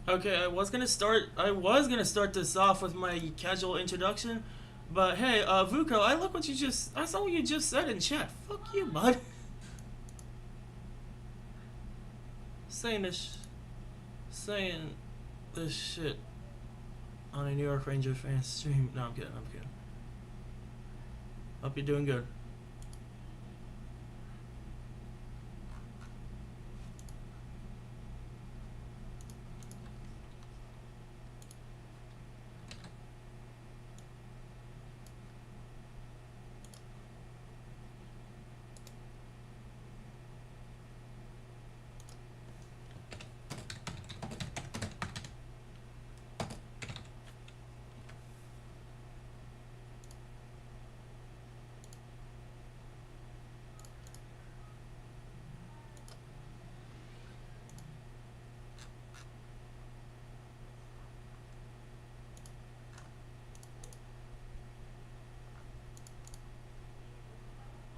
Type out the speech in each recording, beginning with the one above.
Okay, I was gonna start this off with my casual introduction, but hey, Vuko, I saw what you just said in chat. Fuck you, bud. saying this, saying this shit on a New York Ranger fan stream. No, I'm kidding. I'm kidding. Hope you're doing good.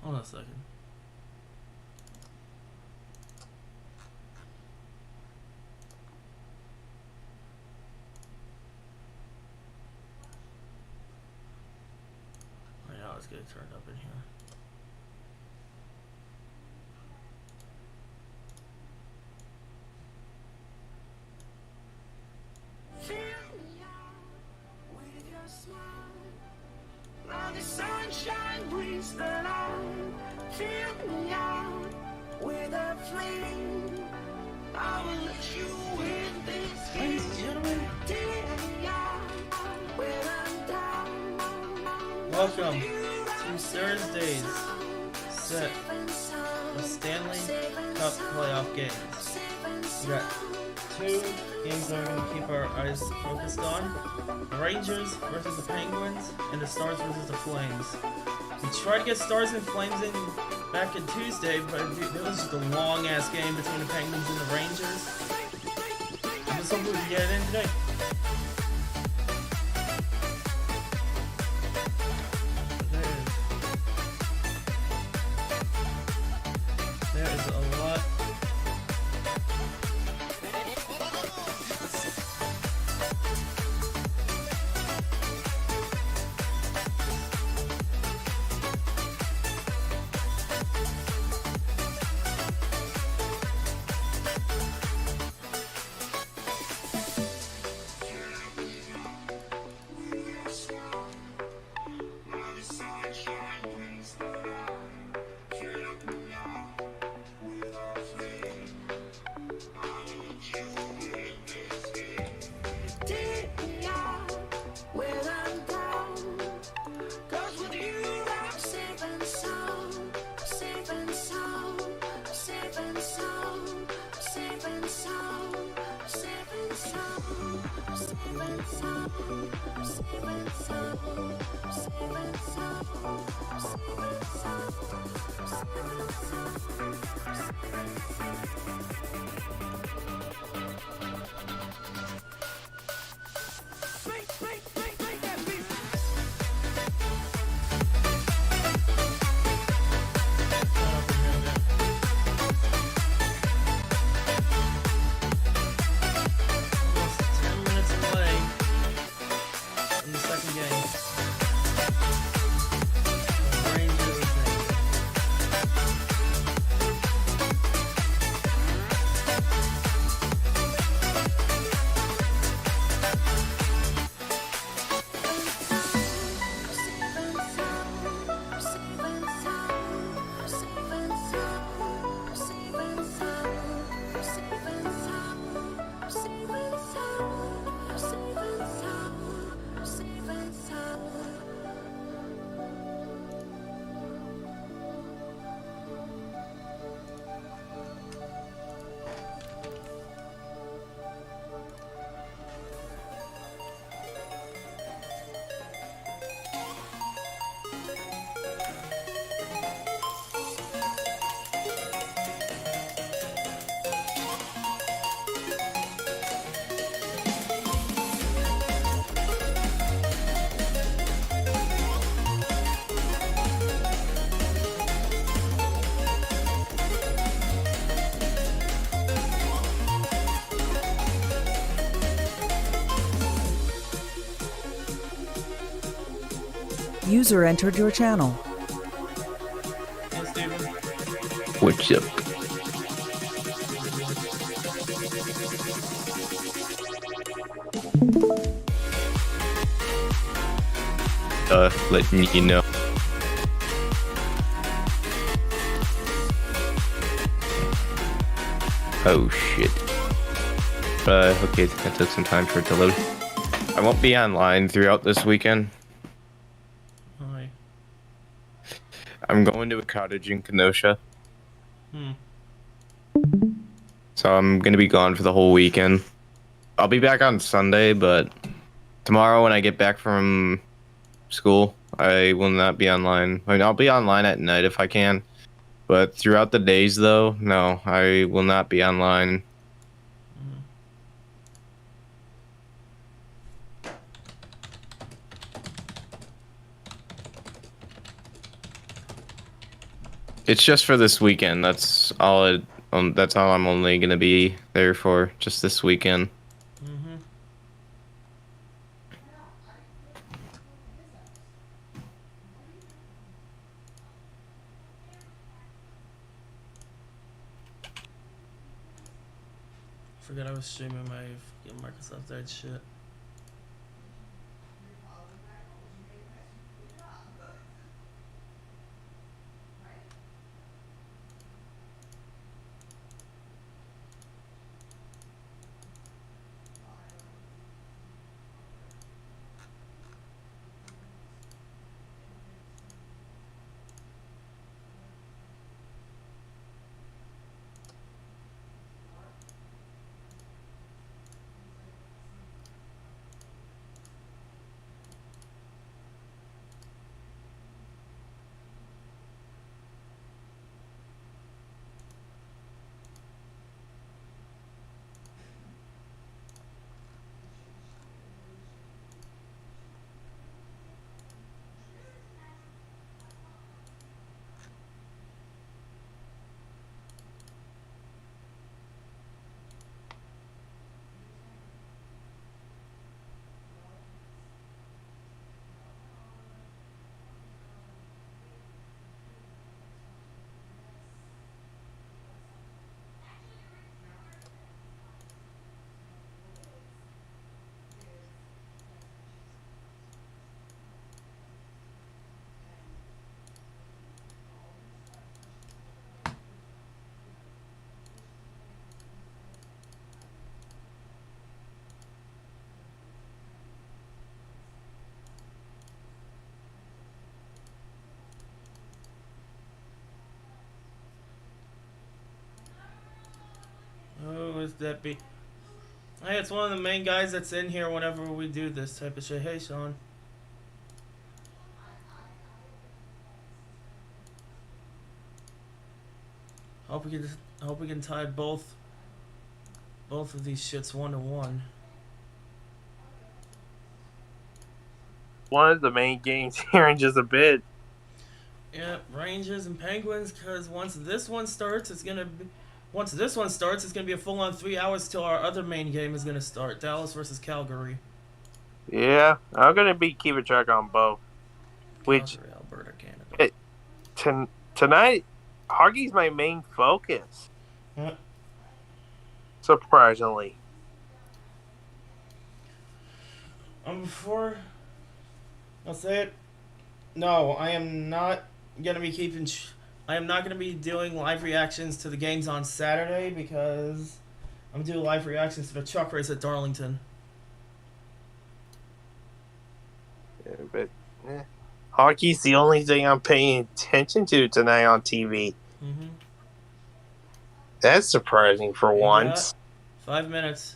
Hold on a second. Right now, let's get it turned up in here. The sunshine brings the light. Fill me out with a flame. I will let you in this Ladies and gentlemen, welcome to Thursday's set of Stanley Cup playoff games. We got two games that we're going to keep our eyes focused on. The Rangers versus the Penguins, and the Stars versus the Flames. We tried to get Stars and Flames in back in Tuesday, but it was just a long-ass game between the Penguins and the Rangers. I'm just hoping we can get it in today. There is a lot. Game. The Rangers User entered your channel. Hey, Steven. What's up? Letting you know. Oh shit. Okay, that took some time for it to load. I won't be online throughout this weekend. Hi. I'm going to a cottage in Kenosha, Hmm. so I'm gonna be gone for the whole weekend. I'll be back on Sunday, but tomorrow when I get back from school, I will not be online. I mean, I'll be online at night if I can, but throughout the days, though, no, I will not be online. It's just for this weekend. That's all. That's all I'm only gonna be there for, just this weekend. Mm-hmm. Forgot I was streaming my fucking Microsoft Edge shit. Oh, is that be? Hey, it's one of the main guys that's in here whenever we do this type of shit. Hey, Sean. Hope we can tie both of these shits 1-1. One of the main games here in just a bit. Yeah, Rangers and Penguins. Because once this one starts, it's gonna be a full-on 3 hours till our other main game is gonna start. Dallas versus Calgary. Yeah, I'm gonna be keeping track on both. Which Calgary, Alberta, Canada. Tonight, hockey's my main focus. Huh? Surprisingly. Before I'll say it. No, I am not gonna be keeping. I am not gonna be doing live reactions to the games on Saturday because I'm doing live reactions to the truck race at Darlington. Yeah, but hockey's the only thing I'm paying attention to tonight on TV. Mm-hmm. That's surprising for once. 5 minutes.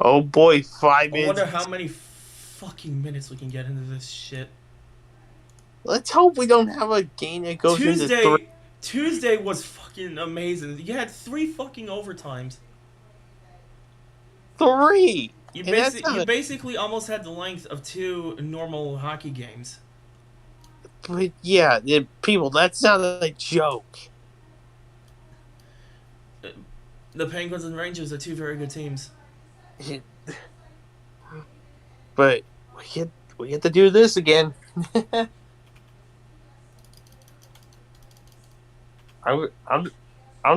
Oh boy, 5 I minutes. wonder how many fucking minutes we can get into this shit. Let's hope we don't have a game that goes into 3. Tuesday was fucking amazing. You had 3 fucking overtimes. 3. You And basically almost had the length of 2 normal hockey games. But yeah, people, that's not a joke. The Penguins and Rangers are 2 very good teams. But we get to do this again. I'm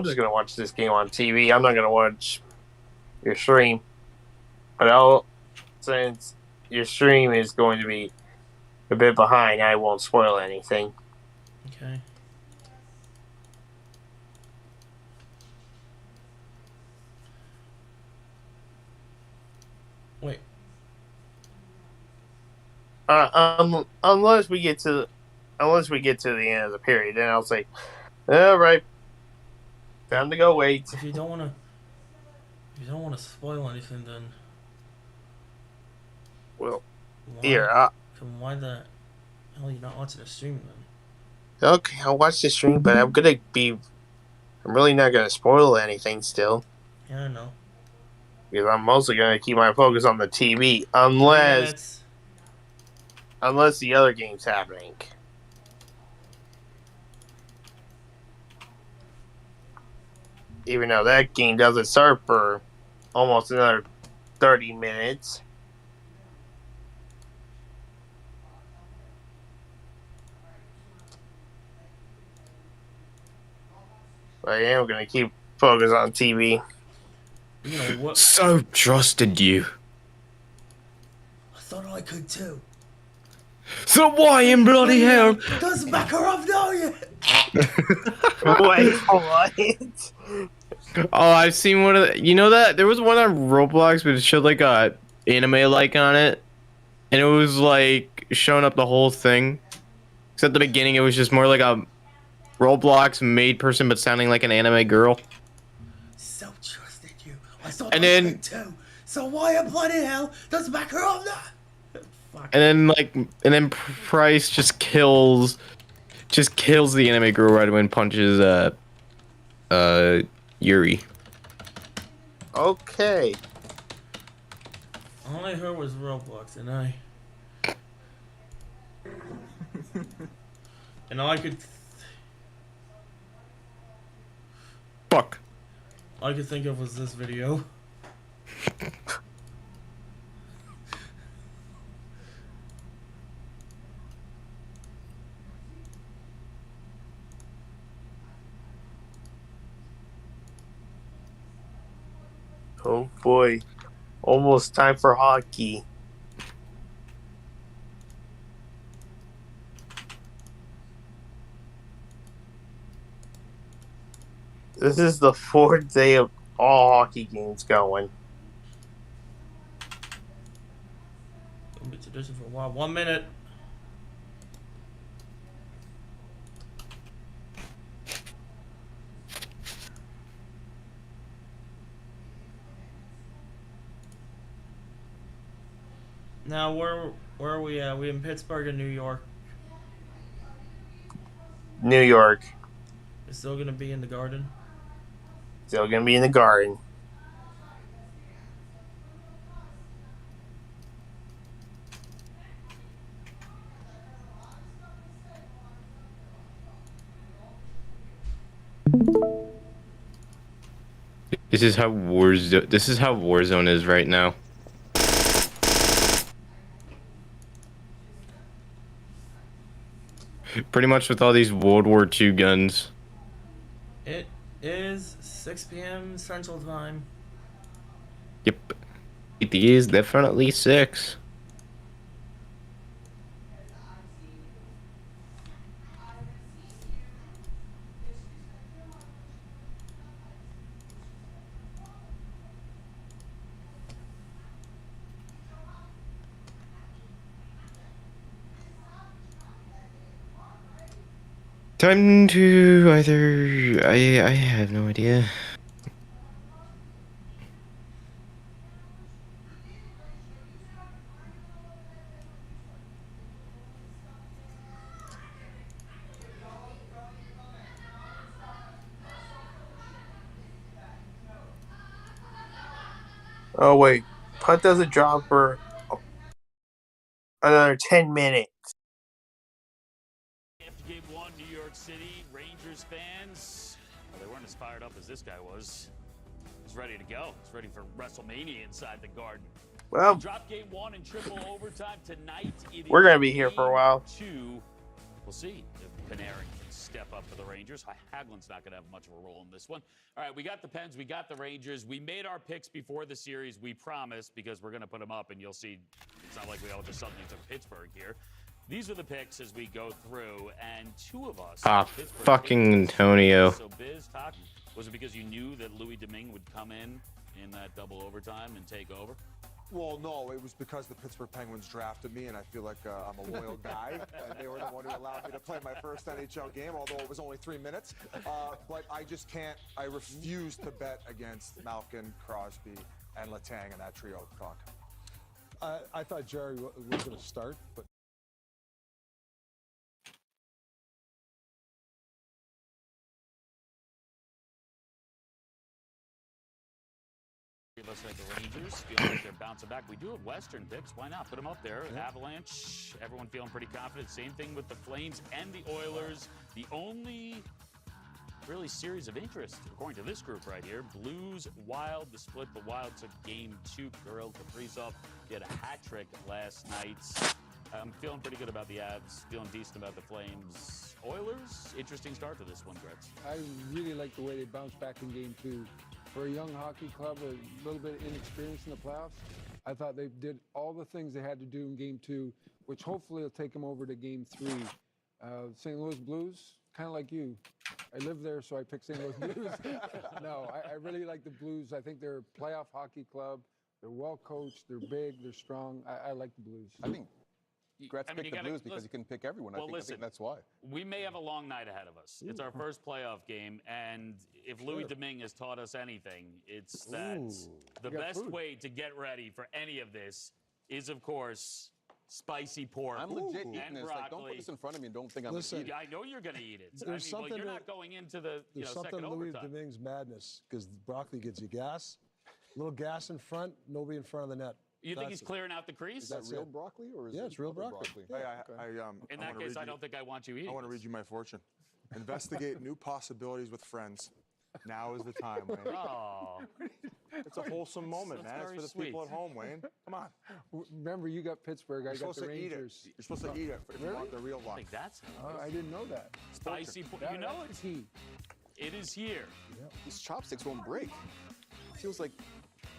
just gonna watch this game on TV. I'm not gonna watch your stream. But since your stream is going to be a bit behind, I won't spoil anything. Okay. Wait. Unless we get to the end of the period, then I'll say, all right, time to go wait. If you don't wanna spoil anything, then Well, why, here, then why the hell are you not watching the stream then? okay, I'll watch the stream, but I'm really not gonna spoil anything still, Yeah, I know. because I'm mostly gonna keep my focus on the TV, 3 unless minutes. the other game's happening. Even though that game doesn't start for almost another 30 minutes. But I am going to keep focus on TV. You know what? So trusted you. I thought I could too. So why in bloody hell? Does Makarov know you? Wait, what? Oh, I've seen one of the, you know that there was one on Roblox, but it showed like a anime like on it, and it was like showing up the whole thing. Except at the beginning, it was just more like a Roblox made person, but sounding like an anime girl. So trusted you. I thought And I then- could too. So why in bloody hell does Makarov know? Fuck. And then Price just kills the anime girl right away and punches Yuri. Okay. All I heard was Roblox, and all I could Fuck. think of was this video. Oh boy. Almost time for hockey. This is the 4th day of all hockey games going. It'll be tradition for a while. 1 minute. Now where are we at? We in Pittsburgh and New York. New York. It's still gonna be in the Garden. Still gonna be in the Garden. This is how Warzone is right now. Pretty much with all these World War II guns. It is 6 p.m. Central Time. Yep. It is definitely 6. Time to either I have no idea. Oh wait, punt doesn't drop for another 10 minutes. After game 1, New York City, Rangers fans, well, they weren't as fired up as this guy was. He's ready to go. He's ready for WrestleMania inside the Garden. Well, Drop game 1 in triple overtime tonight. We're gonna be here for a while. Game 2. We'll see if Panarin can step up for the Rangers. Hagelin's not going to have much of a role in this one. All right, we got the Pens, we got the Rangers. We made our picks before the series, we promise, because we're going to put them up, and you'll see it's not like we all just suddenly took Pittsburgh here. These are the picks as we go through, and two of us. Pittsburgh fucking Antonio. So, Biz, talk, was it because you knew that Louis Domingue would come in that double overtime and take over? Well, no, it was because the Pittsburgh Penguins drafted me, and I feel like I'm a loyal guy, and they were the one who allowed me to play my first NHL game, although it was only 3 minutes. But I just can't, I refuse to bet against Malkin, Crosby, and Letang in that trio talk. I thought Jerry was going to start, but Of us like the Rangers feel like they're bouncing back. We do have Western picks. Why not put them up there? Yeah. Avalanche, everyone feeling pretty confident. Same thing with the Flames and the Oilers. The only really series of interest, according to this group right here, Blues, Wild. The split, the Wild took game 2. Kirill Kaprizov did a hat trick last night. I'm feeling pretty good about the Avs. Feeling decent about the Flames. Oilers, interesting start to this one, Gretz. I really like the way they bounced back in game 2. For a young hockey club, a little bit inexperienced in the playoffs, I thought they did all the things they had to do in game 2, which hopefully will take them over to game 3. St. Louis Blues, kind of like you. I live there, so I picked St. Louis Blues. No, I really like the Blues. I think they're a playoff hockey club. They're well coached. They're big. They're strong. I like the Blues. I think Gretz picked the Blues because you couldn't pick everyone. Well, I think that's why. We may have a long night ahead of us. It's our first playoff game, and if Louis Domingue has taught us anything, it's that the best way to get ready for any of this is, of course, spicy pork. I'm legit eating and this. broccoli. Like, don't put this in front of me and don't think I'm Listen, going to eat it. I know you're going to eat it. There's something you're not going into the There's something second Louis overtime. Domingue's madness, because broccoli gives you gas. A little gas in front, nobody in front of the net. You think he's clearing out the crease? Is that real broccoli or is it it's real other broccoli. In that case, I don't think I want you eating. I want to read you my fortune. Investigate new possibilities with friends. Now is the time, Wayne. Oh, It's a wholesome moment, That's man. It's very for the sweet. people at home, Wayne. Come on. Remember, you got Pittsburgh. I You're got supposed the to eat it. Rangers. You're supposed to eat it if you want the real I one. think that's I didn't know that. spicy pork. That- You know that's it. key. It is here. These chopsticks won't break. Feels like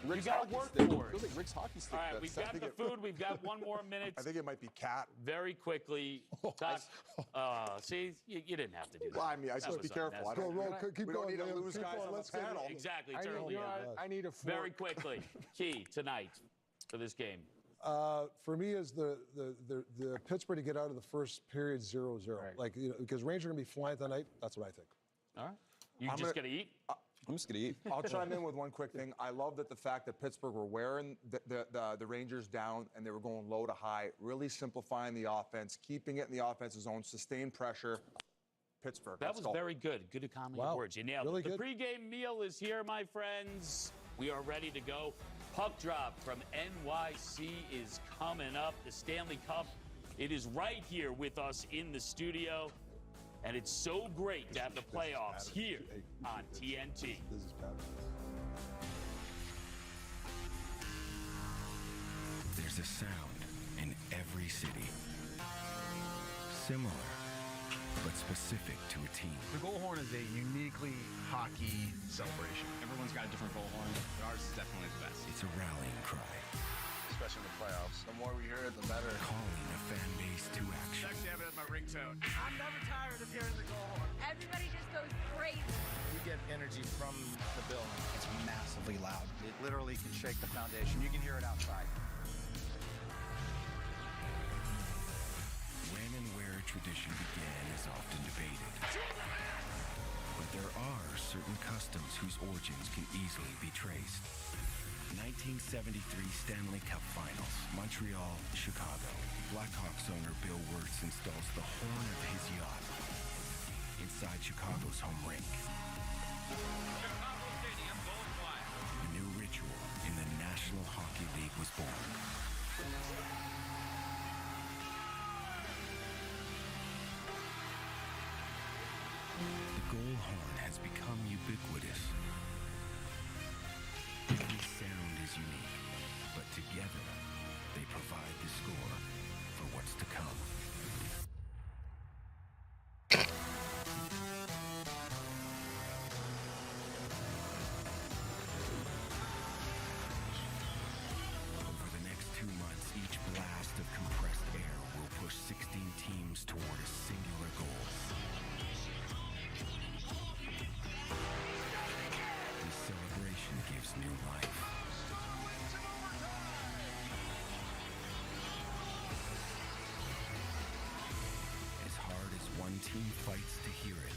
Rick's gotta hockey work stick. for it. Feels like Rick's hockey stick. All right, That's we've set. got the food. We've got 1 more minute. I think it might be cat. Very quickly. Doc, see, you didn't have to do that. Well, I mean, I That just was be careful. I unnecessary. don't, keep we don't going, need to Liam. lose Keep guys going. on the Let's get it. panel. Exactly. I It's need, early yet. I need a Very quickly. Key tonight for this game. For me, is the Pittsburgh to get out of the first period 0-0. Right. Like, because Rangers are going to be flying tonight. That's what I think. All right. You I'm just gonna- going to eat? I'm just going to eat. I'll chime in with one quick thing. I love that the fact that Pittsburgh were wearing the Rangers down and they were going low to high, really simplifying the offense, keeping it in the offensive zone, sustained pressure. Pittsburgh. That let's was go. very good. Good economy of Wow. words. You nailed Really it. The good. pregame meal is here, my friends. We are ready to go. Puck drop from NYC is coming up. The Stanley Cup, it is right here with us in the studio. And it's so great to have the playoffs here on TNT. This is bad. There's a sound in every city. Similar, but specific to a team. The goal horn is a uniquely hockey celebration. Everyone's got a different goal horn, but ours is definitely the best. It's a rallying cry, Especially in the playoffs. The more we hear it, the better. calling a fan base to action. Actually have it as my ringtone. I'm never tired of hearing the goal horn. Everybody just goes crazy. We get energy from the building. It's massively loud. It literally can shake the foundation. You can hear it outside. When and where a tradition began is often debated. But there are certain customs whose origins can easily be traced. 1973 Stanley Cup Finals, Montreal, Chicago. Blackhawks owner Bill Wirtz installs the horn of his yacht inside Chicago's home rink. A new ritual in the National Hockey League was born. The goal horn has become ubiquitous. Every sound is unique. But together, they provide the score for what's to come. Over the next 2 months, each blast of compressed air will push 16 teams toward a singular goal. This celebration gives new life. As hard as one team fights to hear it,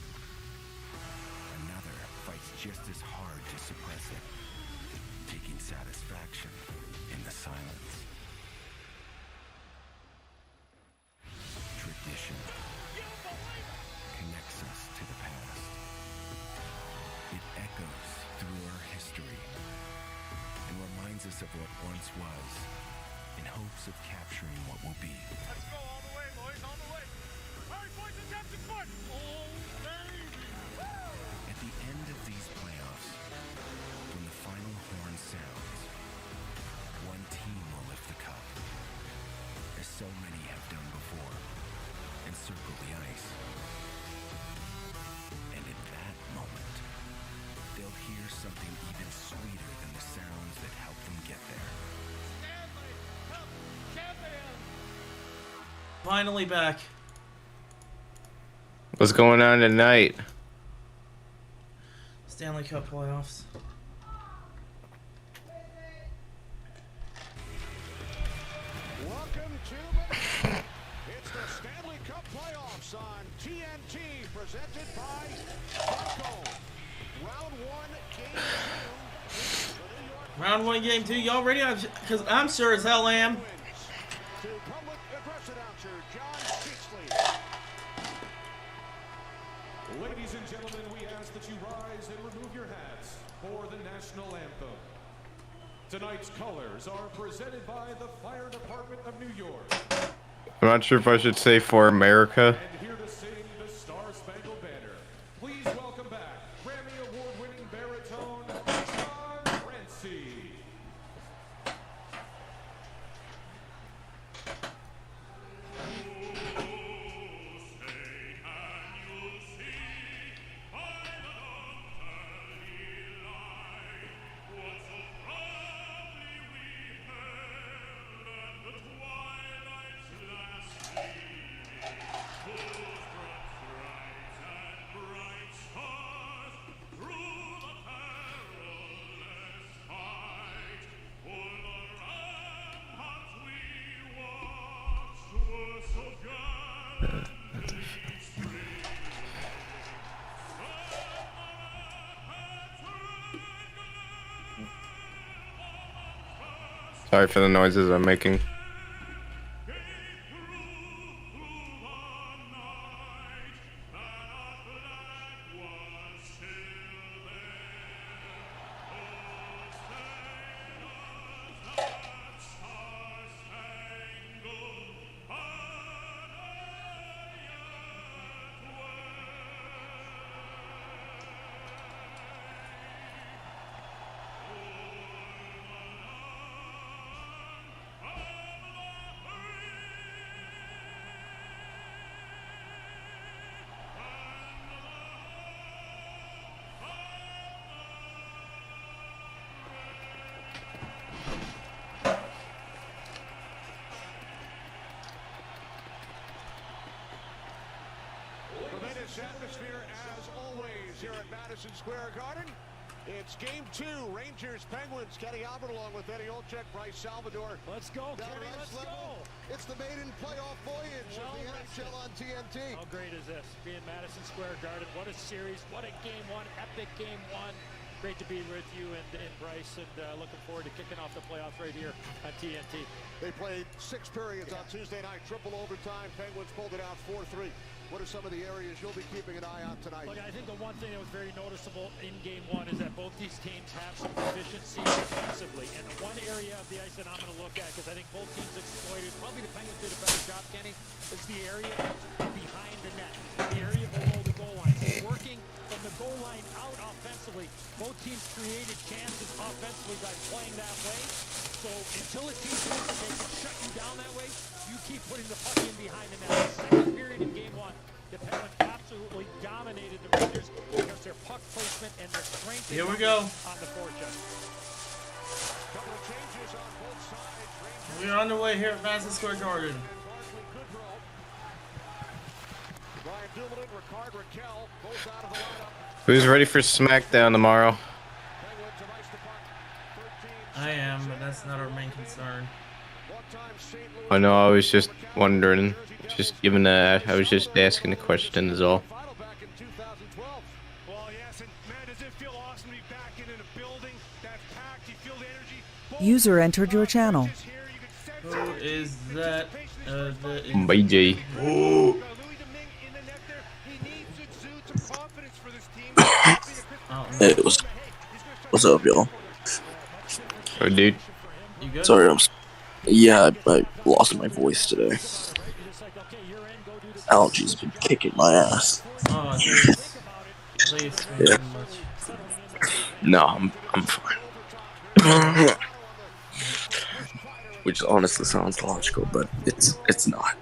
another fights just as hard to suppress it, taking satisfaction in the silence. Tradition connects us to the past. It echoes through our history and reminds us of what once was, in hopes of capturing what will be. Let's go all the way, boys, all the way. All right, boys, attention, foot. Oh, baby. At the end of these playoffs, when the final horn sounds, one team will lift the cup, as so many have done before, and circle the ice. And in that moment, they'll hear something even sweeter than the sounds that helped them get there. Stanley Cup champion. Finally back. What's going on tonight? Stanley Cup playoffs. Welcome to Minnesota. It's the Stanley Cup playoffs on TNT, presented by Geico. Round 1, game 2. The New York Round 1, game 2. Y'all ready? Because I'm sure as hell am. Twins. To public address announcer John Sheetsley. Ladies and gentlemen, we ask that you rise and remove your hats for the national anthem. Tonight's colors are presented by the Fire Department of New York. I'm not sure if I should say for America. And here to sing the Star-Spangled Banner, please welcome back Grammy Award-winning baritone, John Renzi. Sorry for the noises I'm making. Tremendous atmosphere as always here at Madison Square Garden. It's game 2, Rangers Penguins. Kenny Albert along with Eddie Olczyk, Bryce Salvador. Let's go, Down Kenny, at let's this level. go. It's the maiden playoff voyage of the NHL on TNT. How great is this? Being Madison Square Garden. What a series. What a game 1. Epic game 1. Great to be with you and Bryce, and looking forward to kicking off the playoffs right here on TNT. They played 6 periods on Tuesday night, triple overtime. Penguins pulled it out 4-3. What are some of the areas you'll be keeping an eye on tonight? Look, I think the one thing that was very noticeable in game 1 is that both these teams have some deficiency defensively. And the one area of the ice that I'm going to look at, because I think both teams exploited, probably the Penguins did a better job, Kenny, is the area behind the net, the area below the goal line. So working from the goal line out offensively, both teams created chances offensively by playing that way. So until a team thinks that they can shut you down that way, you keep putting the puck in behind the net. The second period in game one, the Penguins absolutely dominated the Rangers because their puck placement and their strength Here we go. on the forecheck. Couple of changes on both sides. Rangers We're on the way here at Madison Square Garden. Barkley Goodrow. Ryan Dumoulin, Ricard Raquel, both out of the lineup. Who's ready for SmackDown tomorrow? Penguins have iced the puck. 13 I am, but that's not our main concern. One-time St. Louis I know, I was just wondering. Just giving I was just asking a question is all. final back in 2012. Well, yes, and man, does it feel awesome to be back in a building that's packed. You feel the energy. User entered your channel. Who is that? BJ. Oh. Hey, what's up, y'all? Oh, dude. You good? Sorry, yeah, I lost my voice today. Allergies been kicking my ass. Oh, please. Yeah. No, I'm fine. Which honestly sounds logical, but it's not.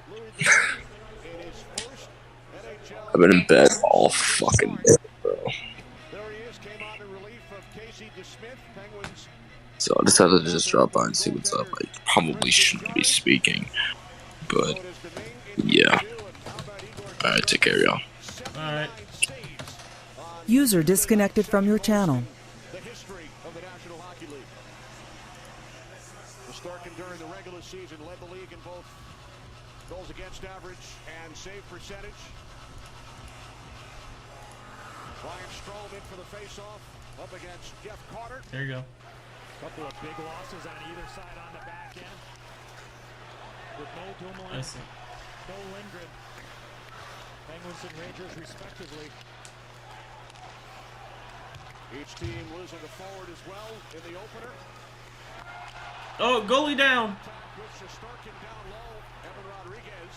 I've been in bed all fucking day, bro. So I decided to just drop by and see what's up. I probably shouldn't be speaking, but yeah. Alright, take care, y'all. Alright. User disconnected from your channel. The history of the National Hockey League. Shesterkin during the regular season led the league in both goals against average and save percentage. Ryan Strome in for the face-off up against Jeff Carter. There you go. Couple of big losses on either side on the back end. With no Dumoulin, no Lindgren. Penguins and Rangers respectively. Each team losing a forward as well in the opener. Oh, goalie down. With Shesterkin down low, Evan Rodriguez.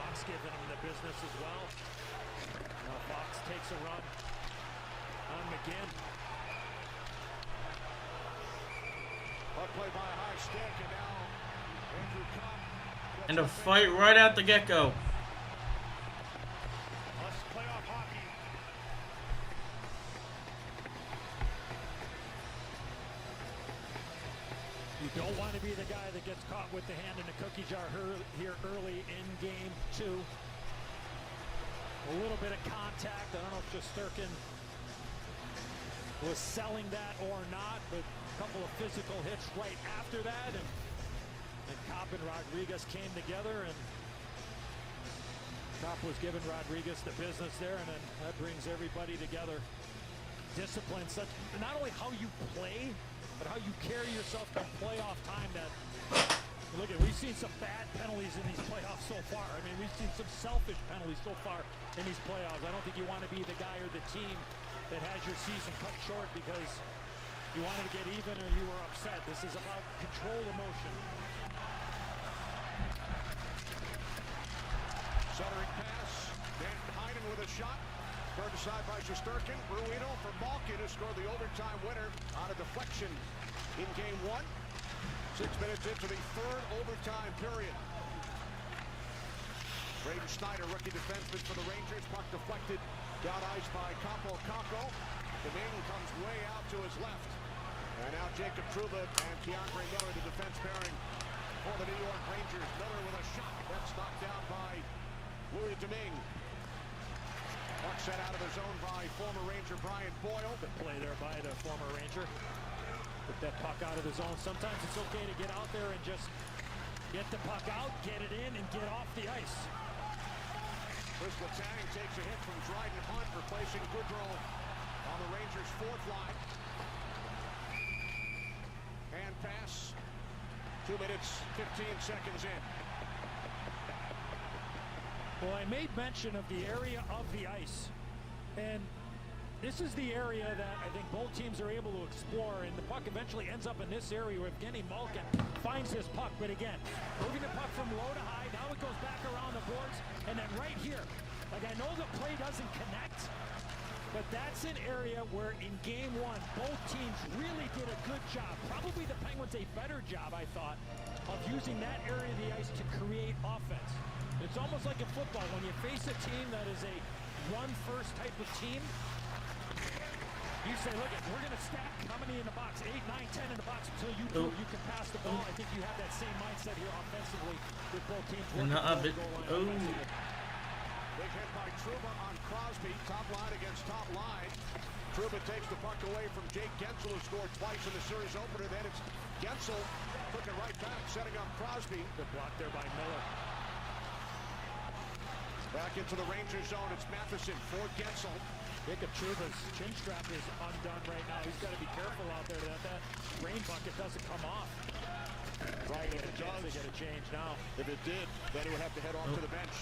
Fox giving him the business as well. Now Fox takes a run on McGinn. Puck play by a high stick, and now Andrew Copp. And a fight right out the get-go. Playoff hockey. You don't want to be the guy that gets caught with the hand in the cookie jar here early in game two. A little bit of contact. I don't know if Shesterkin was selling that or not, but a couple of physical hits right after that, and Copp and Rodriguez came together, and Copp was giving Rodriguez the business there, and then that brings everybody together. Discipline, such not only how you play, but how you carry yourself come playoff time. That look at, we've seen some bad penalties in these playoffs so far. I mean, we've seen some selfish penalties so far in these playoffs. I don't think you want to be the guy or the team that has your season cut short because you wanted to get even or you were upset. This is about controlled emotion. Centering pass. Dan Heinen with a shot. Turned aside by Shesterkin. Ruino for Malkin, who scored the overtime winner on a deflection in game one. 6 minutes into the third overtime period. Braden Snyder, rookie defenseman for the Rangers. Puck deflected down ice by Capo Caco. Domingue comes way out to his left. And now Jacob Trouba and Keandre Miller, the defense pairing for the New York Rangers. Miller with a shot. That's knocked down by Louis Domingue. Puck set out of the zone by former Ranger Brian Boyle. Good play there by the former Ranger. Put that puck out of the zone. Sometimes it's okay to get out there and just get the puck out, get it in, and get off the ice. Chris Letang takes a hit from Dryden Hunt, replacing Goodrow on the Rangers' fourth line. Hand pass. 2 minutes, 15 seconds in. Well, I made mention of the area of the ice, and this is the area that I think both teams are able to explore, and the puck eventually ends up in this area where Evgeny Malkin finds his puck, but again, moving the puck from low to high, now it goes back around the boards, and then right here, like I know the play doesn't connect, But that's an area where in game one, both teams really did a good job. Probably the Penguins a better job, I thought, of using that area of the ice to create offense. It's almost like in football. When you face a team that is a run-first type of team, you say, look, we're going to stack how many in the box? 8, 9, 10 in the box until you prove you can pass the ball. I think you have that same mindset here offensively with both teams working on the goal line. Big hit by Trouba on Crosby. Top line against top line. Trouba takes the puck away from Jake Gensel, who scored twice in the series opener. Then it's Gensel took it right back, setting up Crosby. Good block there by Miller. Back into the Rangers zone. It's Matheson for Gensel. Jacob Trouba's chin strap is undone right now. He's got to be careful out there that that rain bucket doesn't come off. Right, if it does, they got to change now. If it did, then he would have to head off to the bench.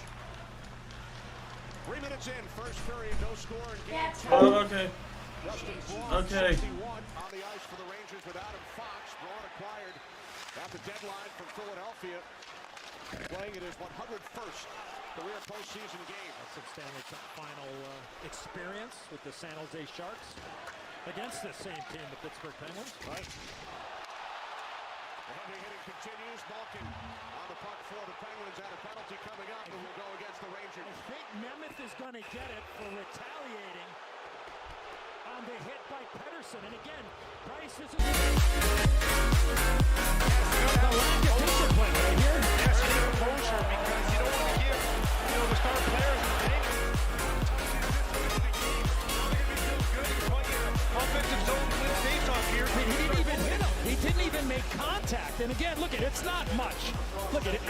3 minutes in, first period, no score in game 2. Oh, okay. Justin Braun, Okay. 61 on the ice for the Rangers with Adam Fox. Braun acquired at the deadline from Philadelphia, playing in his 101st career postseason game. That's some Stanley Cup final experience with the San Jose Sharks against the same team, the Pittsburgh Penguins. Right. The heavy hitting continues. Malkin on the puck for the Penguins. Had a penalty coming up, and will go against the Rangers. I think Nemeth is going to get it for retaliating on the hit by Pettersson. And again, Price, this is the lack of discipline right here. Yes, you need composure because you don't want to give, the star players the thing. Offensive zone win face-off here. He didn't even hit him. He didn't even make contact. And again, look at it. It's not much. Look at it.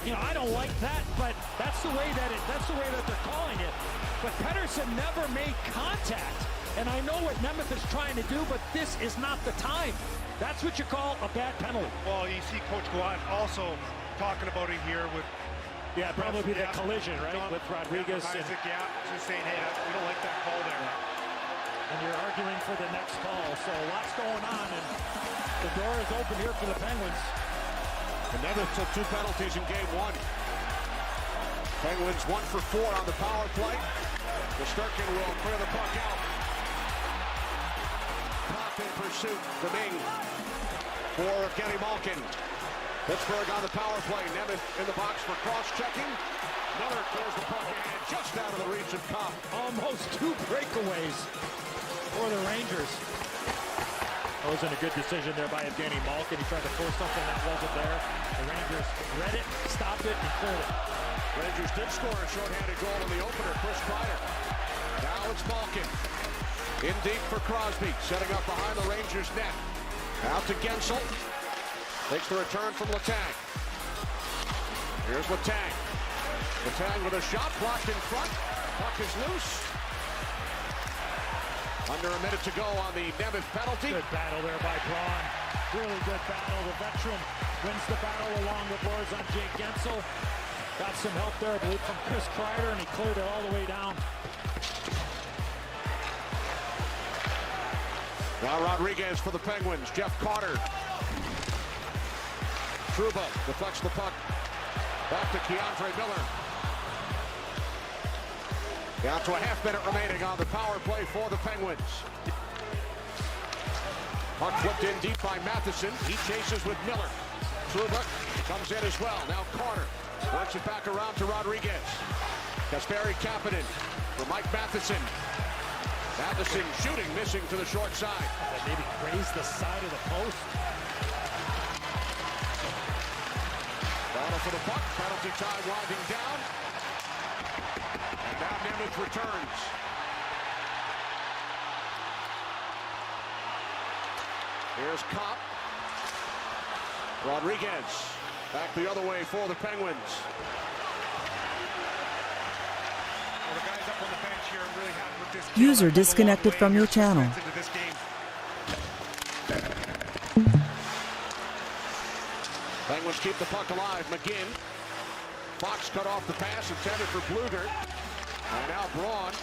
I don't like that, but that's the way that they're calling it. But Pettersson never made contact. And I know what Nemeth is trying to do, but this is not the time. That's what you call a bad penalty. Well, you see Coach Guat also talking about it here with. Yeah, probably the collision, right, with Rodriguez. Isaac, just saying, hey, we don't like that call there. And you're arguing for the next call. So lots going on, and the door is open here for the Penguins. And Nemeth took 2 penalties in game 1. Penguins 1 for 4 on the power play. Shesterkin will clear the puck out. Pop in pursuit. Domingue for Kenny Malkin. Pittsburgh on the power play. Nemeth in the box for cross-checking. Miller clears the puck ahead, just out of the reach of Copp. Almost 2 breakaways for the Rangers. That wasn't a good decision there by Evgeny Malkin. He tried to force something that wasn't there. The Rangers read it, stopped it, and cleared it. Rangers did score a shorthanded goal in the opener. Chris Kreider. Now it's Malkin. In deep for Crosby. Setting up behind the Rangers net. Out to Gensel. Takes the return from Letang. Here's Letang. Letang with a shot blocked in front. Puck is loose. Under a minute to go on the Nemeth penalty. Good battle there by Braun. Really good battle. The veteran wins the battle along with boards on Jake Gensel. Got some help there, I believe, from Chris Kreider, and he cleared it all the way down. Now Rodriguez for the Penguins. Jeff Carter. Trouba deflects the puck. Back to Keandre Miller. Down to a half minute remaining on the power play for the Penguins. Puck flipped in deep by Matheson. He chases with Miller. Trouba comes in as well. Now Carter works it back around to Rodriguez. Kasperi Kapanen for Mike Matheson. Matheson shooting, missing to the short side. That maybe grazed the side of the post. Battle for the puck. Penalty time winding down. And now Nemeth returns. Here's Copp. Rodriguez back the other way for the Penguins. Well, the guys up on the bench here are really happy with this. User disconnected from your channel. Penguins keep the puck alive. McGinn. Fox cut off the pass intended for Bluger. And now Braun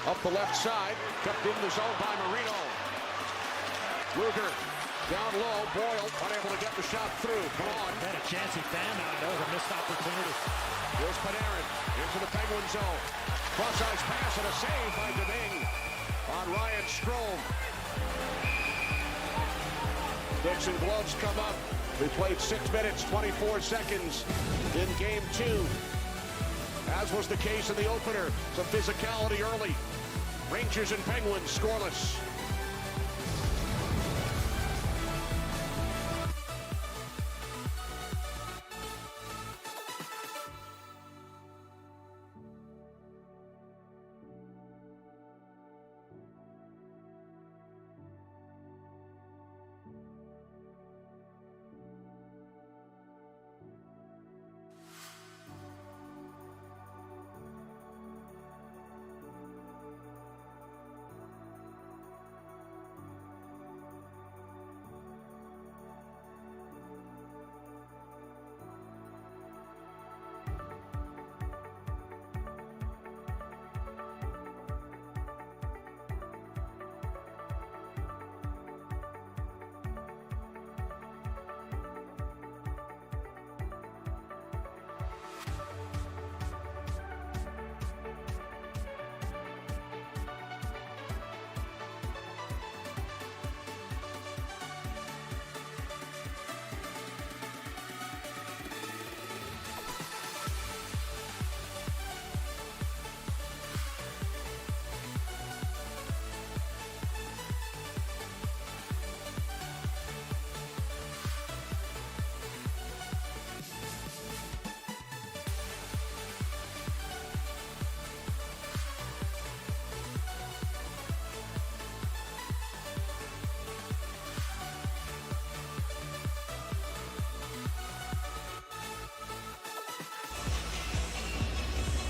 up the left side. Kept in the zone by Marino. Bluger down low. Boyle unable to get the shot through. Braun. Had a chance he found out. That was a missed opportunity. Here's Panarin into the Penguin zone. Cross-ice pass and a save by Domingue on Ryan Strome. Sticks and gloves come up. We played 6 minutes, 24 seconds in game 2. As was the case in the opener, some physicality early. Rangers and Penguins scoreless.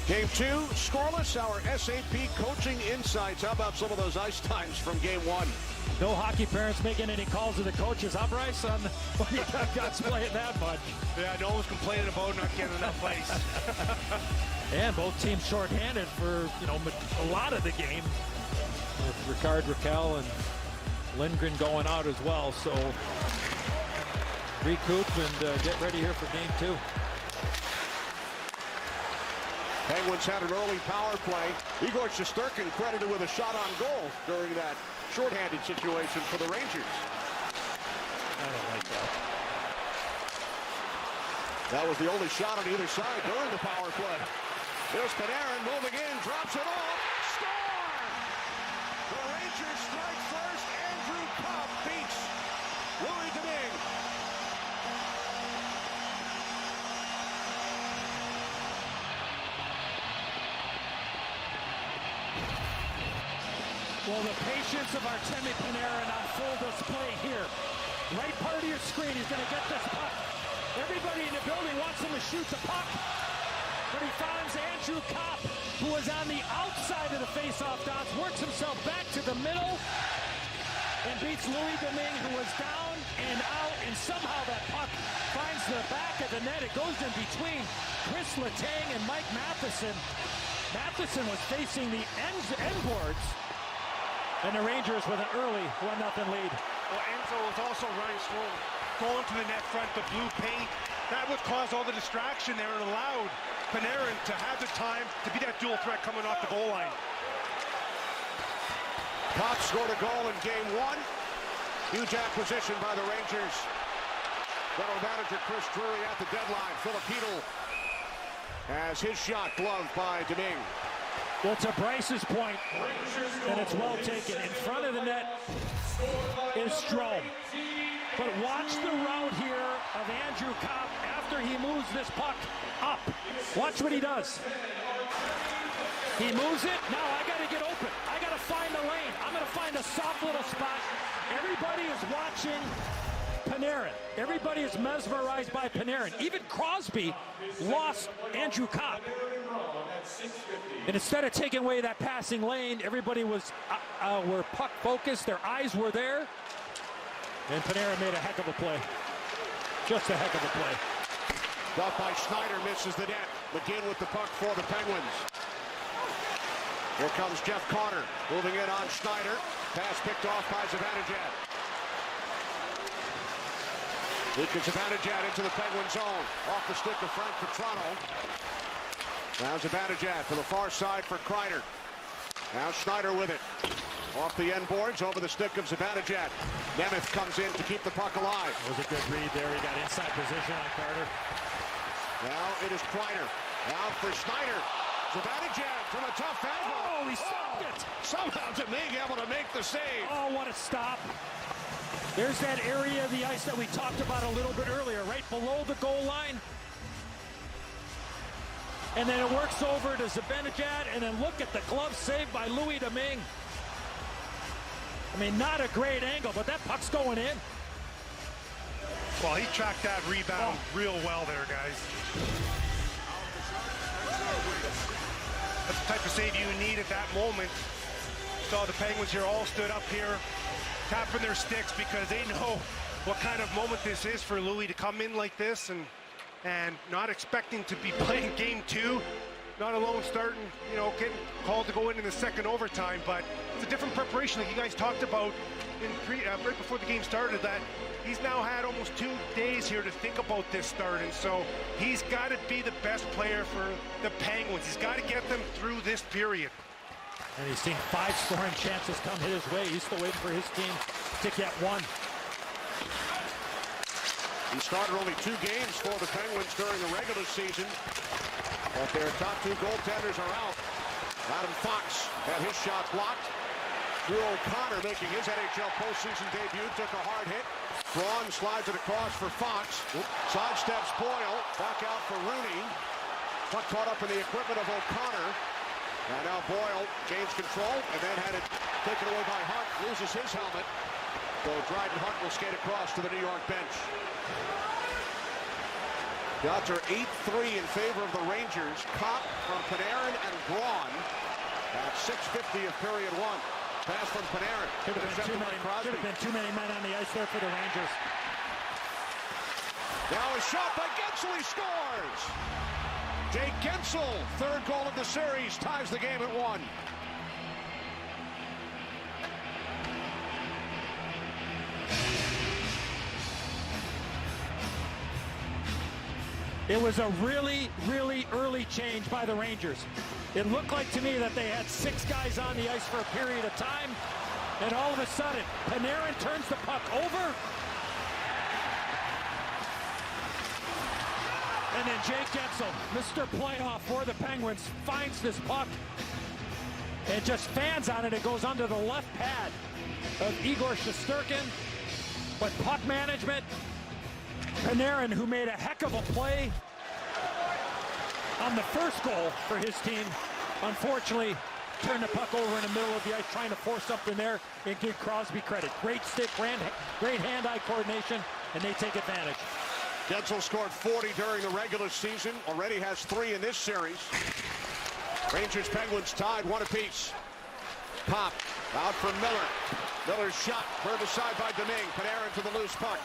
Game 2, scoreless. Our SAP coaching insights. How about some of those ice times from game 1? No hockey parents making any calls to the coaches, huh, Bryce? On when you got guys playing that much. Yeah, no one's complaining about not getting enough ice. And both teams shorthanded for, a lot of the game. With Ricard, Raquel, and Lindgren going out as well. So recoup and get ready here for game 2. Penguins had an early power play. Igor Shesterkin credited with a shot on goal during that shorthanded situation for the Rangers. I don't like that. That was the only shot on either side during the power play. There's Panarin moving in, drops it off, score! The Rangers strike first. Andrew Copp beats Louis Domingue. Well, the patience of Artemi Panarin on full display here. Right part of your screen, he's going to get this puck. Everybody in the building wants him to shoot the puck. But he finds Andrew Copp, who was on the outside of the face-off dots, works himself back to the middle, and beats Louis Domingue, who was down and out, and somehow that puck finds the back of the net. It goes in between Chris Letang and Mike Matheson. Matheson was facing the end boards. And the Rangers with an early 1-0 lead. Well, Enzo was also running slow, going to the net front, the blue paint. That would cause all the distraction there and allowed Panarin to have the time to be that dual threat coming off the goal line. Copp scored a goal in game 1. Huge acquisition by the Rangers. General manager Chris Drury at the deadline. Filipino has his shot gloved by Domingue. Well, to Bryce's point, and it's well taken. In front of the net is Strome. But watch the route here of Andrew Copp after he moves this puck up. Watch what he does. He moves it. Now I got to get open. I got to find the lane. I'm going to find a soft little spot. Everybody is watching Panarin. Everybody is mesmerized by Panarin. Even Crosby lost Andrew Copp. And instead of taking away that passing lane, everybody was were puck focused. Their eyes were there. And Panarin made a heck of a play. Just a heck of a play. Got by Schneider, misses the net. McGinn with the puck for the Penguins. Here comes Jeff Carter, moving in on Schneider. Pass picked off by Zibanejad. Lukas Zibanejad into the Penguin zone. Off the stick of Frank Petrano. Now Zibanejad to the far side for Kreider. Now Schneider with it. Off the end boards, over the stick of Zibanejad. Nemeth comes in to keep the puck alive. It was a good read there. He got inside position on Carter. Now it is Kreider. Now for Schneider. Zibanejad from a tough angle. Oh, he stopped it. Somehow Domingue able to make the save. Oh, what a stop. There's that area of the ice that we talked about a little bit earlier, right below the goal line. And then it works over to Zibanejad, and then look at the glove save by Louis Domingue. I mean, not a great angle, but that puck's going in. Well, he tracked that rebound real well there, guys. That's the type of save you need at that moment. Saw the Penguins here all stood up here, tapping their sticks because they know what kind of moment this is for Louis to come in like this and not expecting to be playing game 2, not alone starting, you know, getting called to go in the second overtime, but it's a different preparation like you guys talked about in right before the game started, that he's now had almost 2 days here to think about this start, and so he's got to be the best player for the Penguins. He's got to get them through this period. And he's seen 5 scoring chances come his way. He's still waiting for his team to get 1. He started only 2 games for the Penguins during the regular season, but their top 2 goaltenders are out. Adam Fox had his shot blocked. Drew O'Connor making his NHL postseason debut, took a hard hit. Braun slides it across for Fox. Sidesteps Boyle, back out for Rooney. Puck caught up in the equipment of O'Connor. And now Boyle gains control and then had it taken away by Hart, loses his helmet. So Dryden Hart will skate across to the New York bench. The odds are 8-3 in favor of the Rangers. Cop from Panarin and Braun at 6:50 of period 1. Pass from Panarin. Could have been too many men on the ice there for the Rangers. Now a shot by Gensel, he scores! Jake Gensel, 3rd goal of the series, ties the game at 1. It was a really, really early change by the Rangers. It looked like to me that they had 6 guys on the ice for a period of time, and all of a sudden, Panarin turns the puck over, and then Jake Gensel, Mr. Playoff for the Penguins, finds this puck and just fans on it. It goes under the left pad of Igor Shesterkin, but puck management, Panarin, who made a heck of a play on the first goal for his team, unfortunately turned the puck over in the middle of the ice, trying to force something there, and give Crosby credit. Great stick, great hand-eye coordination, and they take advantage. Gensel scored 40 during the regular season, already has 3 in this series. Rangers Penguins tied 1 apiece. Pop out for Miller. Miller's shot turned aside by Domingue. Panarin to the loose puck.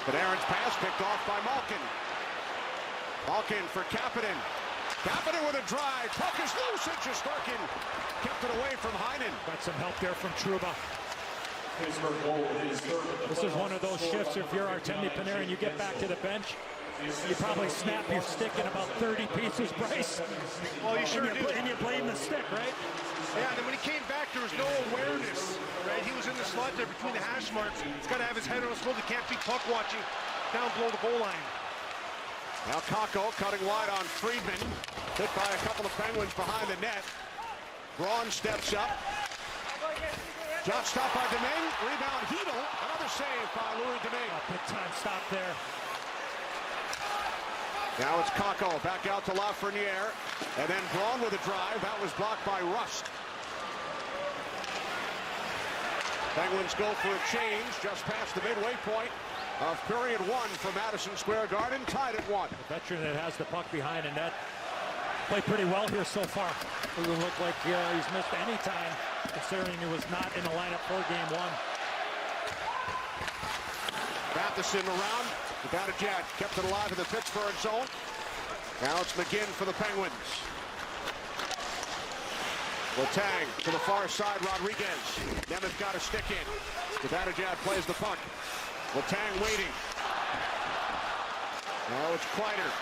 Panarin's pass picked off by Malkin. Malkin for Kapanen. Kapanen with a drive. Puck is loose. And Shesterkin kept it away from Heinen. Got some help there from Trouba. This is one of those shifts. If you're Artemi Panarin, you get back to the bench, you probably snap your stick in about 30 pieces, Bryce. Well, you sure do. And you blame the stick, right? Yeah, and then when he came back, there was no awareness, right? He was in the slot there between the hash marks. He's got to have his head on his shoulder. He can't be puck watching down below the goal line. Now Kakko cutting wide on Friedman. Hit by a couple of Penguins behind the net. Braun steps up. Shot stop by Domingue. Rebound Hedl. Another save by Louis Domingue. Big time stop there. Now it's Kakko back out to Lafreniere. And then Braun with a drive. That was blocked by Rust. Penguins go for a change just past the midway point of period 1 from Madison Square Garden. Tied at 1. The veteran that has the puck behind the net played pretty well here so far. Doesn't look like he's missed any time, considering he was not in the lineup for game 1. Matheson around. Zibanejad kept it alive in the Pittsburgh zone. Now it's McGinn for the Penguins. Letang to the far side, Rodriguez. Nemeth got a stick in. Zibanejad plays the puck. Letang waiting. Now it's Kreider.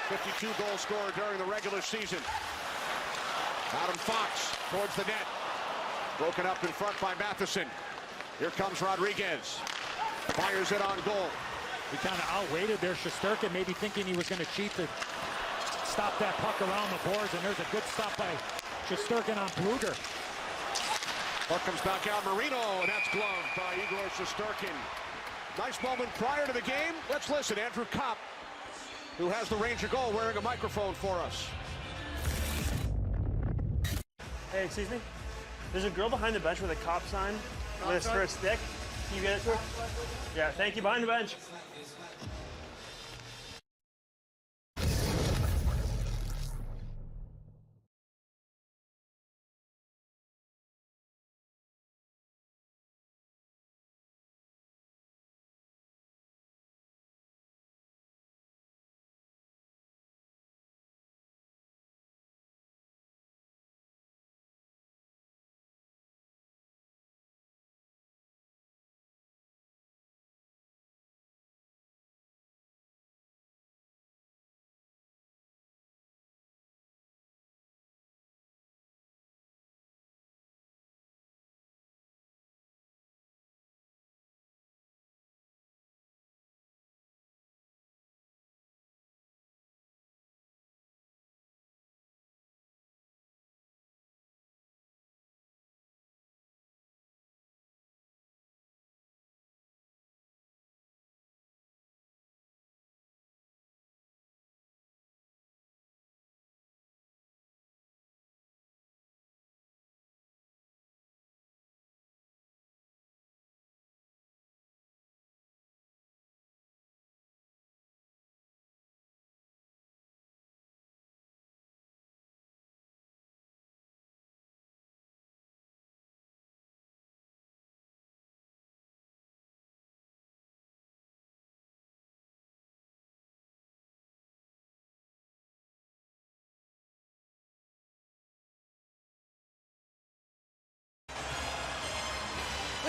52 goal scorer during the regular season. Adam Fox towards the net. Broken up in front by Matheson. Here comes Rodriguez. Fires it on goal. He kind of outweighted there. Shesterkin maybe thinking he was going to cheat to stop that puck around the boards, and there's a good stop by Shesterkin on Bluger. Puck comes back out, Marino, and that's gloved by Igor Shesterkin. Nice moment prior to the game. Let's listen. Andrew Kopp, who has the Ranger goal, wearing a microphone for us. Hey, excuse me? There's a girl behind the bench with a cop sign with her stick. Can you get it to her? Yeah, thank you. Behind the bench.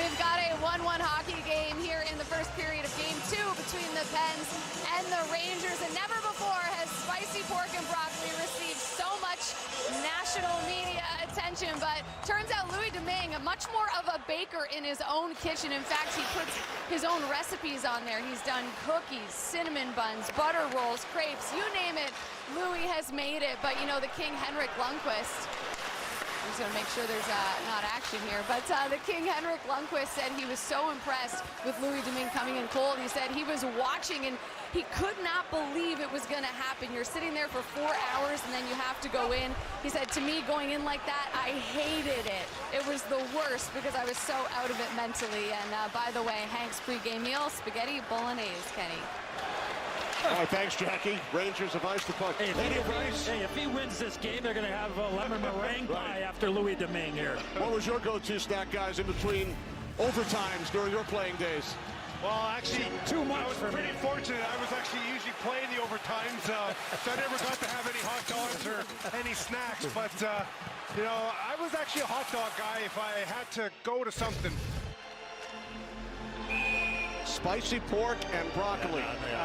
We've got a 1-1 hockey game here in the first period of Game 2 between the Pens and the Rangers, and never before has Spicy Pork and Broccoli received so much national media attention, but turns out Louis Domingue, much more of a baker in his own kitchen. In fact, he puts his own recipes on there. He's done cookies, cinnamon buns, butter rolls, crepes, you name it, Louis has made it. But you know, the King Henrik Lundqvist, I'm just going to make sure there's not action here. But the King Henrik Lundqvist said he was so impressed with Louis Domingue coming in cold. He said he was watching and he could not believe it was going to happen. You're sitting there for 4 hours and then you have to go in. He said, to me, going in like that, I hated it. It was the worst because I was so out of it mentally. And by the way, Hank's pregame meal, spaghetti bolognese, Kenny. All right, thanks, Jackie. Rangers have iced the puck. Hey, if he wins this game, they're going to have a lemon meringue pie after Louis Domingue here. What was your go-to snack, guys, in between overtimes during your playing days? Well, actually, too much. I was pretty fortunate. I was actually usually playing the overtimes, so I never got to have any hot dogs or any snacks. But, you know, I was actually a hot dog guy if I had to go to something. Spicy pork and broccoli.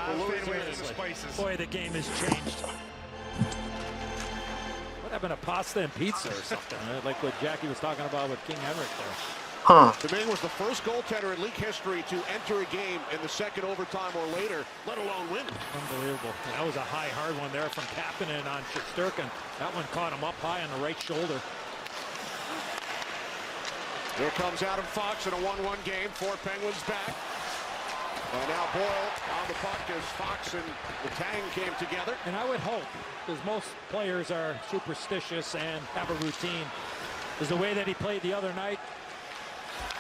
I'll stay away from the spices. Boy, the game has changed. What happened to pasta and pizza or something? Like what Jackie was talking about with King Henrik there. Domingue was the first goaltender in league history to enter a game in the second overtime or later, let alone win. Unbelievable. That was a high, hard one there from Kapanen on Shesterkin. That one caught him up high on the right shoulder. Here comes Adam Fox in a 1-1 game. 4 Penguins back. And now Boyle on the puck as Fox and the Tang came together. And I would hope, because most players are superstitious and have a routine, is the way that he played the other night,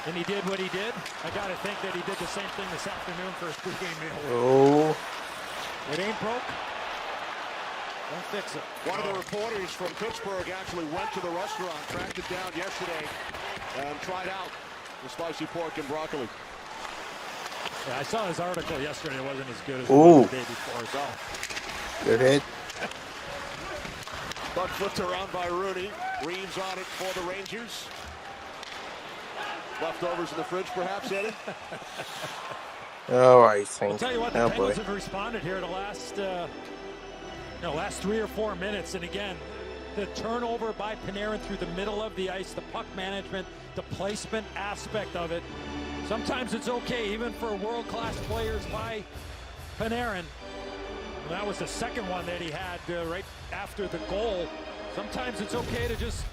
and he did what he did. I got to think that he did the same thing this afternoon for his pregame meal. Oh. It ain't broke. Don't fix it. One of the reporters from Pittsburgh actually went to the restaurant, tracked it down yesterday, and tried out the spicy pork and broccoli. Yeah, I saw his article yesterday. It wasn't as good as Ooh. the day before. So. Good hit. Buck flipped around by Rooney. Reeves on it for the Rangers. Leftovers in the fridge, perhaps, Eddie? All right, I'll thank tell you what, the Penguins have responded here the last No, last 3 or 4 minutes, and again, the turnover by Panarin through the middle of the ice, the puck management, the placement aspect of it. Sometimes it's okay, even for world-class players by Panarin. And that was the second one that he had right after the goal. Sometimes it's okay to just,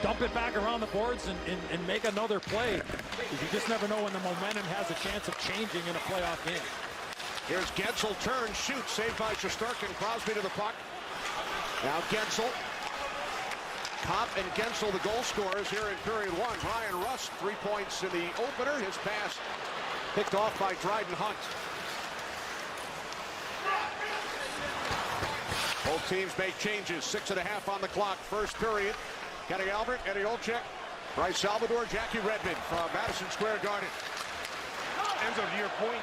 dump it back around the boards and make another play. You just never know when the momentum has a chance of changing in a playoff game. Here's Gensel, turns, shoots, saved by Shesterkin. Crosby to the puck. Now Gensel. Kopp and Gensel, the goal scorers here in period 1. Ryan Rust, 3 points in the opener. His pass picked off by Dryden Hunt. Both teams make changes. 6.5 on the clock. First period. Kenny Albert, Eddie Olczyk, Bryce Salvador, Jackie Redmond from Madison Square Garden. Enzo, to your point,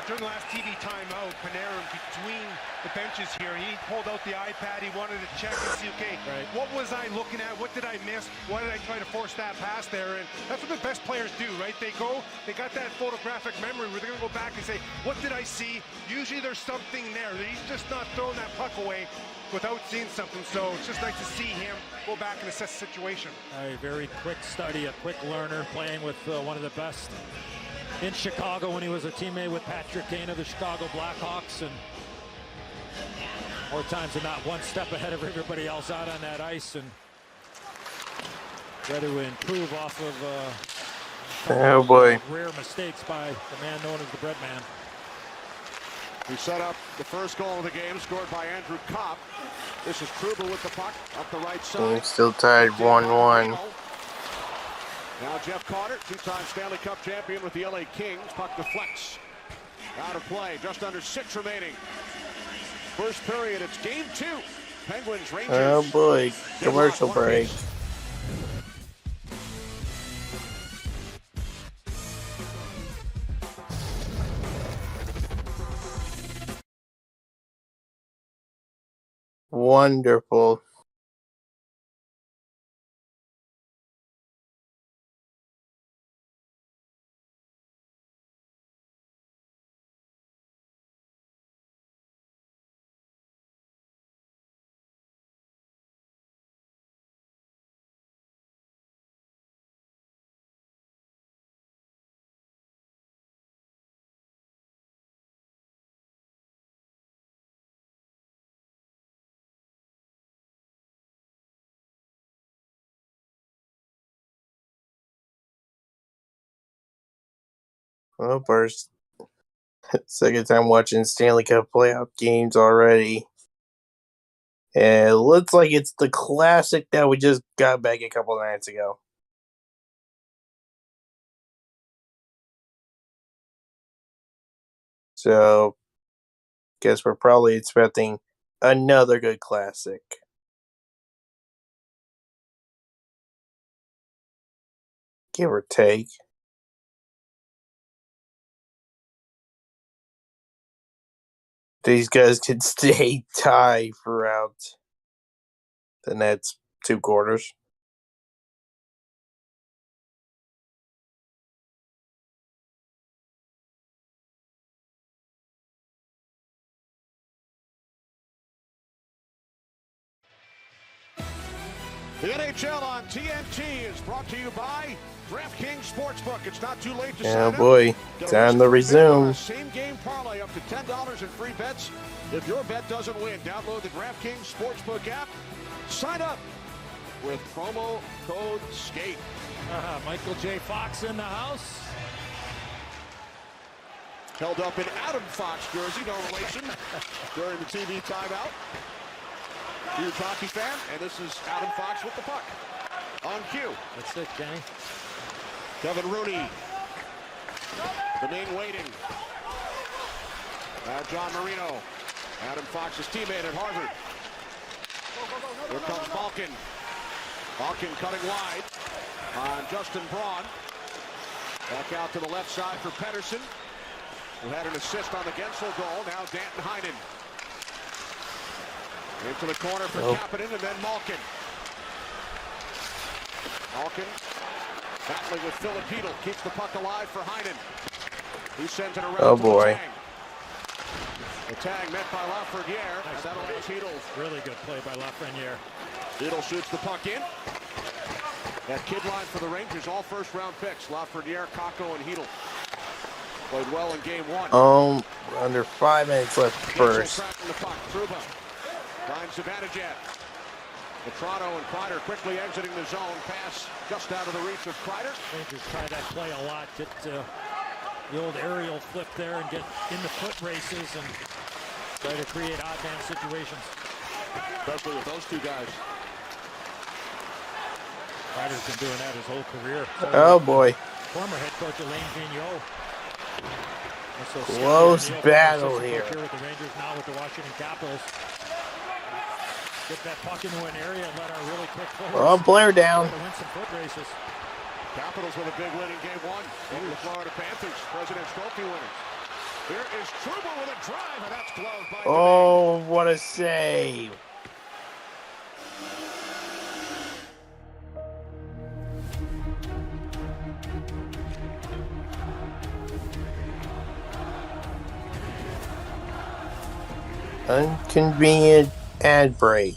during the last TV timeout, Panarin between the benches here, he pulled out the iPad. He wanted to check and see, okay, what was I looking at? What did I miss? Why did I try to force that pass there? And that's what the best players do, right? They got that photographic memory where they're going to go back and say, what did I see? Usually there's something there. He's just not throwing that puck away without seeing something. So it's just nice to see him go back and assess the situation. A very quick study, a quick learner, playing with one of the best in Chicago when he was a teammate with Patrick Kane of the Chicago Blackhawks, and more times than not, one step ahead of everybody else out on that ice, and try to improve off of rare mistakes by the man known as the Bread Man. He set up the first goal of the game, scored by Andrew Kopp. This is Kruber with the puck up the right side. Still tied 1-1. Now Jeff Carter, two-time Stanley Cup champion with the LA Kings. Puck deflects. Out of play, just under 6 remaining. First period, it's game 2. Penguins, Rangers. Oh boy, commercial break. Wonderful. Well, first, second time watching Stanley Cup playoff games already. And it looks like it's the classic that we just got back a couple nights ago. So, guess we're probably expecting another good classic. Give or take. These guys could stay tied throughout the next 2 quarters. The NHL on TNT is brought to you by DraftKings Sportsbook. It's not too late to sign up. Oh boy, time to resume. Same game parlay up to $10 in free bets if your bet doesn't win. Download the DraftKings Sportsbook app. Sign up with promo code SKATE. Michael J. Fox in the house. Held up in Adam Fox jersey, no relation, during the TV timeout. Huge hockey fan, and this is Adam Fox with the puck. On cue. That's it, Kenny. Kevin Rooney. The main waiting. Now John Marino. Adam Fox's teammate at Harvard. Here comes Malkin. Malkin cutting wide on Justin Braun. Back out to the left side for Pettersson, who had an assist on the Gensel goal. Now Danton Heinen. Into the corner for Kapanen, and then Malkin. Malkin battling with Filipino. Keeps the puck alive for Heinen. He sends it around. Oh boy. The tag met by Lafreniere, and that'll have Heedle. Really good play by Lafreniere. Heedle shoots the puck in. That kid line for the Rangers, all first-round picks. Lafreniere, Kakko, and Heedle. Played well in game one. Under 5 minutes left first. Cracking the puck. Trouba finds Zibanejad. Toronto and Kreider quickly exiting the zone. Pass just out of the reach of Kreider. Rangers try that play a lot. Get the old aerial flip there and get in the foot races and try to create odd man situations. Especially with those two guys. Kreider's been doing that his whole career. Oh boy. Former head coach Alain Vigneault. Close battle here. With the Rangers now with the Washington Capitals. Get that puck into an area and let our really quick forwards. Oh, Blair down. Win some foot races. Capitals with a big win in game one over the Florida Panthers, President's Trophy winners. Here is Trouba with a drive, and that's gloved by Oh, what a save. Inconvenient ad break.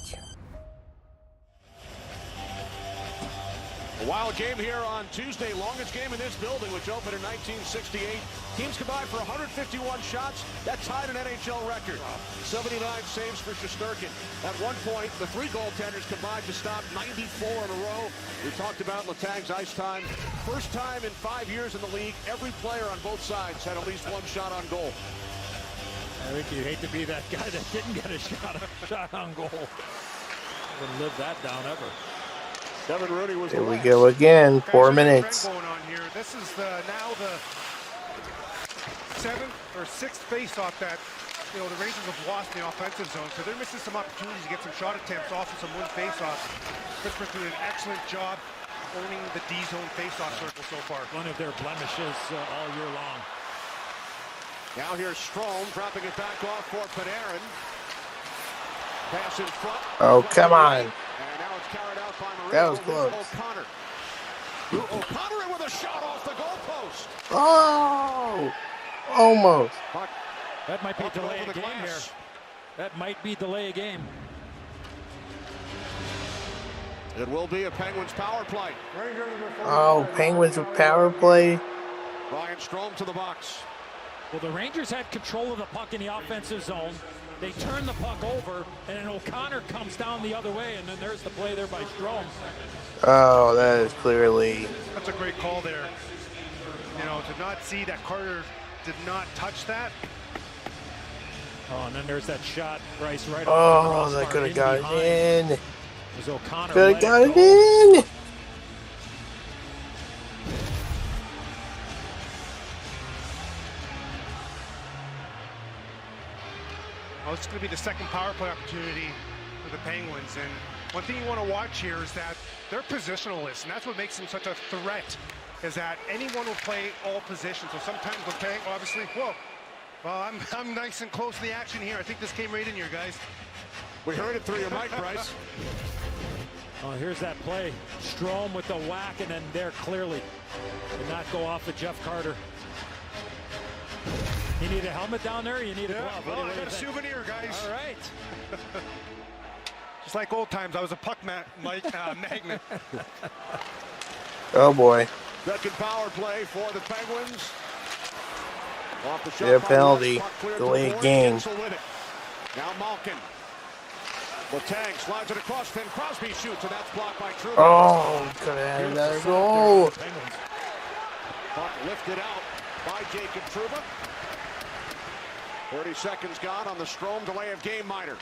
A wild game here on Tuesday, longest game in this building, which opened in 1968. Teams combined for 151 shots. That tied an NHL record. 79 saves for Shesterkin. At one point, the 3 goaltenders combined to stop 94 in a row. We talked about Letang's ice time. First time in 5 years in the league, every player on both sides had at least one shot on goal. I think you hate to be that guy that didn't get a shot on goal. Wouldn't live that down ever. Kevin Rooney was Here we go again. 4 minutes. Going on here. This is now the 7th or 6th face-off that the Rangers have lost in the offensive zone, so they're missing some opportunities to get some shot attempts off and some win face-offs. Pittsburgh's doing an excellent job owning the D-zone face-off circle so far. One of their blemishes all year long. Now here's Strome dropping it back off for Panarin. Pass in front. Oh, come on. And now it's carried out by Marino. That was close. O'Connor. O'Connor in with a shot off the goalpost. Oh! Almost. That might be delay a game here. That might be delay a game. It will be a Penguins power play. Oh, Penguins with power play. Ryan Strome to the box. Well, the Rangers had control of the puck in the offensive zone. They turn the puck over, and then O'Connor comes down the other way, and then there's the play there by Strome. Oh, that is clearly. That's a great call there. To not see that Carter did not touch that. Oh, and then there's that shot, Bryce, right off. Oh, that could have got it in. Was O'Connor could have got it in. Well, it's going to be the second power play opportunity for the Penguins. And one thing you want to watch here is that they're positionalists, and that's what makes them such a threat, is that anyone will play all positions. So sometimes Letang, obviously, well, I'm nice and close to the action here. I think this came right in here, guys. We heard it through your mic, Bryce. Oh, here's that play. Strome with the whack, and then there clearly did not go off of Jeff Carter. You need a helmet down there, or you need a glove? Well, I got a souvenir, guys. All right. Just like old times, I was a puck magnet. Oh, boy. Second power play for the Penguins. Off the shot. Yeah, penalty. Delayed game. Now Malkin. Letang slides it across. Finn Crosby shoots, and that's blocked by Trouba. Oh, could have had another goal. Puck lifted out by Jacob Trouba. 30 seconds gone on the Strome delay of game minor.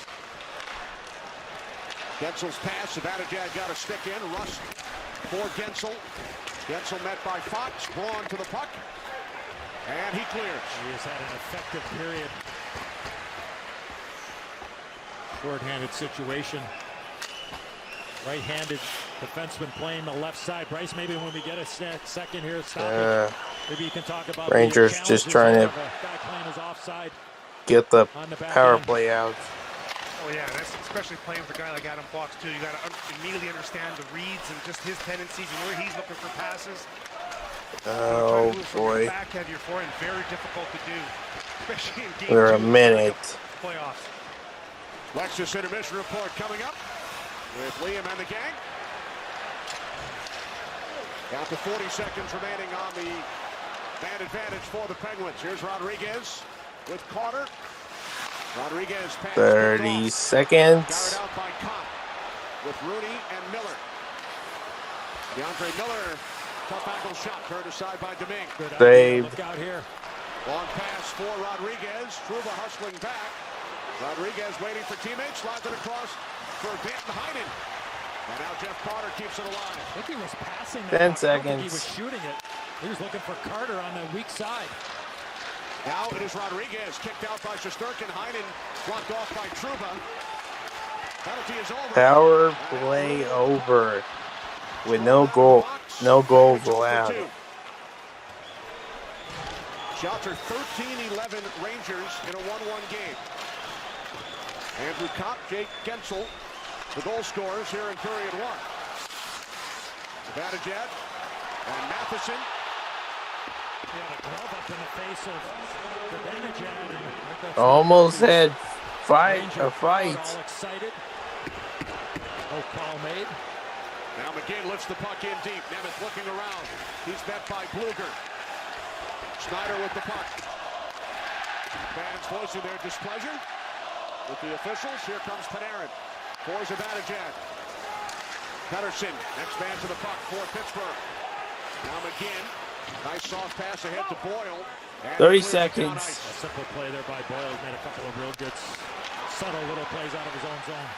Gensel's pass. Zibanejad got a stick in. Rust for Gensel. Gensel met by Fox. Braun to the puck. And he clears. He has had an effective period. Short-handed situation. Right-handed defenseman playing the left side. Bryce, maybe when we get a second here, stop it. Maybe you can talk about Rangers just trying to get the power play out. Oh yeah, that's especially playing with a guy like Adam Fox too. You got to immediately understand the reads and just his tendencies and where he's looking for passes. Oh boy. Backhand your forehand, very difficult to do, especially in game We're a 2 minute. playoffs. Lexus intermission report coming up with Liam and the gang. Down to 40 seconds remaining on the man advantage for the Penguins. Here's Rodriguez with Carter. Rodriguez pass. 30 seconds. Carried out by Kopp with Rooney and Miller. DeAndre Miller, tough angle shot, turned aside by Domingue. Saved. Look out here. Long pass for Rodriguez. Trouba hustling back. Rodriguez waiting for teammates. Slides it across for Danton Heinen. And now Jeff Carter keeps it alive. I think he was passing. 10 I don't think he seconds. was shooting it. He was looking for Carter on the weak side. Now it is Rodriguez, kicked out by Shesterkin. Heinen blocked off by Trouba. Penalty is over. Power play over with no goals allowed. Shots are 13-11 Rangers in a 1-1 game. Andrew Kopp, Jake Gensel, the goal scorers here in period 1. Zibanejad and Matheson. He had a glove up in the face of Zibanejad. Almost had a fight. All excited. No call made. Now McGinn lifts the puck in deep. Nemeth looking around. He's met by Bluger. Snyder with the puck. Fans voicing their displeasure with the officials. Here comes Panarin for Zibanejad. Pettersson, next man to the puck for Pittsburgh. Now McGinn. Nice soft pass ahead to Boyle. 30 seconds. A simple play there by Boyle. He made a couple of real good, subtle little plays out of his own zone.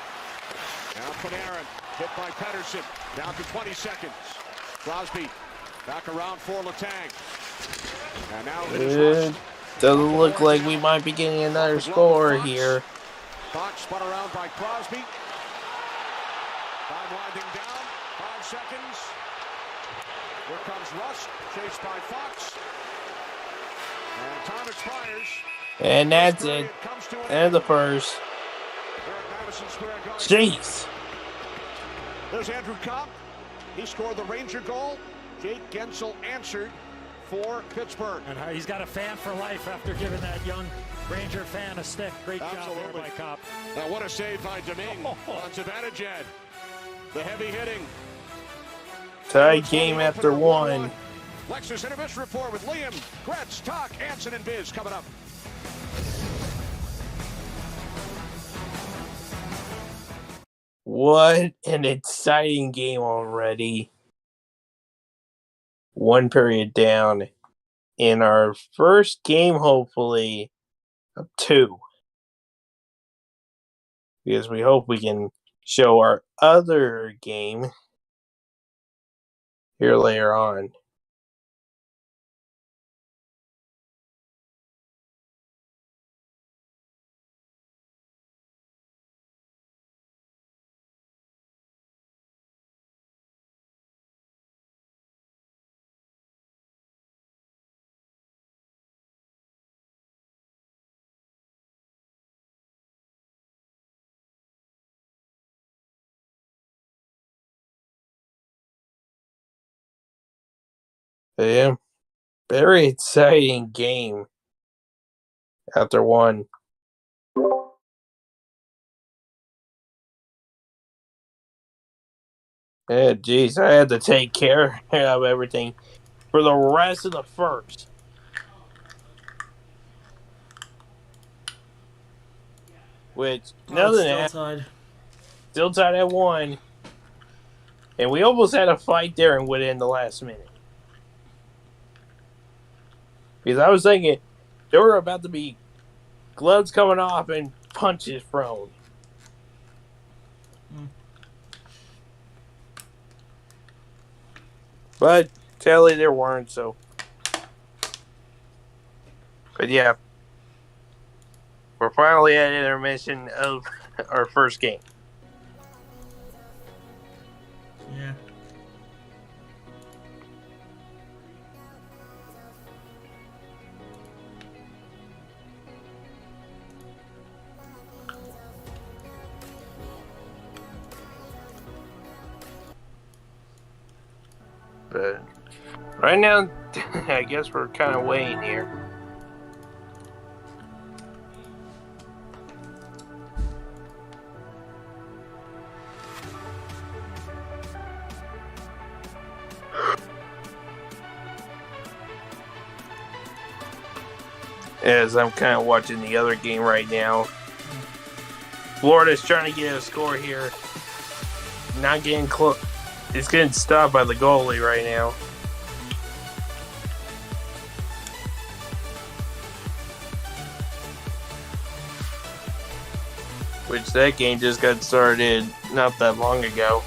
Now Panarin, hit by Pettersson. Down to 20 seconds. Crosby back around for Letang. And now it is Rust. Doesn't look like we might be getting another score here. Fox spun around by Crosby. Time winding down. 5 seconds. Here comes Rust, chased by Fox. And time expires. And that's it. And the first. Jeez. There's Andrew Kopp. He scored the Ranger goal. Jake Gensel answered for Pittsburgh. And he's got a fan for life after giving that young Ranger fan a stick. Great job there by Kopp. Now what a save by Domingue on Zibanejad. The heavy hitting. Tied game after 1. Lexus Intermission Report with Liam, Gretz, Talk, Anson, and Biz coming up. What an exciting game already. 1 period down in our first game, hopefully, of 2. Because we hope we can show our other game here later on. Yeah, very exciting game after 1. Yeah, geez, I had to take care of everything for the rest of the first. Which, other than that, still tied at 1. And we almost had a fight there and within the last minute. Because I was thinking there were about to be gloves coming off and punches thrown. But sadly there weren't, so. But yeah. We're finally at intermission of our first game. Yeah. But right now, I guess we're kind of waiting here. As I'm kind of watching the other game right now. Florida's trying to get a score here. Not getting close. It's getting stopped by the goalie right now. Which that game just got started not that long ago.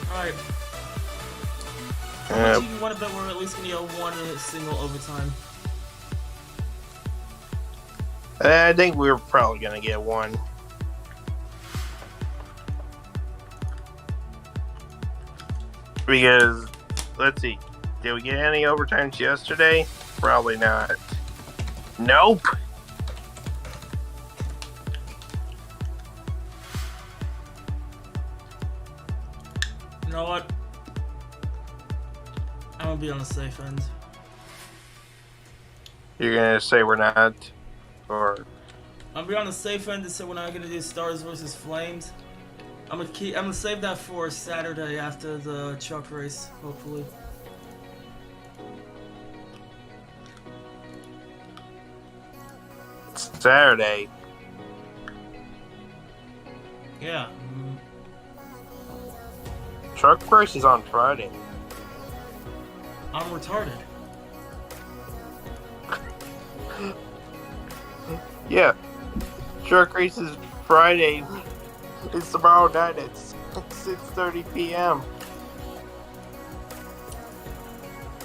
Alright. How much do you want to bet we're at least going to get one in a single overtime? I think we're probably going to get one. Because, let's see, did we get any overtimes yesterday? Probably not. Nope. You know what? I'm gonna be on the safe end. You're gonna say we're not, or I'm gonna be on the safe end and say we're not gonna do Stars versus Flames. I'm gonna save that for Saturday after the truck race, hopefully. Saturday. Yeah. Truck race is on Friday. I'm retarded. Yeah. Truck race is Friday. It's tomorrow night at 6:30 p.m.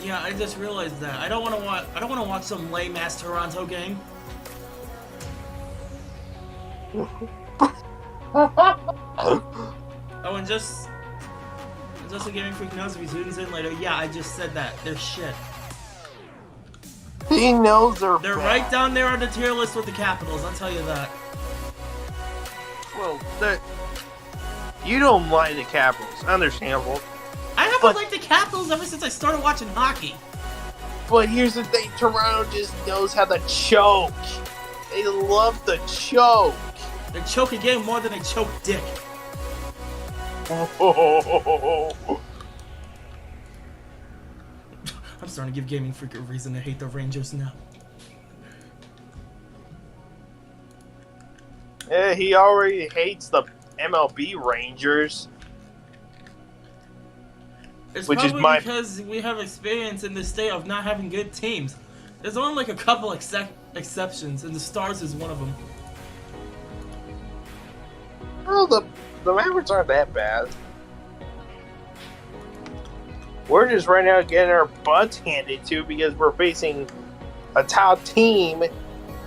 Yeah, I just realized that. I don't want to watch some lame ass Toronto game. Oh, and just so Gaming Freak knows if he tunes in later, yeah, I just said that. They're shit. He knows they're bad. Right down there on the tier list with the Capitals, I'll tell you that. Well, you don't like the Capitals. Understandable. I haven't liked the Capitals ever since I started watching hockey. But here's the thing, Toronto just knows how to choke. They love the choke. They choke a game more than they choke dick. I'm starting to give Gaming Freak a reason to hate the Rangers now. Yeah, he already hates the MLB Rangers. It's which probably is my because we have experience in this state of not having good teams. There's only like a couple exceptions, and the Stars is one of them. Well, the Mavericks aren't that bad. We're just right now getting our butts handed to because we're facing a top team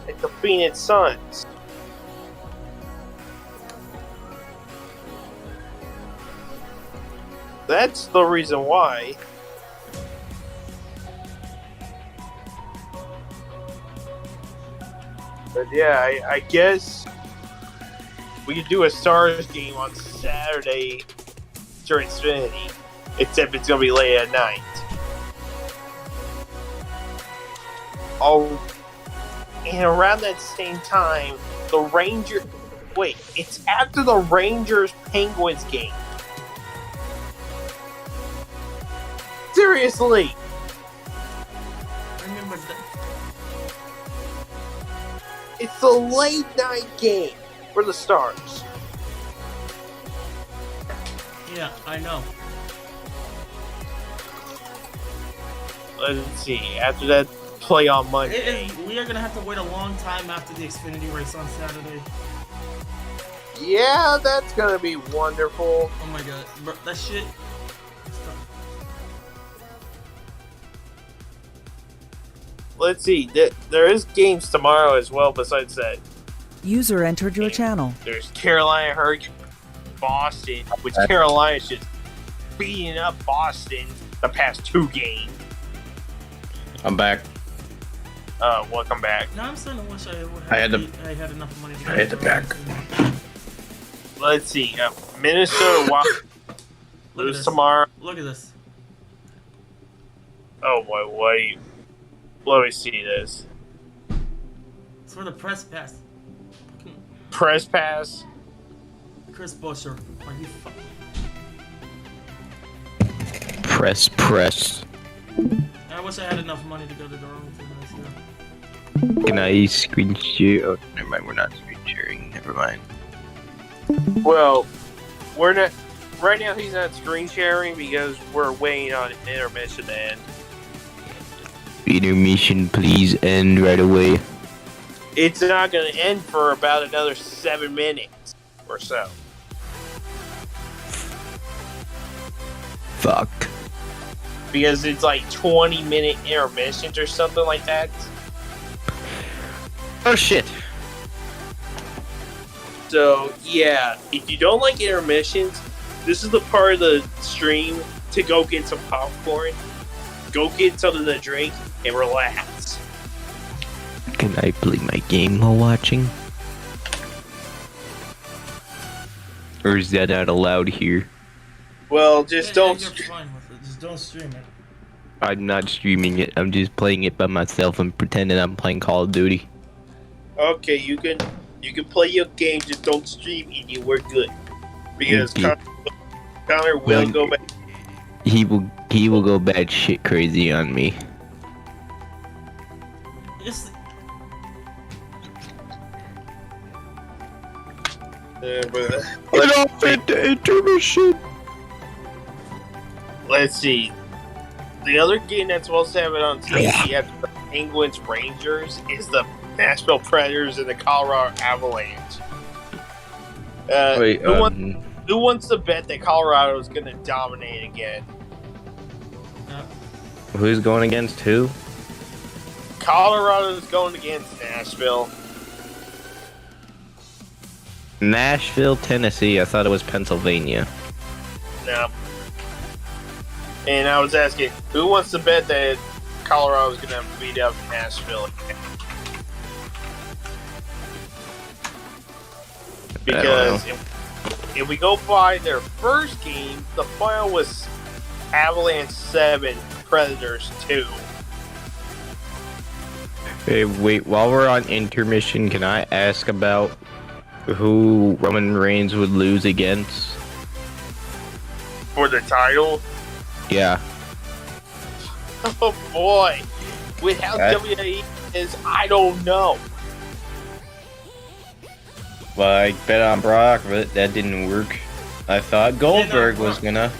Like the Phoenix Suns. That's the reason why. But yeah, I guess we could do a Stars game on Saturday during Xfinity, except it's gonna be late at night. Oh, and around that same time, the Rangers. Wait, it's after the Rangers Penguins game. Seriously. I remember that. It's the late night game for the Stars. Yeah, I know. Let's see. After that play on Monday. We are gonna have to wait a long time after the Xfinity race on Saturday. Yeah, that's gonna be wonderful. Oh my god, bro, that shit. Let's see. There is games tomorrow as well. Besides that, User entered your channel. there's Carolina Hurricanes, Boston, which Carolina's just beating up Boston the past 2 games. I'm back. Welcome back. Now I'm starting to wish I had had enough money to I had the back. Let's see. Minnesota lose tomorrow. Look at this. Oh boy, wait. Let me see this. It's for the press pass. Press pass. Chris Buescher. Are you Press. I wish I had enough money to go to Darlington this year. Can I screen share? Oh, never mind. We're not screen sharing. Never mind. Well, we're not. Right now, he's not screen sharing because we're waiting on intermission to end. Intermission, please end right away. It's not going to end for about another 7 minutes or so. Fuck. Because it's like 20-minute intermissions or something like that. Oh shit. So, yeah, if you don't like intermissions, this is the part of the stream to go get some popcorn, go get something to drink, and relax. Can I play my game while watching? Or is that not allowed here? Well, just don't. You're fine with it. Just don't stream it. I'm not streaming it. I'm just playing it by myself and pretending I'm playing Call of Duty. Okay, you can play your game, just don't stream and you were good. Because Okay. Connor will Well, go back. He will go bad shit crazy on me. It's, But off intermission. let's see. The other game that's supposed to have it on TV after the Penguins Rangers is the Nashville Predators and the Colorado Avalanche. Wait, who wants to bet that Colorado is going to dominate again? Who's going against who? Colorado is going against Nashville. Nashville, Tennessee. I thought it was Pennsylvania. No. And I was asking, who wants to bet that Colorado is going to beat up Nashville again? Because if we go by their first game, the final was Avalanche 7, Predators 2. Hey, wait. While we're on intermission, can I ask about who Roman Reigns would lose against? For the title? Yeah. Oh boy. With how Okay. WWE is, I don't know. Well, I bet on Brock, but that didn't work. I thought Goldberg was gonna.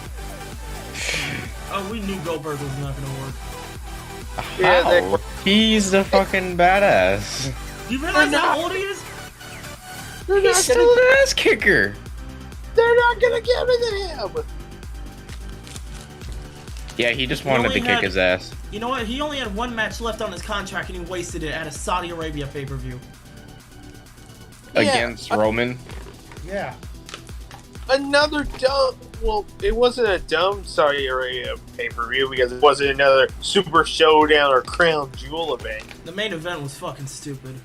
oh, we knew Goldberg was not gonna work. How? He's the fucking badass. You realize how old he is? He's still an ass kicker. They're not gonna give it to him. Yeah, he just wanted to kick his ass. You know what? He only had one match left on his contract, and he wasted it at a Saudi Arabia pay-per-view. Against Roman. Yeah. Another dumb. Well, it wasn't a dumb Saudi Arabia pay-per-view because it wasn't another Super Showdown or Crown Jewel event. The main event was fucking stupid.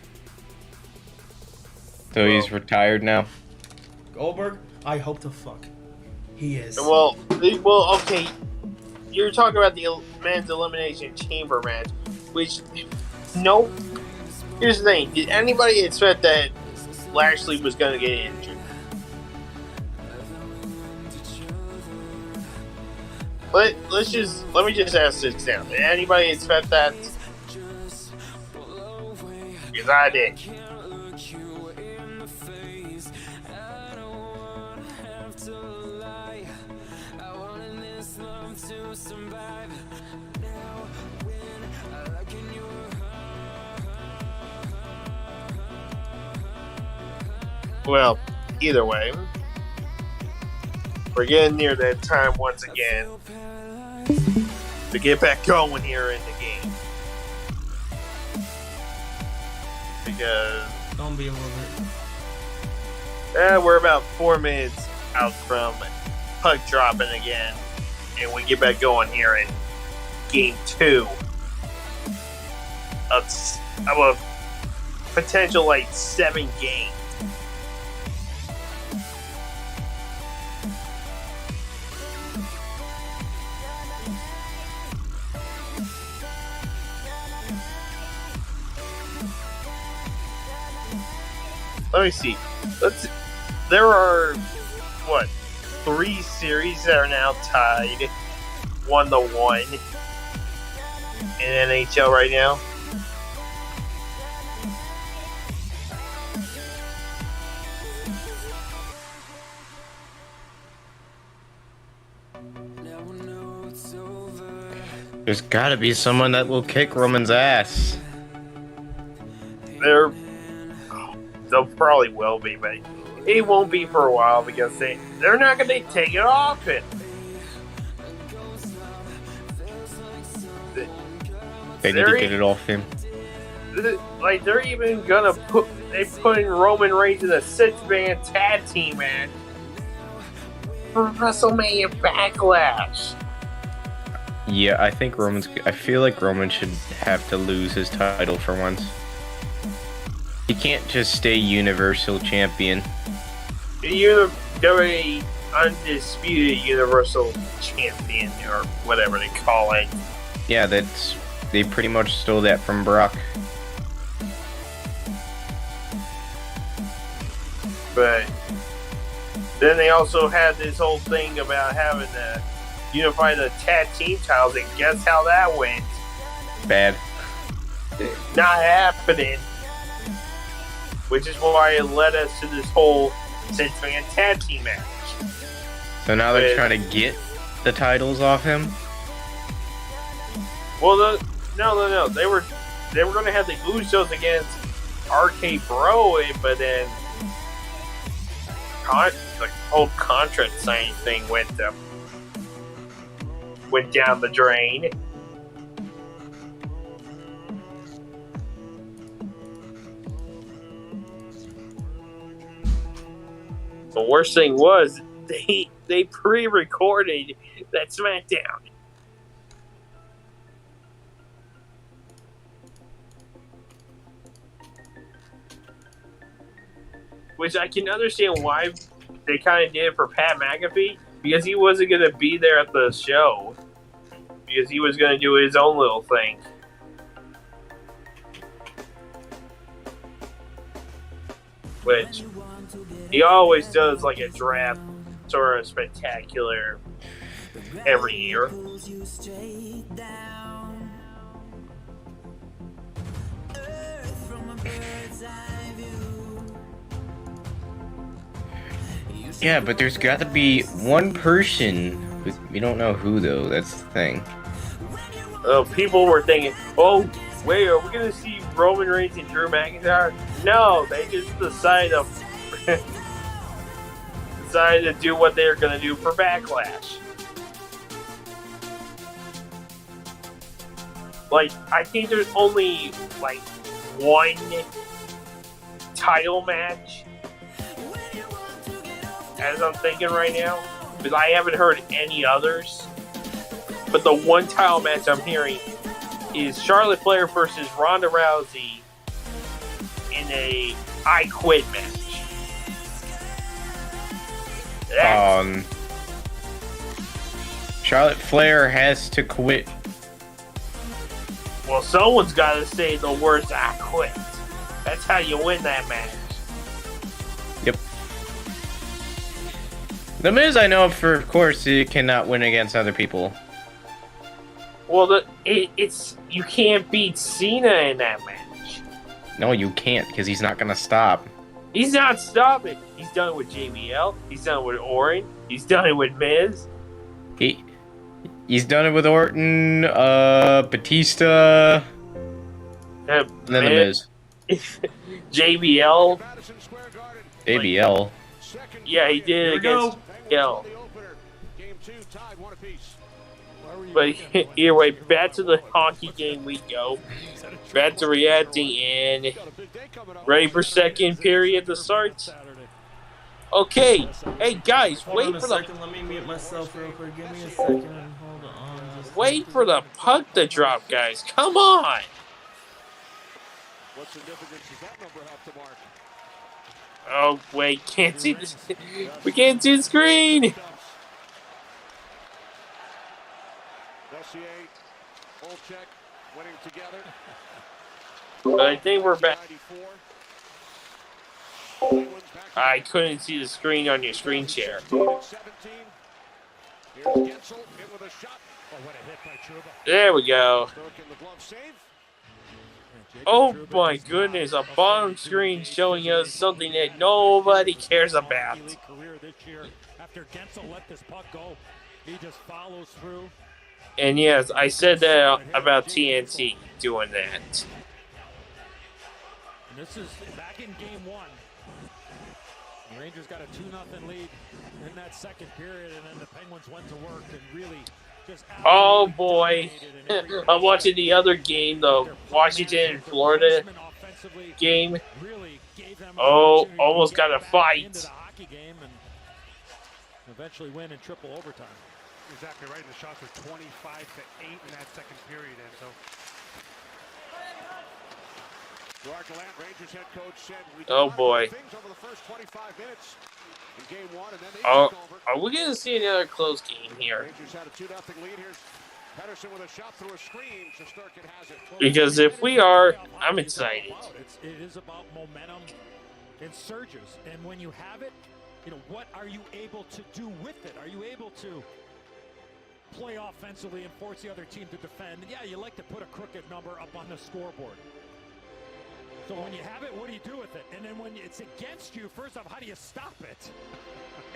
So he's retired now. Goldberg? I hope the fuck he is. Well, okay. You're talking about the men's elimination chamber match, which no. Here's the thing: did anybody expect that Lashley was going to get injured? Let me just ask this now: did anybody expect that? Because I did. Well, either way, we're getting near that time once again to get back going here in the game. Because don't be a little we're about 4 minutes out from puck dropping again, and we get back going here in game 2 of a potential like 7 games. Let me see. There are 3 series that are now tied 1-1 in NHL right now. There's gotta be someone that will kick Roman's ass. They'll probably will be, but it won't be for a while because they're not going to take it off him. They need to get it off him. Like, they're even going to put in Roman Reigns in a 6-man tag team match for WrestleMania Backlash. Yeah, I feel like Roman should have to lose his title for once. He can't just stay Universal Champion. You're a undisputed Universal Champion, or whatever they call it. Yeah, they pretty much stole that from Brock. But then they also had this whole thing about having to unify the tag team titles, and guess how that went? Bad. Not happening. Which is why it led us to this whole 6-man tag team match. So now they're trying to get the titles off him? Well, no. They were going to have the Usos against RK Bro, but then the whole contract signing thing went down the drain. The worst thing was they pre-recorded that SmackDown. Which I can understand why they kind of did it for Pat McAfee, because he wasn't going to be there at the show. Because he was going to do his own little thing. Which he always does, like a draft sort of spectacular every year. Yeah, but there's got to be one person. We don't know who, though. That's the thing. People were thinking, oh, wait, are we going to see Roman Reigns and Drew McIntyre? No, they just decided to do what they're going to do for Backlash. like, I think there's only like one title match as I'm thinking right now, because I haven't heard any others. But the one title match I'm hearing is Charlotte Flair versus Ronda Rousey in a I Quit match. Charlotte Flair has to quit. Well, someone's got to say the words "I quit." That's how you win that match. Yep. The Miz, I know for of course he cannot win against other people. Well, it's you can't beat Cena in that match. No, you can't, because he's not gonna stop. He's not stopping. He's done it with JBL. He's done it with Orton. He's done it with Miz. He's done it with Orton, Batista, and then the Miz. JBL. JBL. Yeah, he did it against JBL. But either way, back to the hockey game we go. Back to reacting and ready for second period to start. Okay, hey guys, Hold wait on a for second. Let me mute myself real quick. Give me a second and hold on. wait for the puck to drop, guys. Come on. What significance does that number have to mark? Oh wait, can't see this. We can't see the screen. Messier, Olchek winning together. But I think we're back. I couldn't see the screen on your screen share. There we go. Oh my goodness, a bottom screen showing us something that nobody cares about. After Gensel let this puck go, he just follows through. And yes, I said that about TNT doing that. And this is back in game one. The Rangers got a 2-0 lead in that second period, and then the Penguins went to work and really just... Oh boy. I'm watching the other game, the Washington and Florida game. Oh, almost got a fight. Eventually win in triple overtime. Exactly right. The shots were 25-8 in that second period, Enzo. Gerard Gallant, Rangers head coach, said we Oh boy. things over the first 25 minutes in game one, and then they Oh, took over. are we going to see another close game here? Rangers had a 2-0 lead. Here's Pedersen with a shot through a screen. Shesterkin has it. Because if we are, I'm excited. It is about momentum and surges, and when you have it, you know, what are you able to do with it? Are you able to play offensively and force the other team to defend? Yeah, you like to put a crooked number up on the scoreboard. So when you have it, what do you do with it? And then when it's against you, first off, how do you stop it?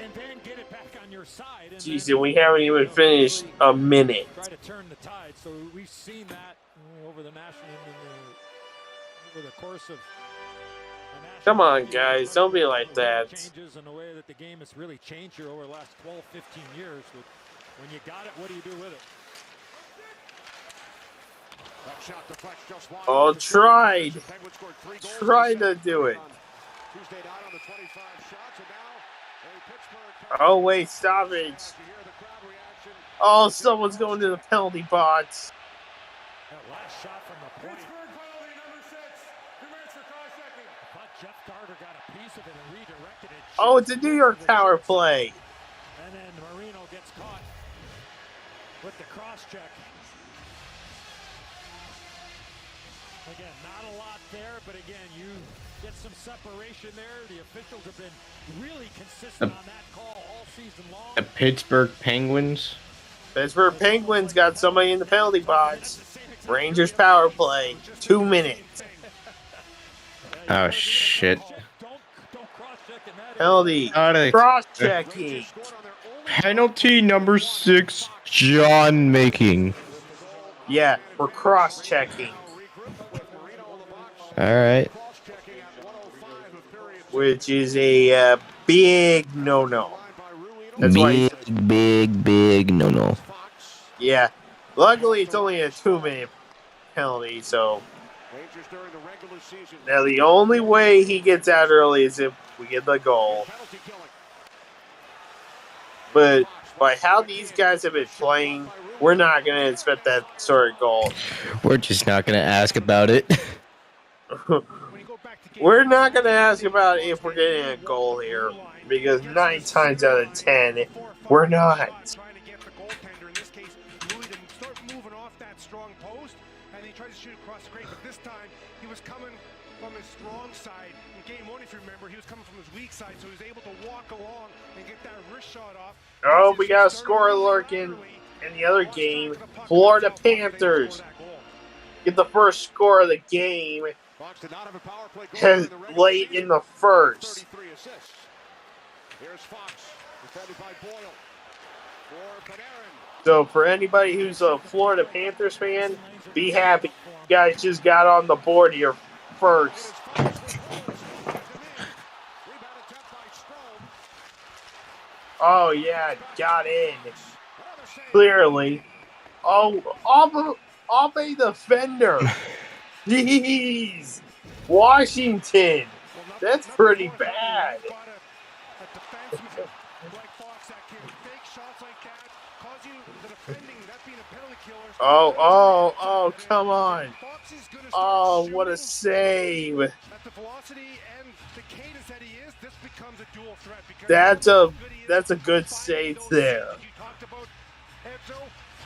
And then get it back on your side. And Jeez, and we haven't even finished a minute. try to turn the tide. So we've seen that over the national, over the course of the national. Come on, guys. Don't be like that. Changes in the way that the game has really changed here over the last 12, 15 years. When you got it, what do you do with it? That shot deflects just wide. Oh, tried to do it. Tuesday night on the 25 shots, and now a Pittsburgh. Oh, wait, stoppage. Oh, someone's going to the penalty box. That last shot from the point. I thought Jeff Carter got a piece of it and redirected it. Oh, it's a New York power play. And then Marino gets caught with the cross check. Again, not a lot there, but again, you get some separation there. The officials have been really consistent on that call all season long. The Pittsburgh Penguins. Pittsburgh Penguins got somebody in the penalty box. Rangers power play. 2 minutes. Oh shit. Penalty. Cross-checking. Penalty number 6, John making. Yeah, we're cross-checking. Alright. Which is a big no-no. That's why. Big no-no. Yeah. Luckily, it's only a 2 minute penalty, so now the only way he gets out early is if we get the goal. But by how these guys have been playing, we're not going to expect that sort of goal. We're just not going to ask about it. We're not going to ask about if we're getting a goal here, because 9 times out of 10, we're not. Trying to get the goaltender, in this case, Louis, to start moving off that strong post, and he tried to shoot across the grate, but this time he was coming from his strong side. In game 1, if you remember, he was coming from his weak side, so he was able to walk along and get that wrist shot off. Oh, we got a score lurking in the other game. Florida Panthers get the first score of the game late in the first. So for anybody who's a Florida Panthers fan, be happy. You guys just got on the board here first. Oh yeah, got in. Clearly. Oh, off a defender. Jeez. Washington. That's pretty bad. Oh, come on. Oh, what a save. That's a good save there.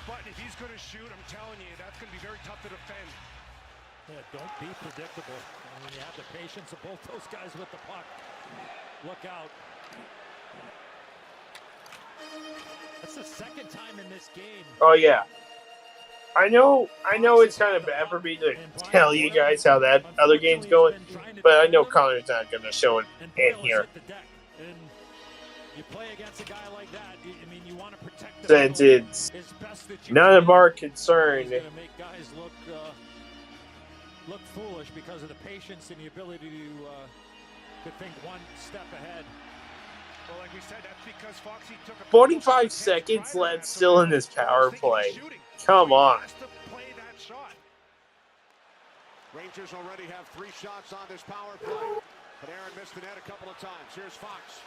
But if he's going to shoot, I'm telling you, that's going to be very tough to defend. Yeah, don't be predictable. I mean, you have the patience of both those guys with the puck. Look out. That's the second time in this game. Oh, yeah. I know it's kind of bad for me to tell you guys how that other game's going, but I know Connor's not going to show it in here. You play against a guy like that, I mean, you want to protect Since it's none of our concern. It's going to make guys look foolish because of the patience and the ability to think one step ahead. Well, like we said, that's because Foxy took 45 seconds left still in this power play. Come on. Rangers already have 3 shots on this power play. Panarin missed the net a couple of times. Here's Fox.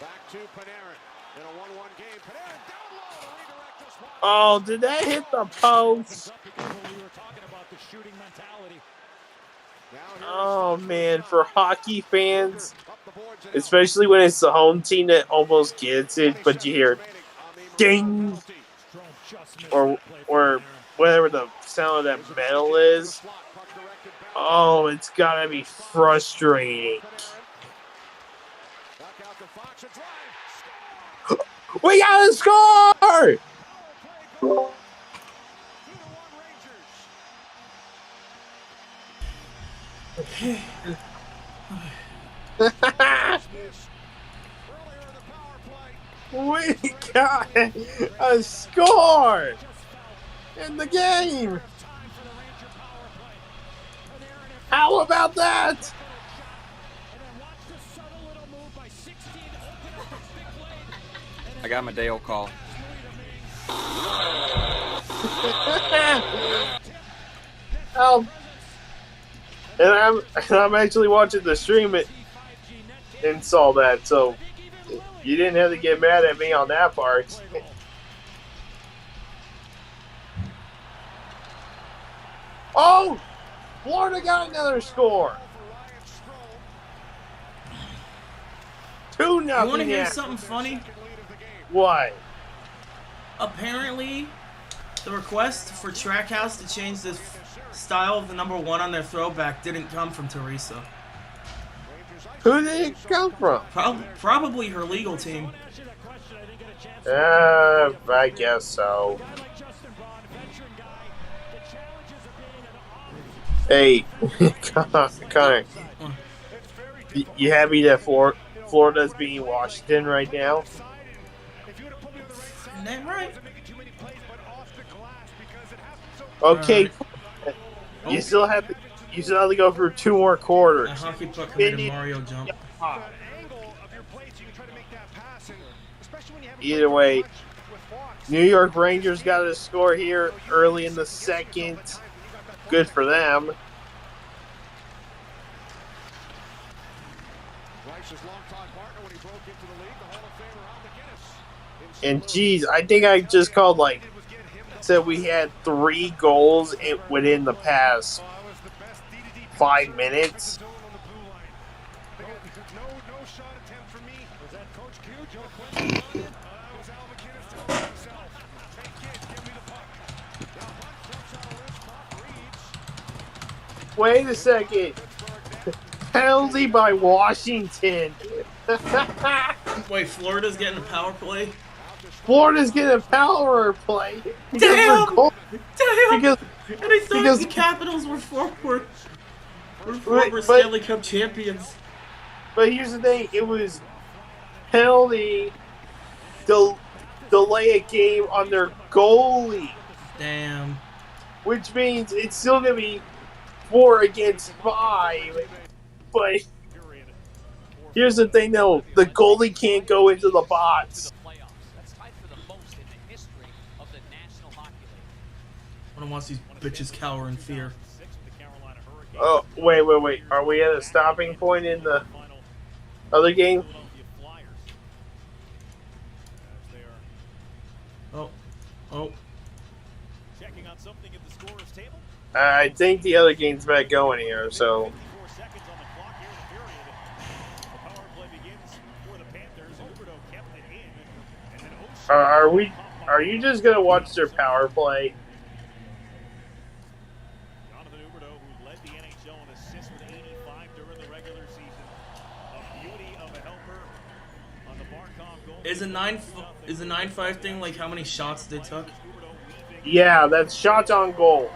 Back to Panarin. In a 1-1 game. Panarin down low to redirect this one. Oh, did that hit the post? Oh, man, for hockey fans, especially when it's the home team that almost gets it, but you hear ding, or whatever the sound of that metal is. Oh, it's gotta be frustrating. We got a score! We got a score in the game. How about that? I got my Dale call. And I'm actually watching the stream and saw that, so you didn't have to get mad at me on that part. Oh, Florida got another score. 2-0. You want to hear something funny? What? Apparently, the request for Trackhouse to change the style of the number 1 on their throwback didn't come from Teresa. Who did it come from? Probably her legal team. I guess so. Hey, Connor, you happy that Florida's beating Washington right now? Isn't that right? Okay, you still have to go through 2 more quarters. A hockey puck committed Mario jump. Either way, New York Rangers got a score here early in the second. good for them. Rice's longtime partner when he broke into the league, the Hall of Famer Al McInnes. And geez, I think I just called said we had 3 goals within the past 5 minutes. No shot attempt for me. Was that Coach Q, Joe Quinn? That was Al McInnes telling himself, hey kid, give me the puck. Now Hunt jumps out of this, Puck reads. Wait a second. Penalty by Washington. Wait, Florida's getting a power play? Florida's getting a power play. Damn! Damn! Because, and I thought the Capitals were former Stanley Cup champions. But here's the thing, it was penalty delay a game on their goalie. Damn. Which means it's still going to be 4 against 5. But here's the thing, though. The goalie can't go into the box. I want to watch these bitches cower in fear. Oh, wait. Are we at a stopping point in the other game? Oh. Checking on something at the scorer's table. I think the other game's back going here, so... Are you just gonna watch their power play? Jonathan Huberdeau, who led the NHL in assists with 85 during the regular season. A beauty of a helper on the Barkov goal. Is a 9-5 thing like how many shots they took? Yeah, that's shots on goal.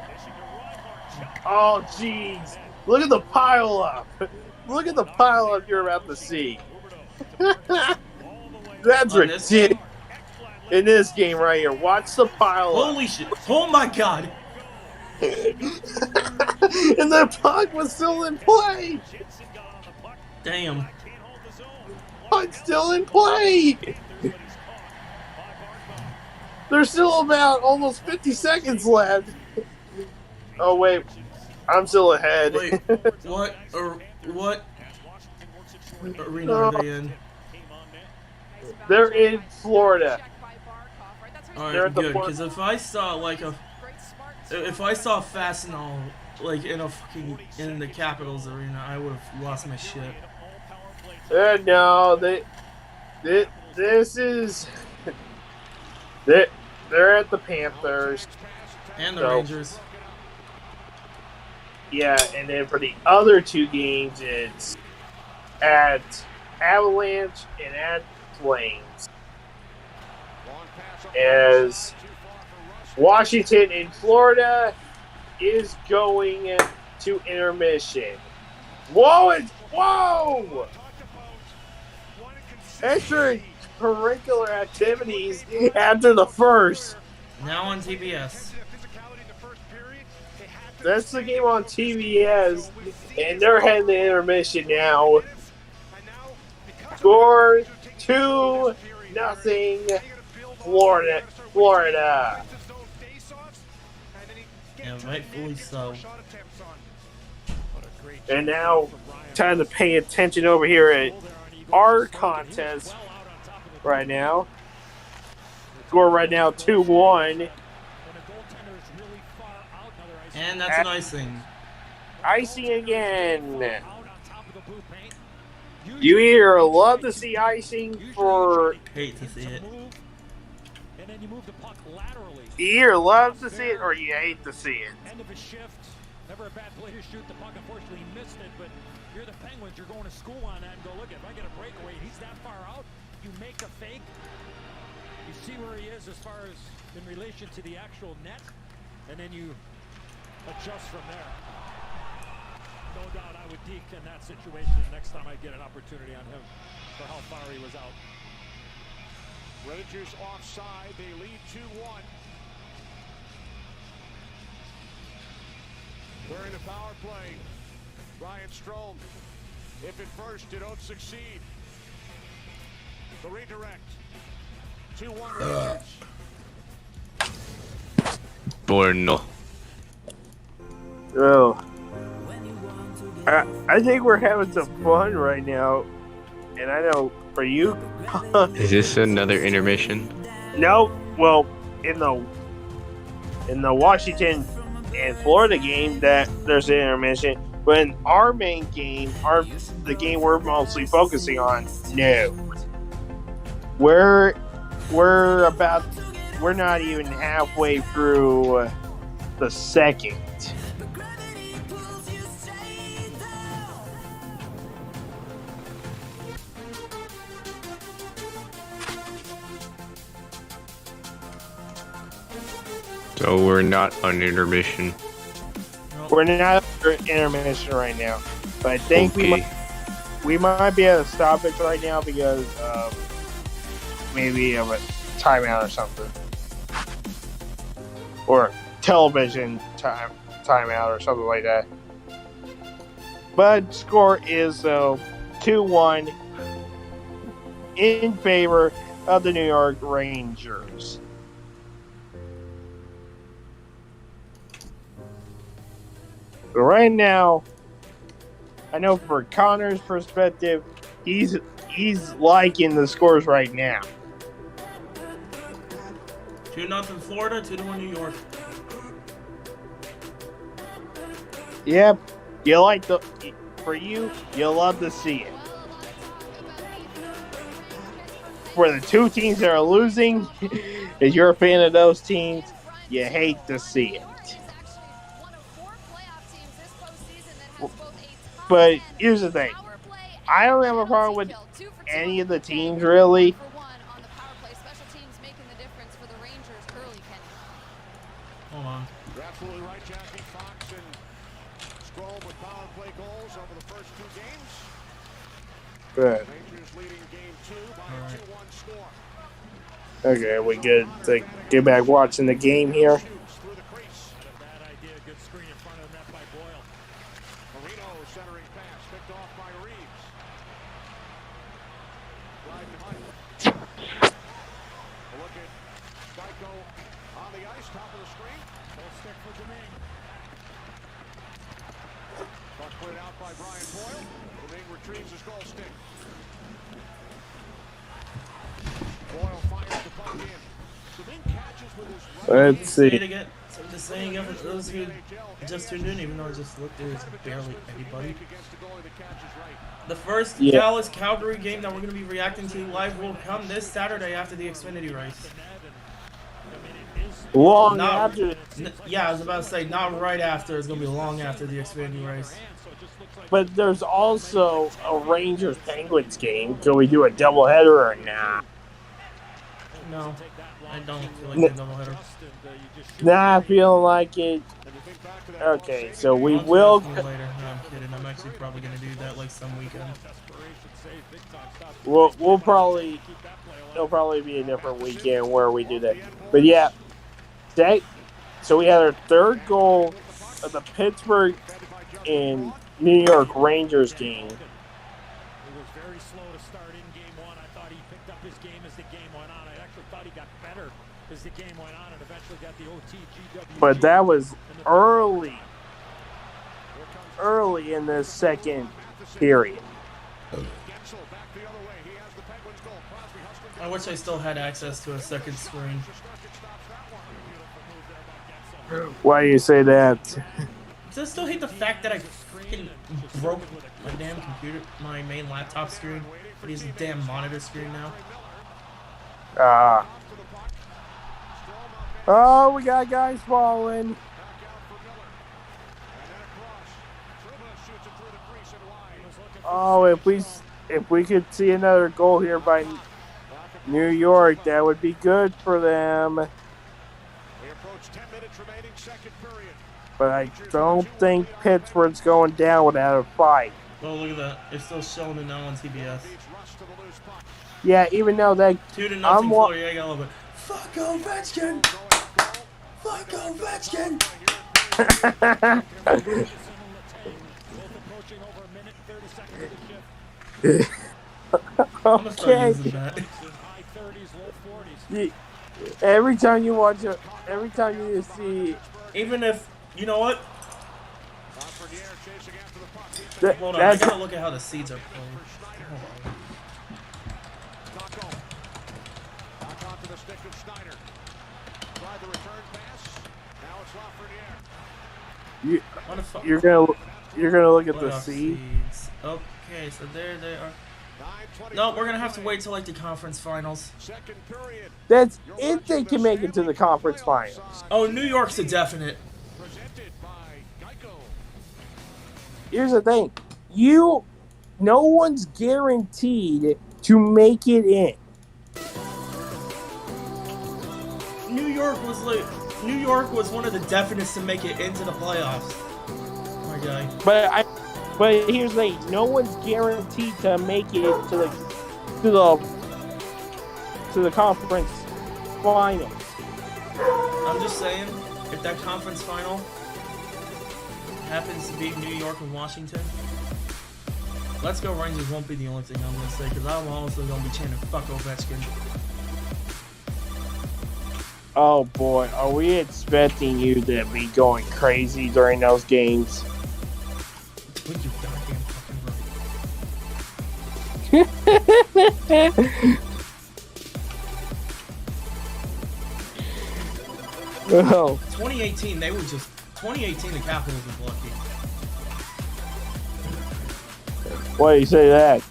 Oh, jeez. Look at the pile up. Look at the pile up you're about to see. That's ridiculous. In this game right here, watch the pile up. Holy shit. Oh my god. And the puck was still in play. Damn. Puck's still in play. There's still about almost 50 seconds left. Oh, wait. I'm still ahead. Wait, what arena are they in? They're in Florida. Alright, good, because if I saw Fastenal like in the Capitals arena, I would have lost my shit. No, this is they're at the Panthers and the Rangers. Yeah, and then for the other 2 games, it's at Avalanche and at Flames. As Washington and Florida is going to intermission. Whoa! Extracurricular activities after the first. Now on TBS. That's the game on TBS, and they're heading to intermission now. Score 2-0, Florida. Yeah, rightfully so. And now, time to pay attention over here at our contest right now. Score right now 2-1. And that's an icing. Icing again. You either love to see icing or hate to see it. And then you move the puck laterally. You either love to see it or you hate to see it. End of a shift. Never a bad play to shoot the puck. Unfortunately, he missed it, but you're the Penguins. You're going to school on that and go, look, if I get a breakaway, he's that far out. You make a fake. You see where he is as far as in relation to the actual net, and then you adjust from there. No doubt I would deke in that situation next time I get an opportunity on him for how far he was out. Rangers offside. They lead 2-1. They're in a power play. Ryan Strome. If at first you don't succeed. The redirect. 2-1 Rangers. Buono. Oh. I think we're having some fun right now, and I know for you. Is this another intermission? No, well, in the Washington and Florida game, that there's an intermission. But in our main game, the game we're mostly focusing on, no. We're not even halfway through the second. So we're not on intermission. We're not under intermission right now, but I think we might be at a stoppage right now because of maybe of a timeout or something, or television timeout or something like that. But score is 2-1 in favor of the New York Rangers. But right now, I know for Connor's perspective, he's liking the scores right now. 2-0 Florida, 2-1 New York. Yep, you love to see it. For the two teams that are losing, if you're a fan of those teams, you hate to see it. But here's the thing. I don't have a problem with any of the teams, really. Hold on. You're absolutely right, Jackie. Fox and Strome with power play goals over the first two games. Good. Rangers leading game 2 by a 2-1 score. Okay, we good to get back watching the game here. Let's see. So I'm just saying again for those who just tuned in, even though I just looked, there's barely anybody. The first Dallas-Calgary game that we're going to be reacting to live will come this Saturday after the Xfinity race. Long after? Yeah, I was about to say, not right after. It's going to be long after the Xfinity race. But there's also a Rangers-Penguins game. Can we do a doubleheader or not? No, I don't feel like a doubleheader. Not feeling like it. Okay, so we will. Later. No, I'm kidding. I'm actually probably going to do that like some weekend. We'll probably. It'll probably be a different weekend where we do that. But yeah, so we had our third goal of the Pittsburgh and New York Rangers game. He was very slow to start in game 1. I thought he picked up his game as the game went on. I actually thought he got better as the game went on and eventually got the OTGW. But that was early in the second period. I wish I still had access to a second screen. Why do you say that? I still hate the fact that I freaking broke my damn computer, my main laptop screen. But he's a damn monitor screen now. Oh, we got guys falling. Oh, if we could see another goal here by New York, that would be good for them. But I don't think Pittsburgh's going down without a fight. Oh, look at that. It's still showing it now on TBS. Yeah, even though that... 2-0 Florida. I love it. Fuck Ovechkin! Fuck Ovechkin! Okay. Every time you see... Even if, you know what? Hold on, I gotta look at how the seeds are played. Hold on. Back onto the stick of Snyder. Tried the return pass. Now it's Lafreniere. You're gonna look at the Playoff seed. seeds. Okay, so there they are. No, we're gonna have to wait till like the conference finals. That's if they can make it to the conference finals. Oh, New York's a definite. Here's the thing. No one's guaranteed to make it in. New York was one of the definites to make it into the playoffs. My guy. But here's the thing. No one's guaranteed to make it to the conference finals. I'm just saying, if that conference final happens to be New York and Washington, Let's Go Rangers won't be the only thing I'm going to say, because I'm also going to be chanting fuck Ovechkin. Oh boy, are we expecting you to be going crazy during those games? Would you goddamn fucking right. Oh. 2018, the Capitals was lucky. Why do you say that?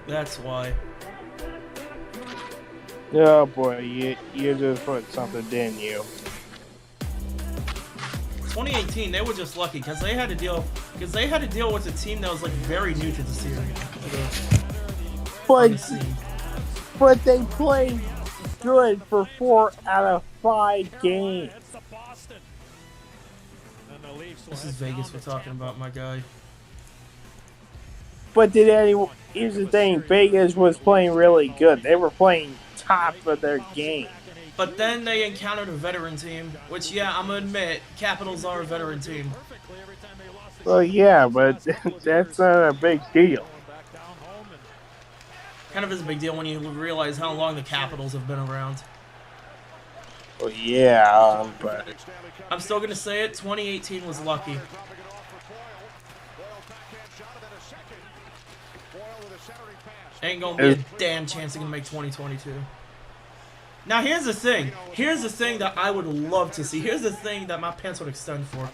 That's why. Oh boy, you just put something, didn't you? 2018, they were just lucky because they had to deal with a team that was like very new to the series. But they played good for 4 out of 5 games. This is Vegas we're talking about, my guy. But here's the thing, Vegas was playing really good. They were playing top of their game. But then they encountered a veteran team, which, yeah, I'm gonna admit, Capitals are a veteran team. Well, yeah, but that's not a big deal. Kind of is a big deal when you realize how long the Capitals have been around. Well, yeah, but I'm still gonna say it, 2018 was lucky. Ain't gonna be a damn chance they're gonna make 2022. Now here's the thing. Here's the thing that I would love to see. Here's the thing that my pants would extend for.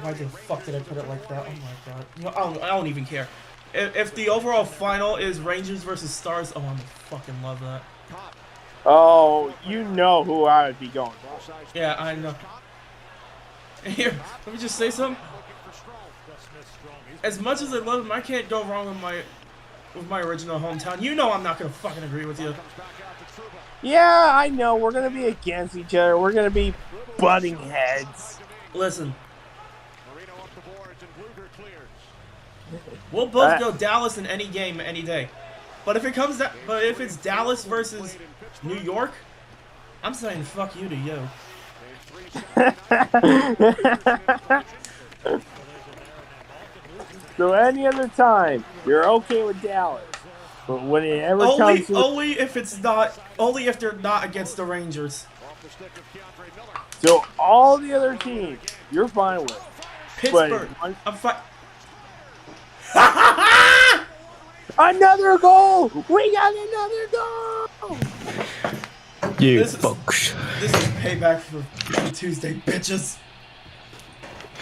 Why the fuck did I put it like that? Oh my god. You know, I don't even care. If the overall final is Rangers versus Stars, oh, I'm gonna fucking love that. Oh, you know who I would be going for. Yeah, I know. Here, let me just say something. As much as I love him, I can't go wrong with my original hometown. You know I'm not gonna fucking agree with you. Yeah, I know. We're going to be against each other. We're going to be butting heads. Listen. We'll both go Dallas in any game, any day. But if it's Dallas versus New York, I'm saying fuck you to you. So any other time, you're okay with Dallas. But when it ever comes to only if they're not against the Rangers. So all the other teams, you're fine with. Pittsburgh, I'm fine. Another goal! We got another goal! Folks. This is payback for Tuesday, bitches.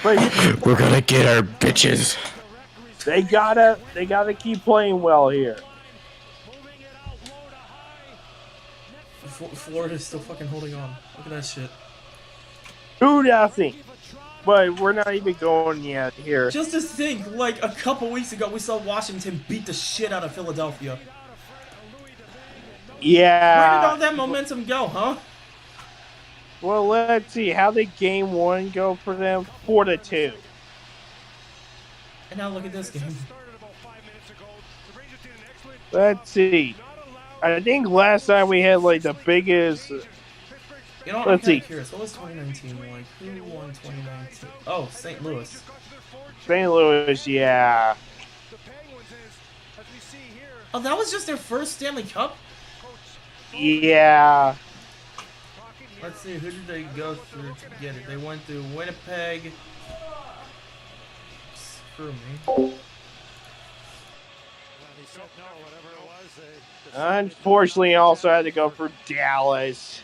We're gonna get our bitches. They gotta keep playing well here. Florida's still fucking holding on. Look at that shit. 2-0. But we're not even going yet here. Just to think, like a couple weeks ago, we saw Washington beat the shit out of Philadelphia. Yeah. Where did all that momentum go, huh? Well, let's see. How did game 1 go for them? 4-2. And now look at this game. Let's see. I think last time we had like the biggest You know what? Let's I'm kind see. of curious. What was 2019 like? Who won 2019? Oh, St. Louis. St. Louis, yeah. Oh, that was just their first Stanley Cup? Yeah. Let's see, who did they go through to get it? They went through Winnipeg. Screw me. Unfortunately, also had to go for Dallas.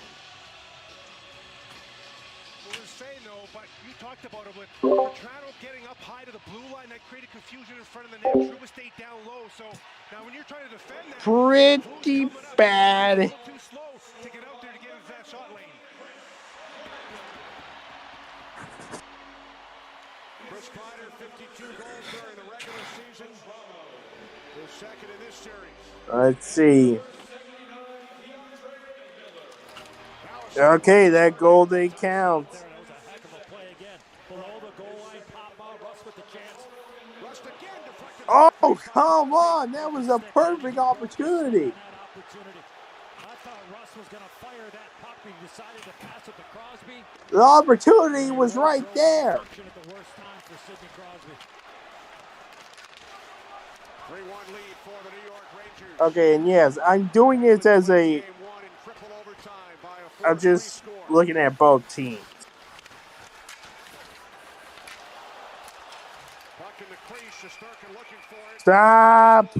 About it with Petrano getting up high to the blue line, that created confusion in front of the net. Trouba stayed down low, so now when you're trying to defend that, Pretty bad. too slow to get out there to get into that shot lane. Chris Kreider, 52 goals during the regular season. His second in this series. Let's see. Okay, that goal didn't count. Oh, come on. That was a perfect opportunity. The opportunity was right there. 3-1 lead for the New York Rangers. Okay, and yes, I'm doing this as a... I'm just looking at both teams. Stop!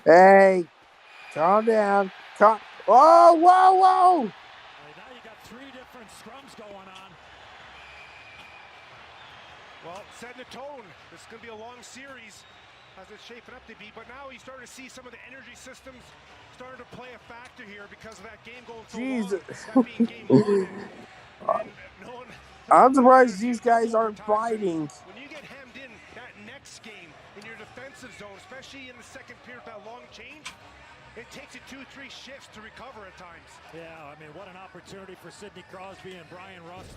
Hey, calm down. Oh, whoa, whoa! Now you got 3 different scrums going on. Well, setting the tone. This is going to be a long series as it's shaping up to be, but now he's starting to see some of the energy systems starting to play a factor here because of that game going so long. That being game 1. I'm surprised these guys aren't fighting. When you get hemmed in that next game in your defensive zone, especially in the second period, that long change, it takes you 2-3 shifts to recover at times. Yeah, I mean, what an opportunity for Sidney Crosby and Brian Rust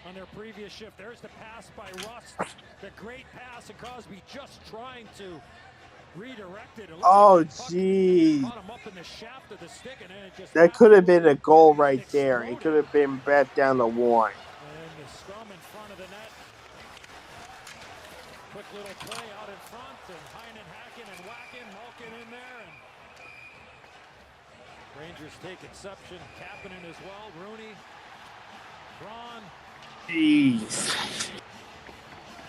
on their previous shift. There's the pass by Rust, the great pass, and Crosby just trying to redirect it. Oh, jeez. That could have been a goal right there. It could have been bet down to 1. And the scrum in front of the net. Quick little play out in front, and Heinen hacking and whacking, Malkin in there. And Rangers take exception. Kapanen as well. Rooney. Braun. Jeez.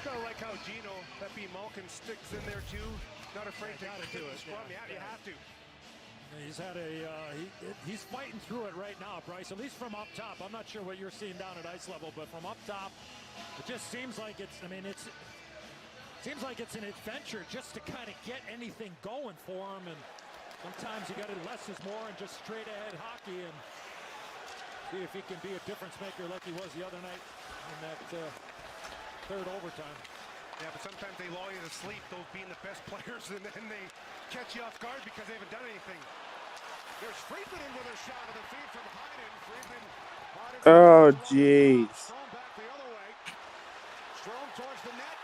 Kind of like how Gino, that be Malkin, sticks in there too. Not afraid to do it. Scrum. Yeah, you have to. He's had he's fighting through it right now, Bryce, at least from up top. I'm not sure what you're seeing down at ice level, but from up top, it just seems like it's an adventure just to kind of get anything going for him. And sometimes you got to less is more and just straight ahead hockey and see if he can be a difference maker like he was the other night in that third overtime. Yeah, but sometimes they lull you to sleep, those being the best players, and then they catch you off guard because they haven't done anything. There's Friedman in with a shot of the feed from Heinen. Friedman. Oh, jeez. Back the other way. Strome towards the net.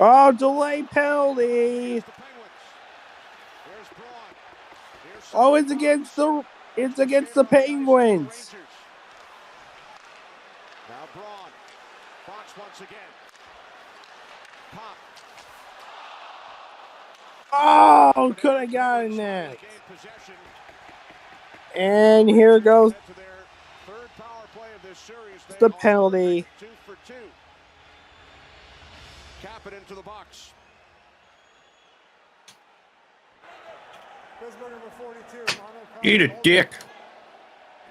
Oh, delay penalty. There's Braun. Oh, it's against the Penguins. Now Braun. Fox once again. Pop. Oh, could have gotten that. And here goes Third power play of this series. the penalty. 2 for 2. Kapanen into the box. Eat a dick.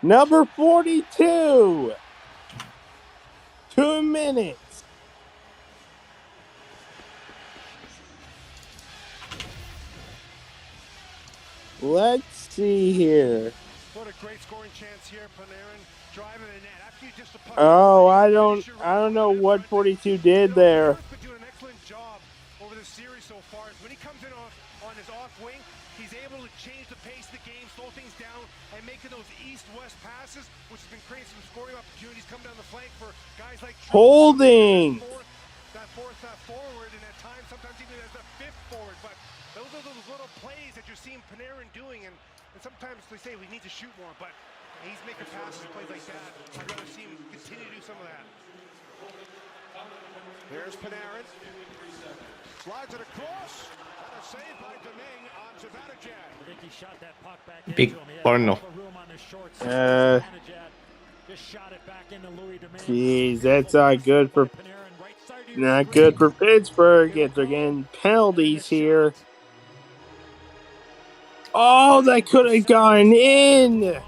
Number 42. 2 minutes. Let's see here. What a great scoring chance here, Panarin driving the net. After you just Oh, I don't know what 42 did there. He's been doing an excellent job over the series so far. When he comes in on his off wing, he's able to change the pace of the game, slow things down, and making those east-west passes, which has been creating some scoring opportunities coming down the flank for guys like Holding. that fourth forward, and at times sometimes even as the fifth forward. But those are those little plays that you're seeing Panarin doing, and sometimes they say we need to shoot more, but He's making passes, plays like that. I'd rather see him continue to do some of that. There's Panarin. Slides it across. And a save by Domingue on Zibanejad. I think he shot that puck back Big into him. He had Cardinal. all the room on his short Uh, side. Zibanejad just shot it back into Louis Domingue. Jeez, that's not good for Pittsburgh. They're getting penalties here. Oh, that could have gone in.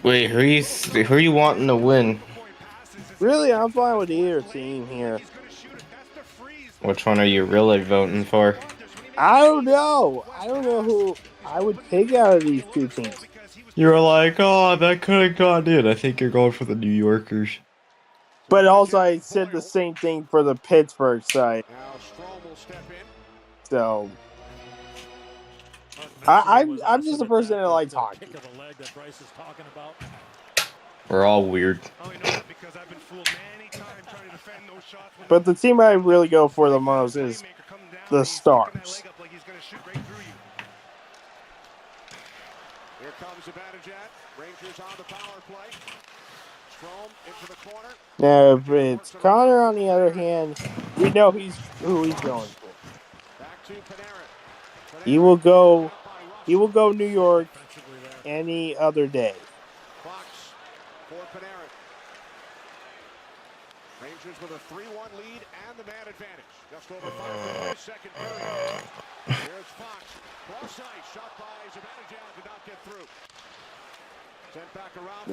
Wait, who are you wanting to win? Really, I'm fine with either team here. Which one are you really voting for? I don't know. I don't know who I would pick out of these two teams. You were like, oh, that could have gone in. I think you're going for the New Yorkers. But also, I said the same thing for the Pittsburgh side. So, I'm just a person that likes hockey. We're all weird. But the team I really go for the most is the Stars. Here comes Zibanejad. Rangers on the power play. Strome into the corner. Now, if it's Connor, on the other hand, we know who he's going for. Back to Panarin. He will go New York any other day. Fox for Panarin. Rangers with a 3-1 lead and the man advantage. Just over 5 minutes, second period. Here's Fox. Cross ice. Shot by Zibanejad. Did not get through. Sent back around.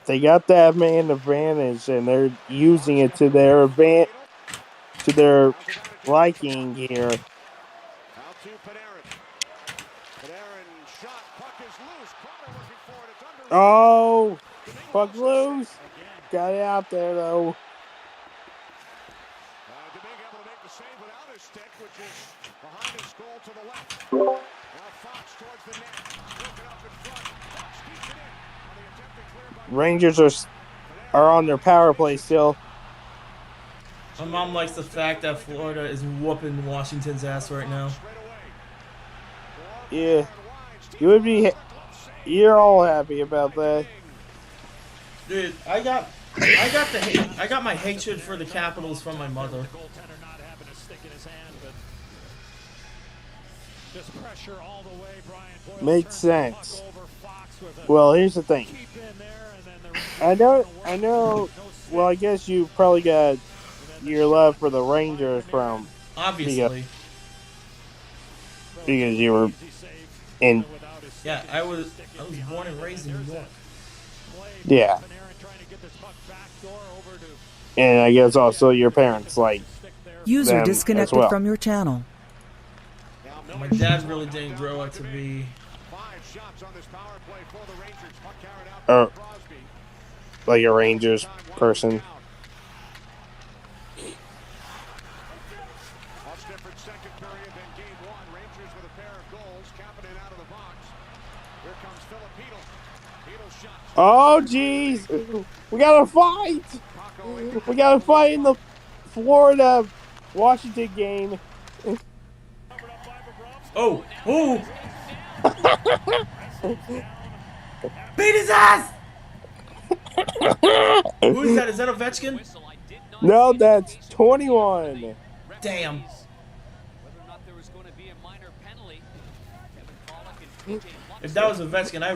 They got that man advantage, and they're using it to their liking here. Out to Panarin. Panarin shot. Puck is loose. Connor looking for it. It's under. Oh, puck loose. Got it out there though. Domingue able to make the save without his stick, which is behind his goal to the left. Now Fox towards the net. Broken up in front. Fox keeps it in. On the attempted clear by Rangers are on their power play still. My mom likes the fact that Florida is whooping Washington's ass right now. Yeah, you're all happy about that. Dude, I got my hatred for the Capitals from my mother. Makes sense. Well, here's the thing. I know. Well, I guess you probably got your love for the Rangers from Obviously. Because you were in. Yeah, I was born and raised in New York. Yeah. And I guess also your parents like User them disconnected as well. from your channel. My dad really didn't grow up to be. Or like a Rangers person. Much different second period than game one. Rangers with a pair of goals. Kapanen out of the box. Here comes Filipino. Filipino shot. Oh, jeez. We got to fight. We got to fight in the Florida-Washington game. Oh! Beat his ass! Who is that? Is that Ovechkin? No, that's 21. Damn. If that was Ovechkin, I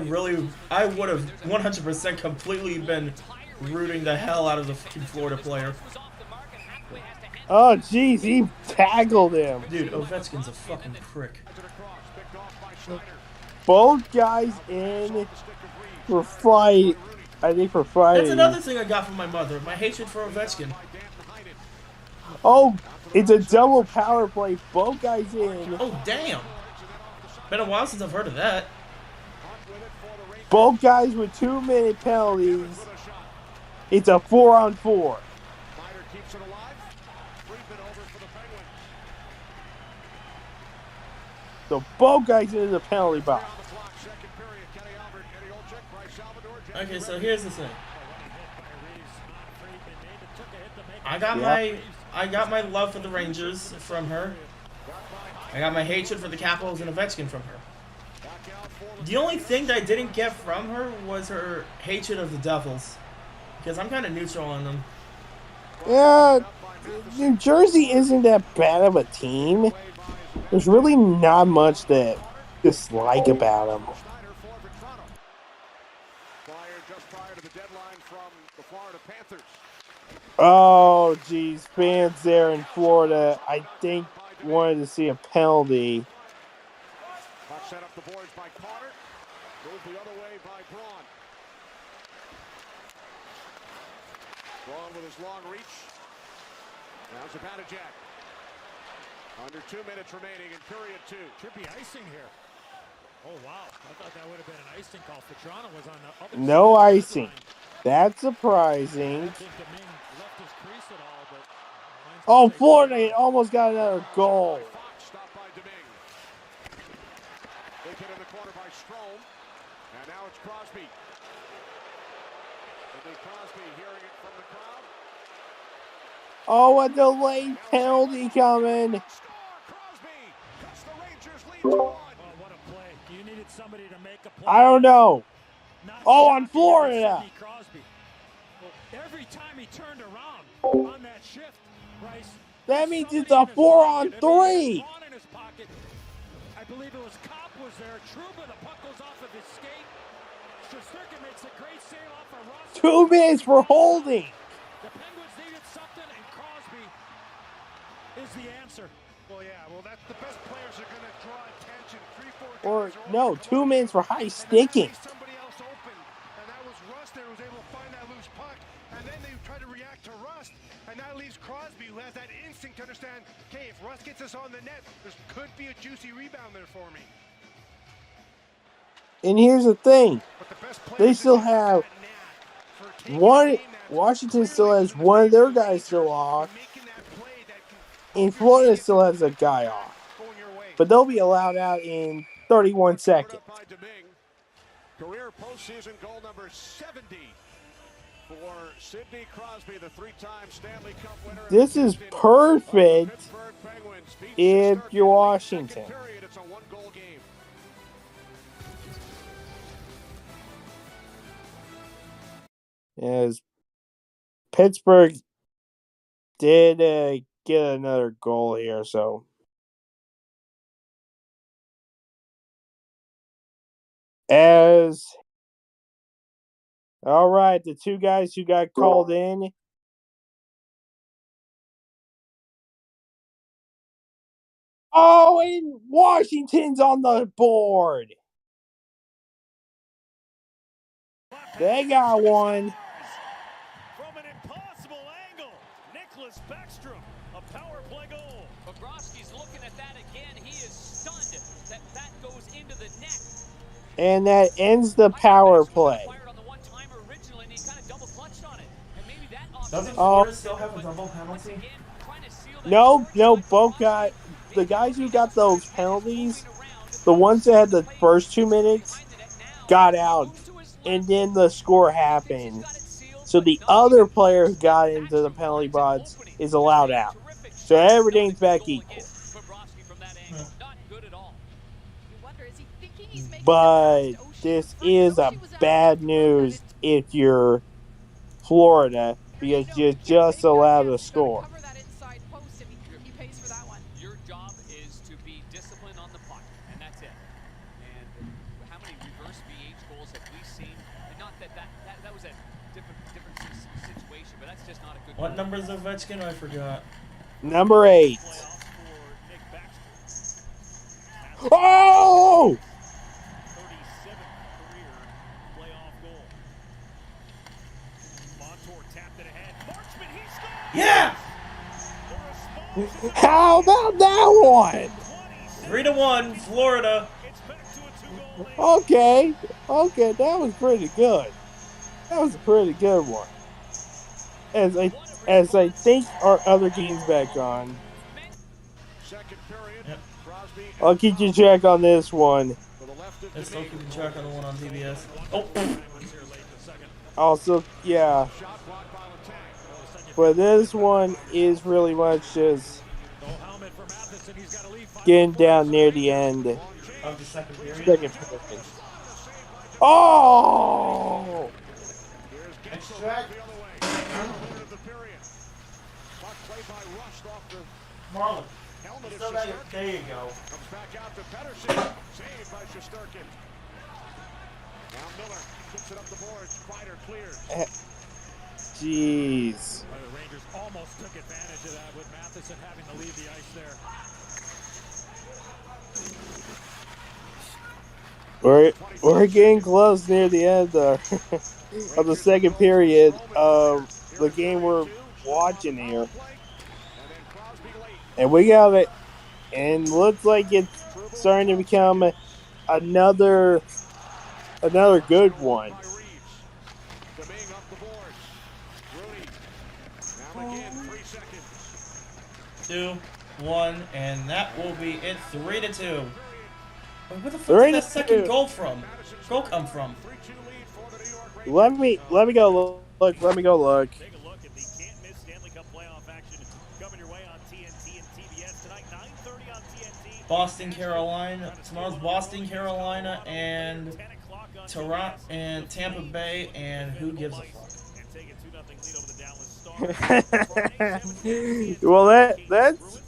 would have 100% completely been rooting the hell out of the fucking Florida player. Oh, jeez, he tackled him. Dude, Ovechkin's a fucking prick. Both guys in for fight. I think for fighting. That's another thing I got from my mother. My hatred for Ovechkin. Oh, it's a double power play. Both guys in. Oh, damn. Been a while since I've heard of that. Both guys with 2-minute penalties. It's a 4-on-4. So both guys into the penalty box. Okay, so here's the thing. I got my love for the Rangers from her. I got my hatred for the Capitals and Ovechkin from her. The only thing that I didn't get from her was her hatred of the Devils. Because I'm kind of neutral on them. Yeah, New Jersey isn't that bad of a team. There's really not much to dislike about them. Oh, geez, fans there in Florida, I think, wanted to see a penalty. Puck set up the boards by Carter. Moved the other way by Braun. Braun with his long reach. Now Zibanejad. Under 2 minutes remaining in period 2. Should be icing here. Oh, wow. I thought that would have been an icing call. Toronto was on the other No side. icing. That's surprising. I think Domingue left his crease at all, but Oh, Florida almost got another goal. Stopped by Domingue. Big hit in the corner by Strome. And now it's Crosby. Sidney Crosby hearing it from the crowd. Oh, a delayed penalty coming. Oh, what a play. You needed somebody to make a play. I don't know. Not Oh, on Sidney Florida. Crosby. Well, every time he turned around on that shift, Bryce, That means it's a 4-on-3. Braun in his pocket. I believe it was Kopp was there. Trouba, the puck goes off of his skate. Shesterkin makes a great save off of Ross. 2 minutes for holding. The Penguins needed something, and Crosby is the answer. Well, yeah, that's the best players are going to draw attention. 3-4 Or, guys are no, open. 2 minutes for high sticking. Somebody else open, and that was Rust there who was able to find that loose puck, and then they try to react to Rust, and that leaves Crosby, who has that instinct to understand, okay, if Rust gets us on the net, there could be a juicy rebound there for me. And here's the thing. But the best They players still have one. Washington still has one of their guys still off. And Florida still has a guy off. But they'll be allowed out in 31 seconds. Career postseason goal number 70 for Sidney Crosby, the 3-time Stanley Cup winner. This is perfect if you're Washington. It's a 1-goal game. As Pittsburgh did get another goal here, so all right, the two guys who got called in. Oh, and Washington's on the board. They got one. From an impossible angle, Nicholas Backstrom, a power play goal. Bobrovsky's looking at that again. He is stunned that goes into the net. And that ends the power play. Doesn't Florida still have a double penalty? No, both got the guys who got those penalties. The ones that had the first 2 minutes got out, and then the score happened. So the other player who got into the penalty box is allowed out. So everything's back equal. But this is a bad news if you're Florida, because you're just allowed to score. Your job is to be disciplined on the puck, and that's it. And how many reverse VH goals have we seen? And not that was a different situation, but that's just not a good. What number is Ovechkin? I forgot. Number 8. Oh! 37th career playoff goal. Montour tapped it ahead. Marchment, he scored! Yeah! How about that one? 3-1, Florida. Okay, that was pretty good. That was a pretty good one. As I think our other game's back on, I'll keep you track on this one. Let's still keep track on the one on TBS. Oh. Also, yeah. But this one is really much just getting down near the end. Of the second period? Second period. Oh! Marlon. There you go. Comes back out to Pedersen. Saved by Shesterkin. Now Miller puts it up the boards. Kreider clears. Jeez. The Rangers almost took advantage of that with Matheson having to leave the ice there. We're getting close near the end of the second period of the game we're watching here. And we got it. And looks like it's starting to become another good one. 2-1, and that will be it. 3-2. Where the fuck did that second goal come from? Let me go look. Let me go look. Take a look at the can't-miss Stanley Cup playoff action coming your way on TNT and TBS tonight, 9:30 on TNT. Boston, Carolina. Tomorrow's Boston, Carolina, and Toronto and Tampa Bay, and who gives a fuck? Well, that's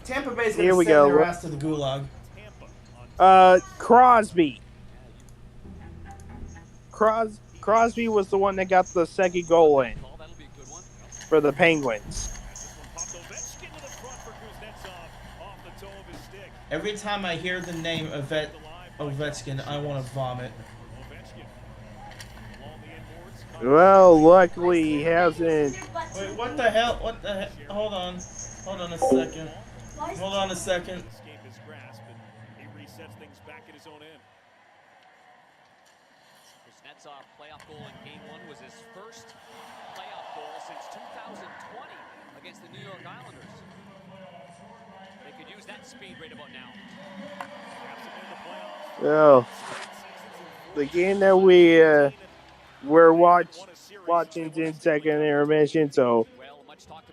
Tampa Bay's here gonna we send go. their ass to the gulag. Crosby was the one that got the second goal in for the Penguins. Every time I hear the name Ovechkin, I want to vomit. Well, luckily he hasn't. Wait, what the hell? What the heck? Hold on a second. Hold on a second. Escape his grasp, and he resets things back at his own end. Kuznetsov playoff goal in Game 1 was his first playoff goal since 2020 against the New York Islanders. They could use that speed right about now. Well, the game that we're watching's in second intermission, so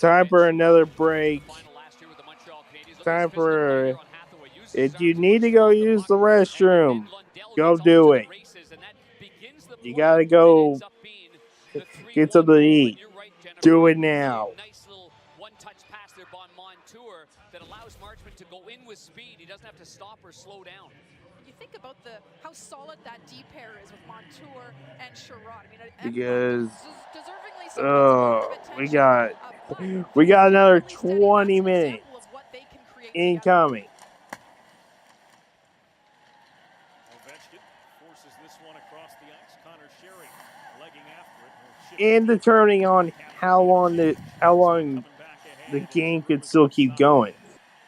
time for another break. Time for if you need to go use the restroom, go do it. You gotta go get something to eat. Do it now. Nice little one-touch pass there by Montour that allows Marchment to go in with speed. He doesn't have to stop or slow down. You think about how solid that D pair is with Montour and Sherrod. I mean, Because we got another 20 minutes incoming. Ovechkin forces this one across the ice. Connor Sherry legging after it. And determining on how long the game could still keep going,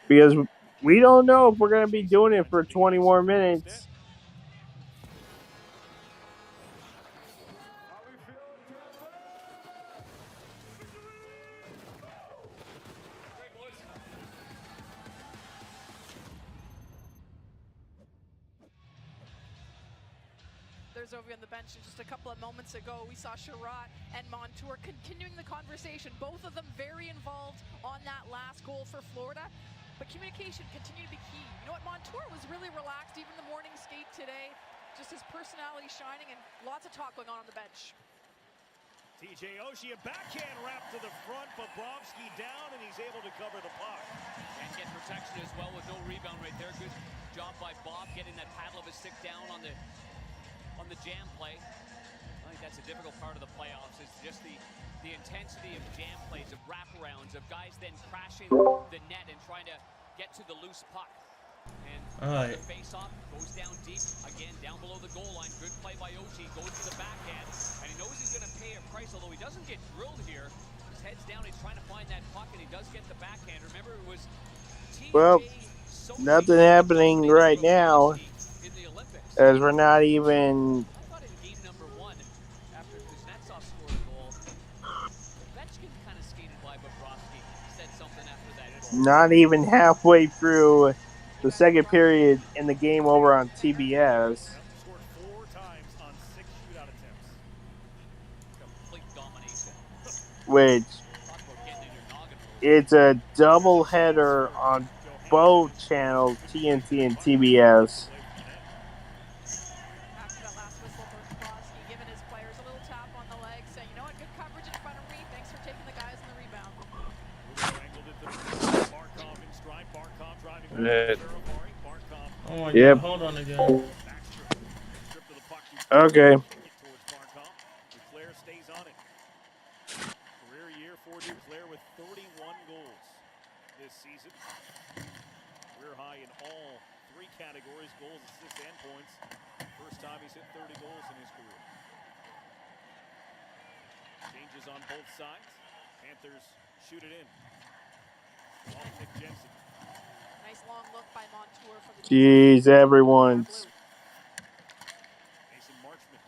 because we don't know if we're going to be doing it for 20 more minutes. Over on the bench just a couple of moments ago, we saw Sherrod and Montour continuing the conversation. Both of them very involved on that last goal for Florida, but communication continued to be key. You know what, Montour was really relaxed, even the morning skate today, just his personality shining and lots of talk going on the bench. TJ Oshie, a backhand wrap to the front, Bobrovsky down, and he's able to cover the puck. And get protection as well with no rebound right there. Good job by Bob getting that paddle of his stick down on the jam play. I think that's a difficult part of the playoffs, is just the intensity of jam plays, of wraparounds, of guys then crashing the net and trying to get to the loose puck. And the face-off goes down deep, again, down below the goal line. Good play by Oshie, goes to the backhand, and he knows he's going to pay a price, although he doesn't get drilled here. His head's down, he's trying to find that puck, and he does get the backhand. Remember, it was Well, nothing happening right now, as we're not even. Not even halfway through the second period in the game over on TBS. Which it's a double header on both channels, TNT and TBS. Oh my Yep. god, hold on again. Okay. Duclair stays on it. Career year for Duclair with 31 goals this season. Career high in all three categories, goals, assists, and points. First time he's hit 30 goals in his career. Changes on both sides. Panthers shoot it in. Off Nick Jensen. Nice long look by Montour from the Jeez, everyone's. Mason Marchment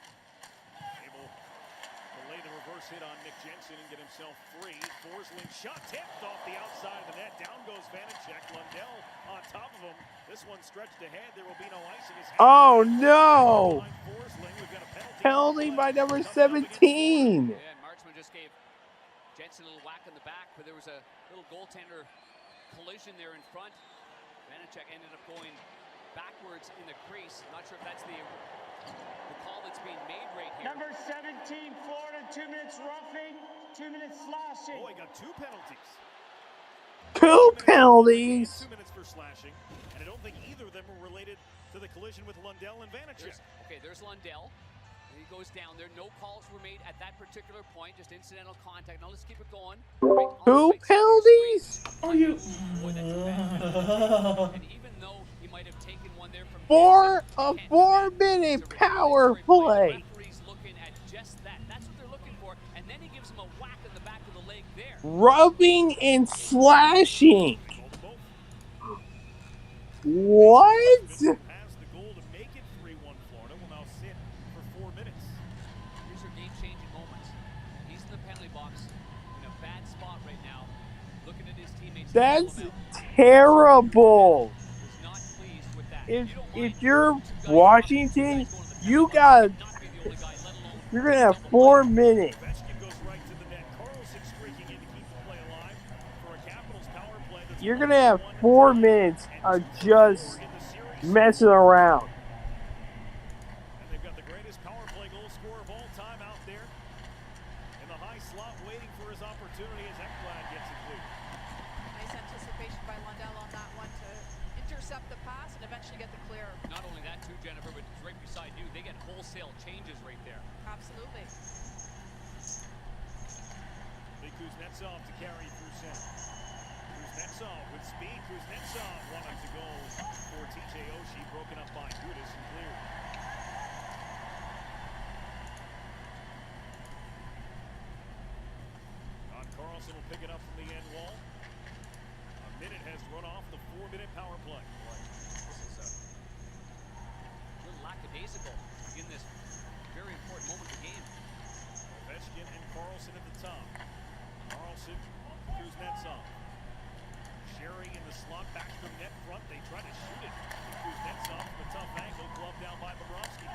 able to lay the reverse hit on Nick Jensen and get himself free. Forsling shot tipped off the outside of the net. Down goes Vanacek. Lundell on top of him. This one stretched ahead. There will be no icing. Oh no! Forsling. We've got a penalty. Penalty by number 17. Yeah, and Marchman just gave Jensen a little whack in the back, but there was a little goaltender collision there in front. Vanacek ended up going backwards in the crease. Not sure if that's the call that's being made right here. Number 17, Florida, 2 minutes roughing, 2 minutes slashing. Oh, he got 2 penalties. 2 penalties. 2 minutes for slashing, and I don't think either of them were related to the collision with Lundell and Vanacek. There's Lundell. He goes down there. No calls were made at that particular point. Just incidental contact. Now let's keep it going. 2 penalties? Oh, you. And even though he might have taken one there from For a 4-minute power play. referees looking at just that. That's what they're looking for. And then he gives him a whack in the back of the leg there. Rubbing and slashing. What? Has the goal to make it 3-1 Florida. Will now sit for 4 minutes. These are game-changing moments. He's in the penalty box in a bad spot right now. Looking at his teammates. That's terrible. If you're Washington, you're gonna have 4 minutes. You're gonna have 4 minutes of just messing around. And they've got the greatest power play goal scorer of all time out there in the high slot, waiting for his opportunity as Ekblad gets it clear. Nice anticipation by Lundell on that one to intercept the pass and eventually get the clear. Not only that, too, Jennifer, but right beside you, they get wholesale changes right there. Absolutely. Big Kuznetsov to carry through center. Kuznetsov with speed. Kuznetsov wanted to go for TJ Oshie, broken up by Gudis and cleared. Don Carlson will pick it up from the end wall. A minute has run off the 4-minute power play. This is a little lackadaisical in this very important moment of the game. Ovechkin and Carlson at the top. Carlson, Kuznetsov. Sherry in the slot, back from net front. They try to shoot it. Kuznetsov from a tough angle, gloved down by Bobrovsky.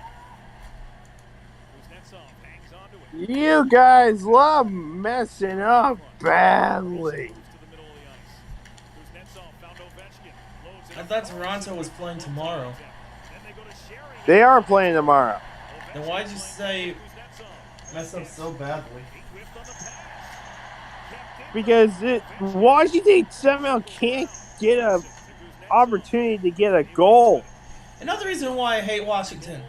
Kuznetsov hangs onto it. You guys love messing up badly. Kuznetsov found Ovechkin. Loads it I up. thought Toronto was playing tomorrow. Then they go to Sherry. They are playing tomorrow. Then why'd you say mess up so badly? Because Washington somehow can't get a opportunity to get a goal. Another reason why I hate Washington.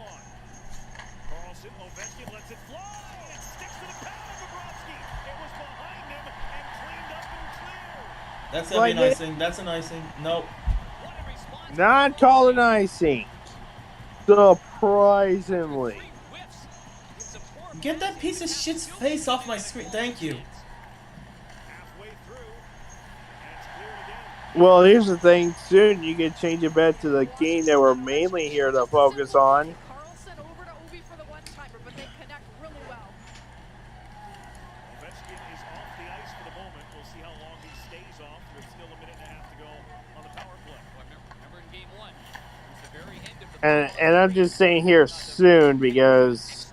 Carlson, Ovechkin lets it fly. It sticks to the pad of Bobrovsky. It was behind him and cleaned up and cleared. That's Like an icing. That's an icing. Nope. Not called an icing. Surprisingly. Get that piece of shit's face off my screen. Thank you. Well, here's the thing. Soon you can change it back to the game that we're mainly here to focus on. Carlson over to Ovi for the one-timer, but they connect really well. Ovechkin is off the ice for the moment. We'll see how long he stays off. There's still a minute and a half to go on the power play. Remember in game 1, it was the very end of the And I'm just saying here soon because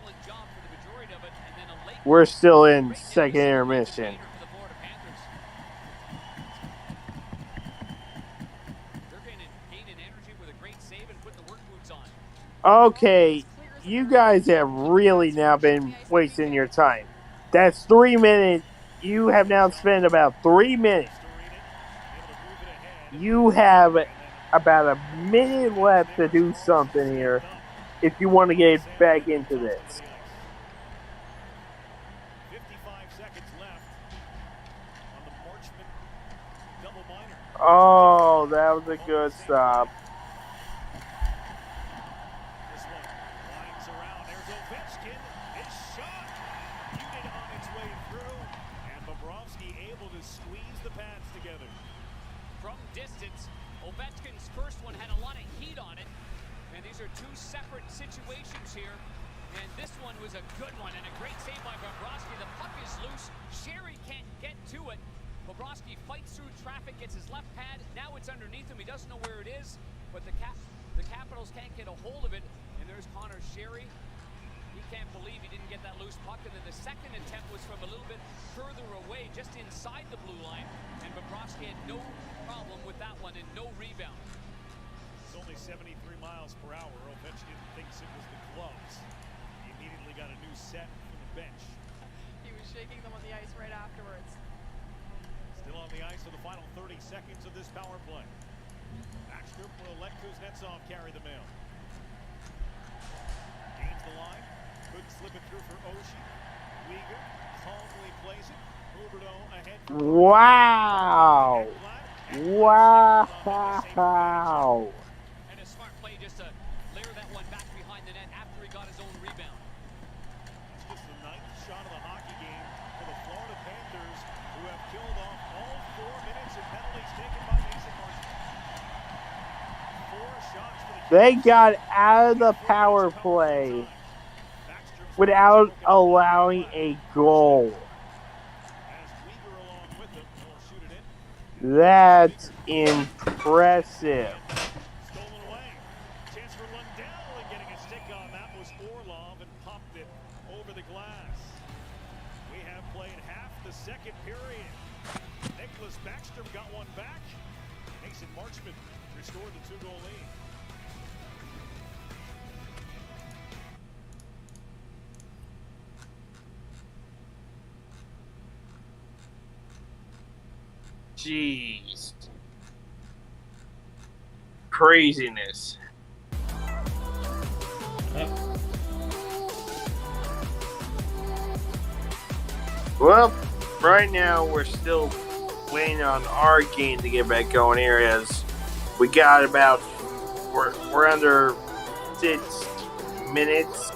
we're still in second intermission. Okay, you guys have really now been wasting your time. That's 3 minutes. You have now spent about 3 minutes. You have about a minute left to do something here if you want to get back into this. 55 seconds left on the Marchman double minor. Oh, that was a good stop. This one winds around. There's Ovechkin. His shot muted on its way through, and Bobrovsky able to squeeze the pads together. From distance, Ovechkin's first one had a lot of heat on it, and these are two separate situations here. And this one was a good one and a great save by Bobrovsky. The puck is loose. Sherry can't get to it. Bobrovsky fights through traffic, gets his left pad. Now it's underneath him. He doesn't know where it is, but the Capitals can't get a hold of it. And there's Connor Sherry. He can't believe he didn't get that loose puck. And then the second attempt was from a little bit further away, just inside the blue line. And Bobrovsky had no problem with that one and no rebound. It's only 73 miles per hour. Ovechkin thinks it was the gloves. He immediately got a new set from the bench. He was shaking them on the ice right afterwards. Still on the ice for the final 30 seconds of this power play. Backstrom will let Kuznetsov carry the mail. Gains the line. Couldn't slip it through for Oshie. Uyghur calmly plays it. Huberdeau ahead. Wow. Wow. And a smart play just to layer that one back behind the net after he got his own rebound. It's just the ninth shot of the hockey game for the Florida Panthers, who have killed off all 4 minutes of penalties taken by Mason Marchment. 4 shots for the They got out of the power play without allowing a goal. That's impressive. Stolen away. Chance for Lundell, and getting a stick on that was Orlov and popped it over the glass. We have played half the second period. Nicholas Backstrom got one back. Mason Marchment restored the 2-goal lead. Jeez. Craziness. Well, right now we're still waiting on our game to get back going here, as we got about we're under 6 minutes.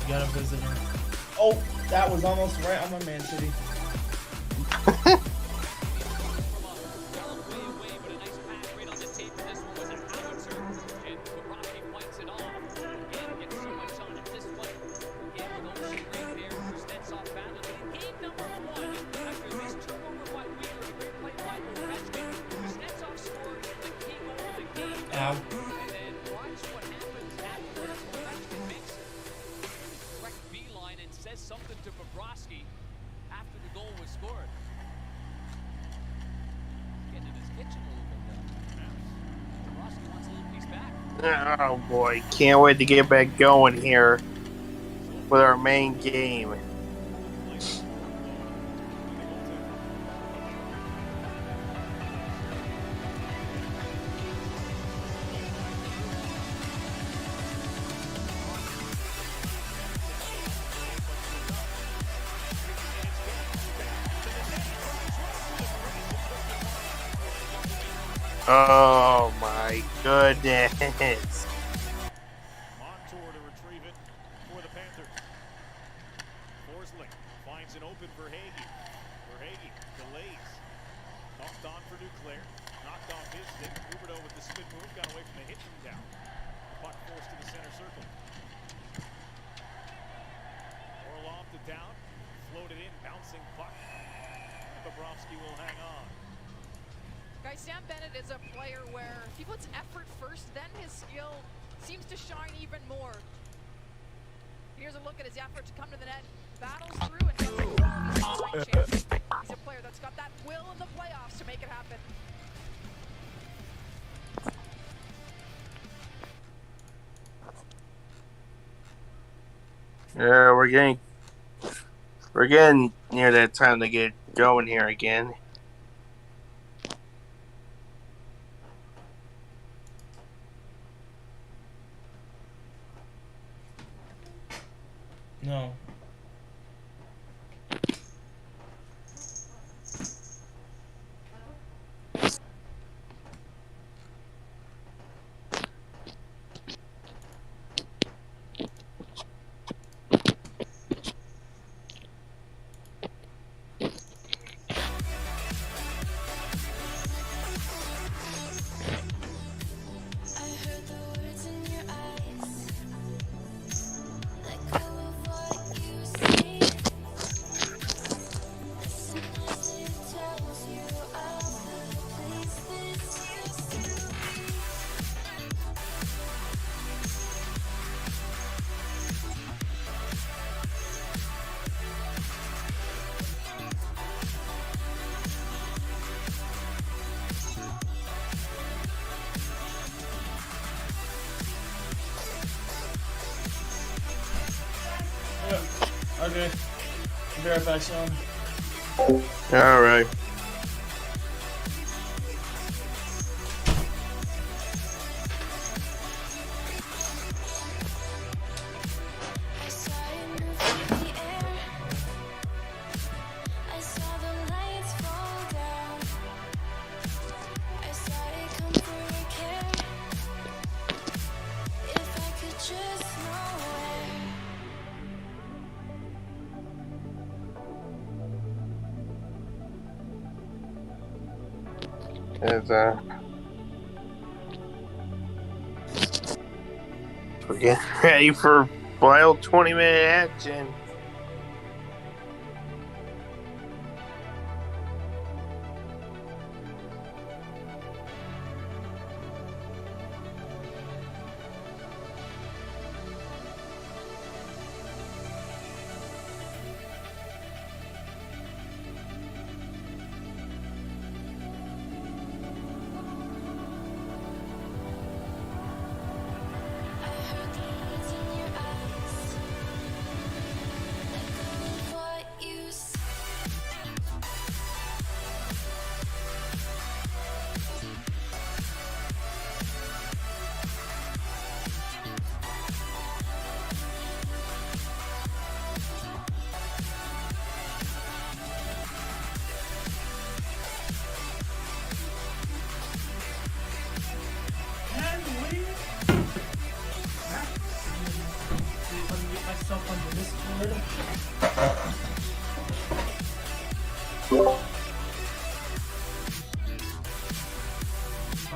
Got a visitor. Oh, that was almost right on my Man City. Ow. Something to Bobrovsky after the goal was scored. Getting in his kitchen a little bit there. Bobrovsky wants a little piece back. Oh boy, can't wait to get back going here with our main game. Oh my my goodness. Montour to retrieve it for the Panthers. Forsling finds an open for Hagee. Delays. Knocked on for Duclair. Knocked off his stick. Huberdeau with the spin move. Got away from the hit from down. The puck forced to the center circle. Orlov to down. Floated in. Bouncing puck. Bobrovsky will hang on. Guys, Sam Bennett is a player where if he puts effort first, then his skill seems to shine even more. Here's a look at his effort to come to the net, battles through, and gets a quality chance. He's a player that's got that will in the playoffs to make it happen. Yeah, we're getting near that time to get going here again. No. Okay. Be right back, son. Alright. We're getting ready for wild 20-minute action.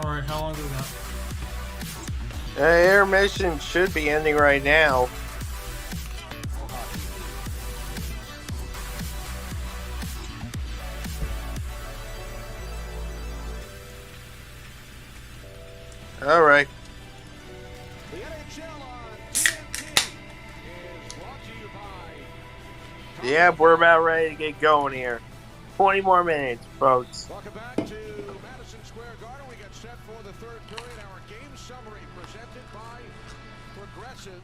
Alright, how long do we got? Intermission should be ending right now. Alright. The NHL on TNT is brought to you by... Yeah, we're about ready to get going here. 20 more minutes, folks. Welcome back to Madison Square Garden. We get set for the third period. Our game summary presented by Progressive.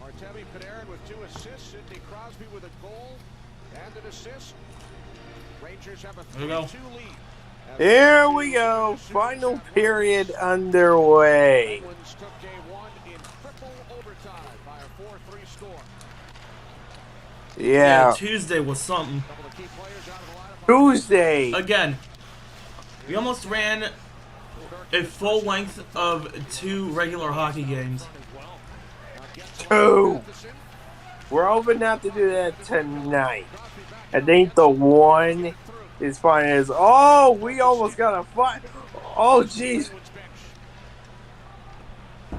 Artemi Panarin with 2 assists. Sidney Crosby with a goal and an assist. Rangers have a 3-2 lead. Here we go. Final period underway. Penguins took game 1 in triple overtime by a 4-3 score. Yeah. Tuesday was something. Tuesday. Again. We almost ran a full length of 2 regular hockey games. 2. We're hoping not to do that tonight. I think the one is fine as. Oh, we almost got a fight. Oh, jeez.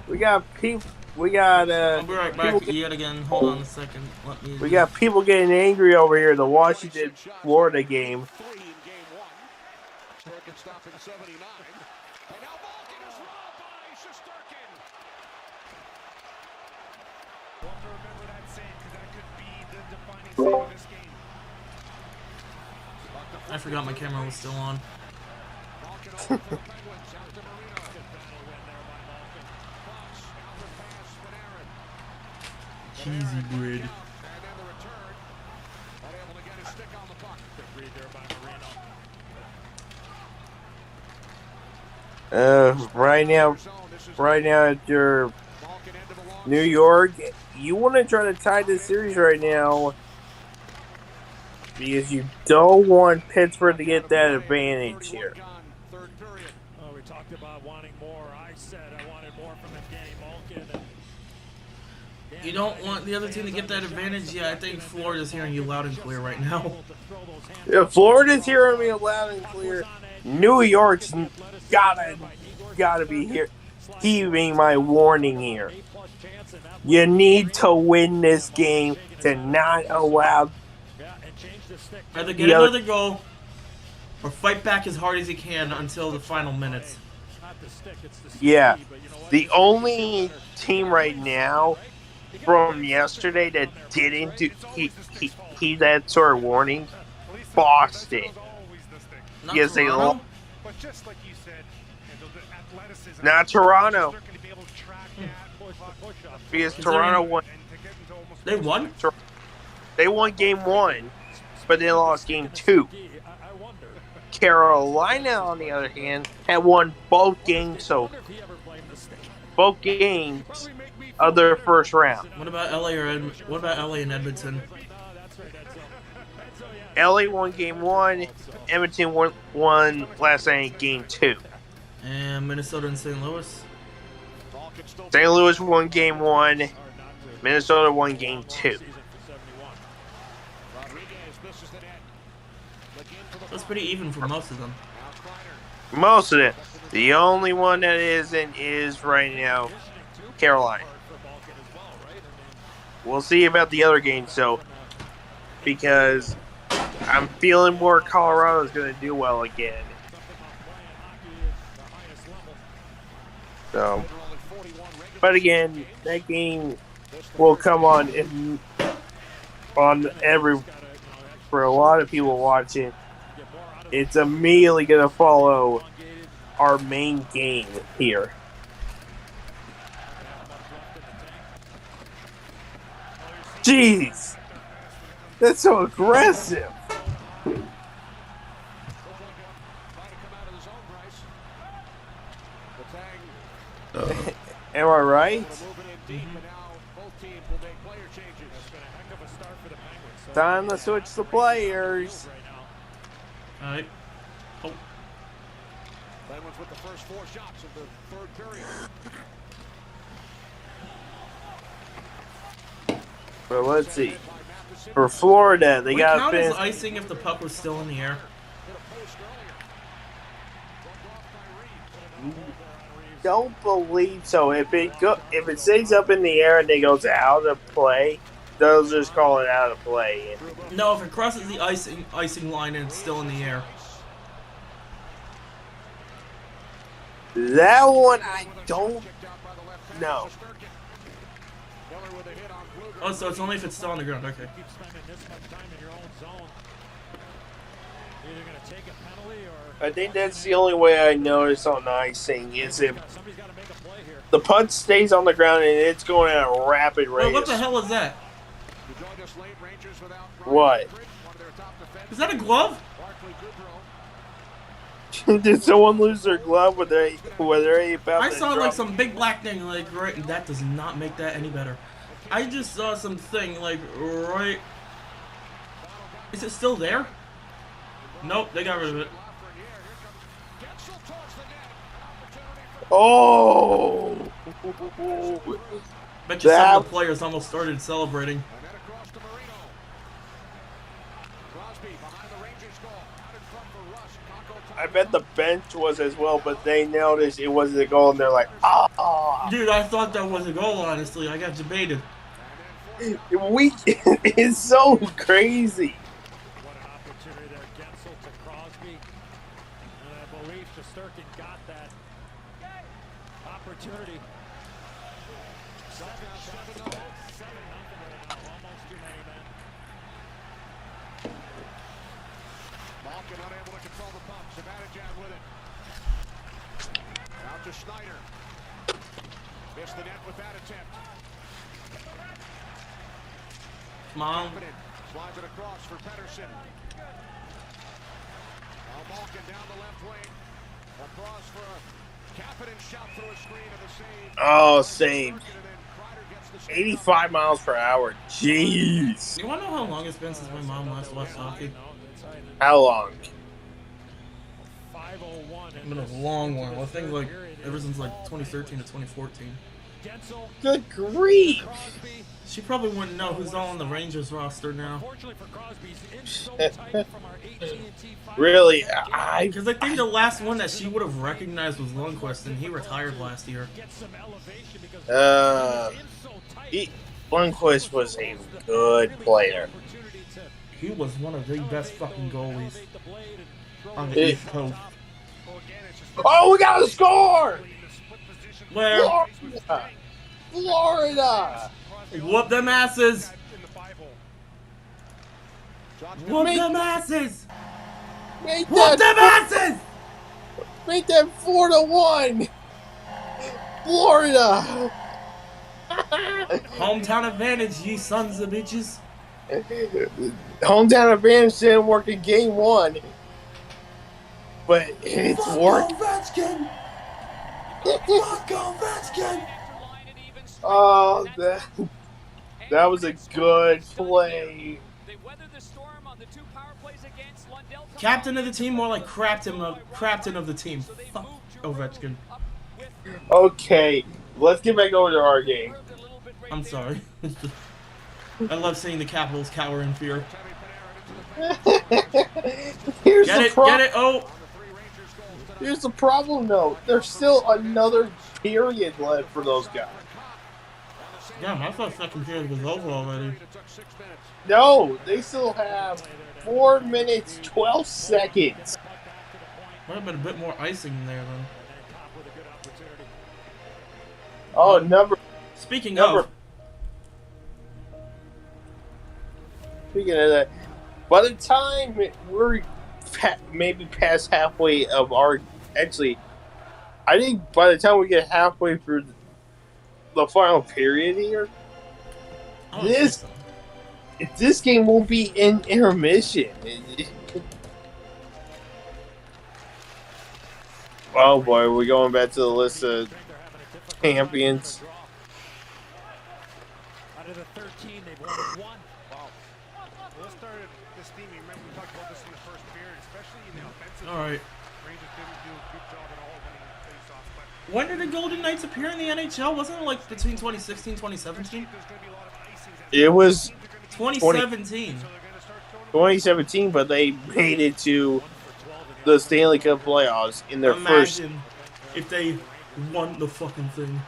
We got people. We got. I'll be right back yet again. Hold on a second. Let me. We got people getting angry over here. The Washington Florida game. I forgot my camera was still on. Cheesy bread. Right now at your New York, you want to try to tie this series right now because you don't want Pittsburgh to get that advantage here. We talked about wanting more. I said I wanted more from that game. Malkin. You don't want the other team to get that advantage? Yeah, I think Florida's hearing you loud and clear right now. Yeah, Florida's hearing me loud and clear. New York's gotta be here, heaving my warning here. You need to win this game to not allow. Either get another goal or fight back as hard as you can until the final minutes. Yeah, the only team right now from yesterday that didn't heed that sort of warning, Boston. Not Yes, they Toronto? lost. Not Toronto. Because Toronto won. They won? They won game 1, but they lost game 2. Carolina, on the other hand, had won both games, of their first round. What about what about LA and Edmonton? LA won game 1. Edmonton won last night game 2. And Minnesota and St. Louis? St. Louis won game 1. Minnesota won game 2. That's pretty even for most of them. Most of it. The only one that isn't is right now Carolina. We'll see about the other games, though, because I'm feeling more Colorado's going to do well again. So, but again, that game will come on for a lot of people watching. It's immediately going to follow our main game here. Jeez, that's so aggressive. Am I right? Time to switch the players. Alright. Oh. Penguins with the first 4 shots of the third period. Well, let's see. For Florida, they got to count as finish. icing if the puck was still in the air. Don't believe so. If it stays up in the air and it goes out of play, they'll just call it out of play. No, if it crosses the icing line and it's still in the air. That one I don't know. Oh, so it's only if it's still on the ground. Okay. I think that's the only way I notice on icing is if the puck stays on the ground and it's going at a rapid rate. Well, what the hell is that? What? Is that a glove? Did someone lose their glove? Were they about I to saw drop? like some big black thing like right, and that does not make that any better. I just saw something like right. Is it still there? Nope, they got rid of it. Oh! Bet you some of the players almost started celebrating. I bet the bench was as well, but they noticed it wasn't a goal, and they're like, "Ah!" Dude, I thought that was a goal. Honestly, I got debated. It's so crazy. What an opportunity there, Gensel to Crosby. And I believe Shesterkin got that opportunity. 7-0. Almost too many men. Malkin unable to control the pump. Zibanejad with it. Out to Schneider. Missed the net with that attempt. Come on. Slides it across for Pedersen. Now Malkin down the left wing. Across for a Kapanen shot through a screen of the save. Oh, saved. 85 miles per hour. Jeez. You want to know how long it's been since my mom last watched hockey? How long? 5:01. It's been a long one. I think like ever since like 2013 to 2014. Good grief. She probably wouldn't know who's all on the Rangers roster now. Really? Because I think the last one that she would have recognized was Lundqvist, and he retired last year. Lundqvist was a good player. He was one of the best fucking goalies on the East Coast. Oh, we got a score! Where? Florida! Whoop them asses! Whoop them asses! Whoop them asses! Make that 4-1! Florida! Hometown advantage, ye sons of bitches. Hometown advantage didn't work in game 1. But it's worked. Ovechkin! Fuck Ovechkin! Oh, that was a good play. Captain of the team, more like captain of the team. Fuck Ovechkin. Okay, let's get back over to our game. I'm sorry. I love seeing the Capitals cower in fear. Get it, oh! Here's the problem, though. There's still another period left for those guys. Damn, I thought second period was over already. No, they still have 4 minutes, 12 seconds. Might have been a bit more icing in there, then. Oh, Speaking of that, by the time we're maybe past halfway of our... Actually, I think by the time we get halfway through the final period here, this game won't be in intermission. Oh boy, we're going back to the list of champions. Out of the 13, they've won 1. Wow. Let's start this team. You remember we talked about this in the first period, especially in the offensive. All right. Rangers didn't do a good job at all winning face-offs. But When did the Golden Knights appear in the NHL? Wasn't it like between 2016 2017? It was 2017. 2017, but they made it to the Stanley Cup playoffs in their first. Imagine if they won the fucking thing.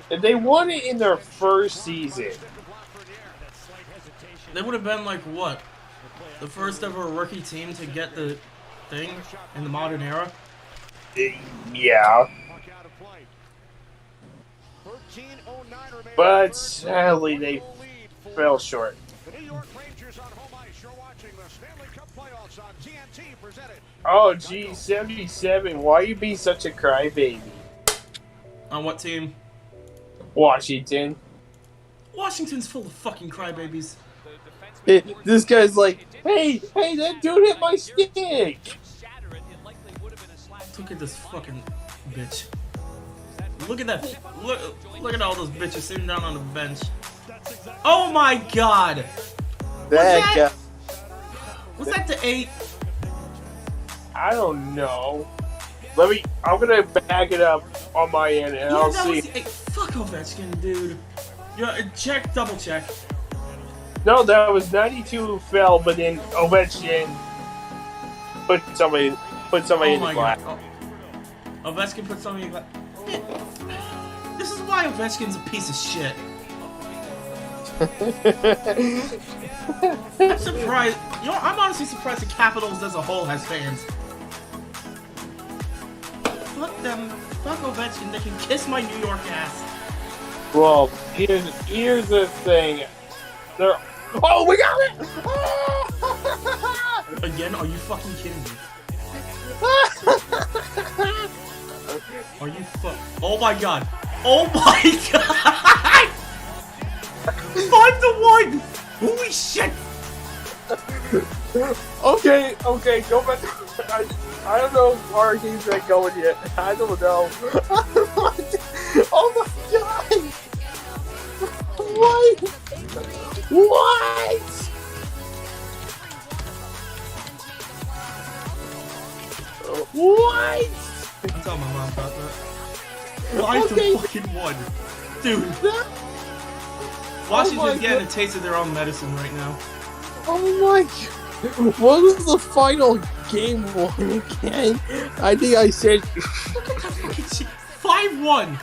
If they won it in their first season, They would have been like what? The first ever rookie team to get the thing in the modern era? yeah. But sadly, they fell short. The New York Rangers on home ice. You're watching the Stanley Cup playoffs on TNT presented. Oh, geez, 77. Why you be such a crybaby? On what team? Washington. Washington's full of fucking crybabies. This guy's like, hey, that dude hit my stick. Look at this fucking bitch. Look at that. Look at all those bitches sitting down on the bench. Oh my god! That guy. Was that the 8? I don't know. I'm gonna back it up. on my end, and Yeah, I'll that see. was, hey, fuck Ovechkin, dude. Yeah, check, double check. No, that was 92 who fell, but then Ovechkin put somebody in the glass. Oh. Ovechkin put somebody in the glass. This is why Ovechkin's a piece of shit. I'm surprised. You know, I'm honestly surprised the Capitals as a whole has fans. Fuck them. Fuck Ovechkin. They can kiss my New York ass. Well, here's the thing. Oh, we got it! Again? Are you fucking kidding me? Are you oh my god. Oh my god! 5-1! Holy shit! Okay, go back. I don't know if our game's not going yet. I don't know. Oh my god! What? What? What? I'm telling my mom about that. 5-1. Dude. Washington's getting a taste of their own medicine right now. Oh my god. What was the final game one again? I think I said 5-1.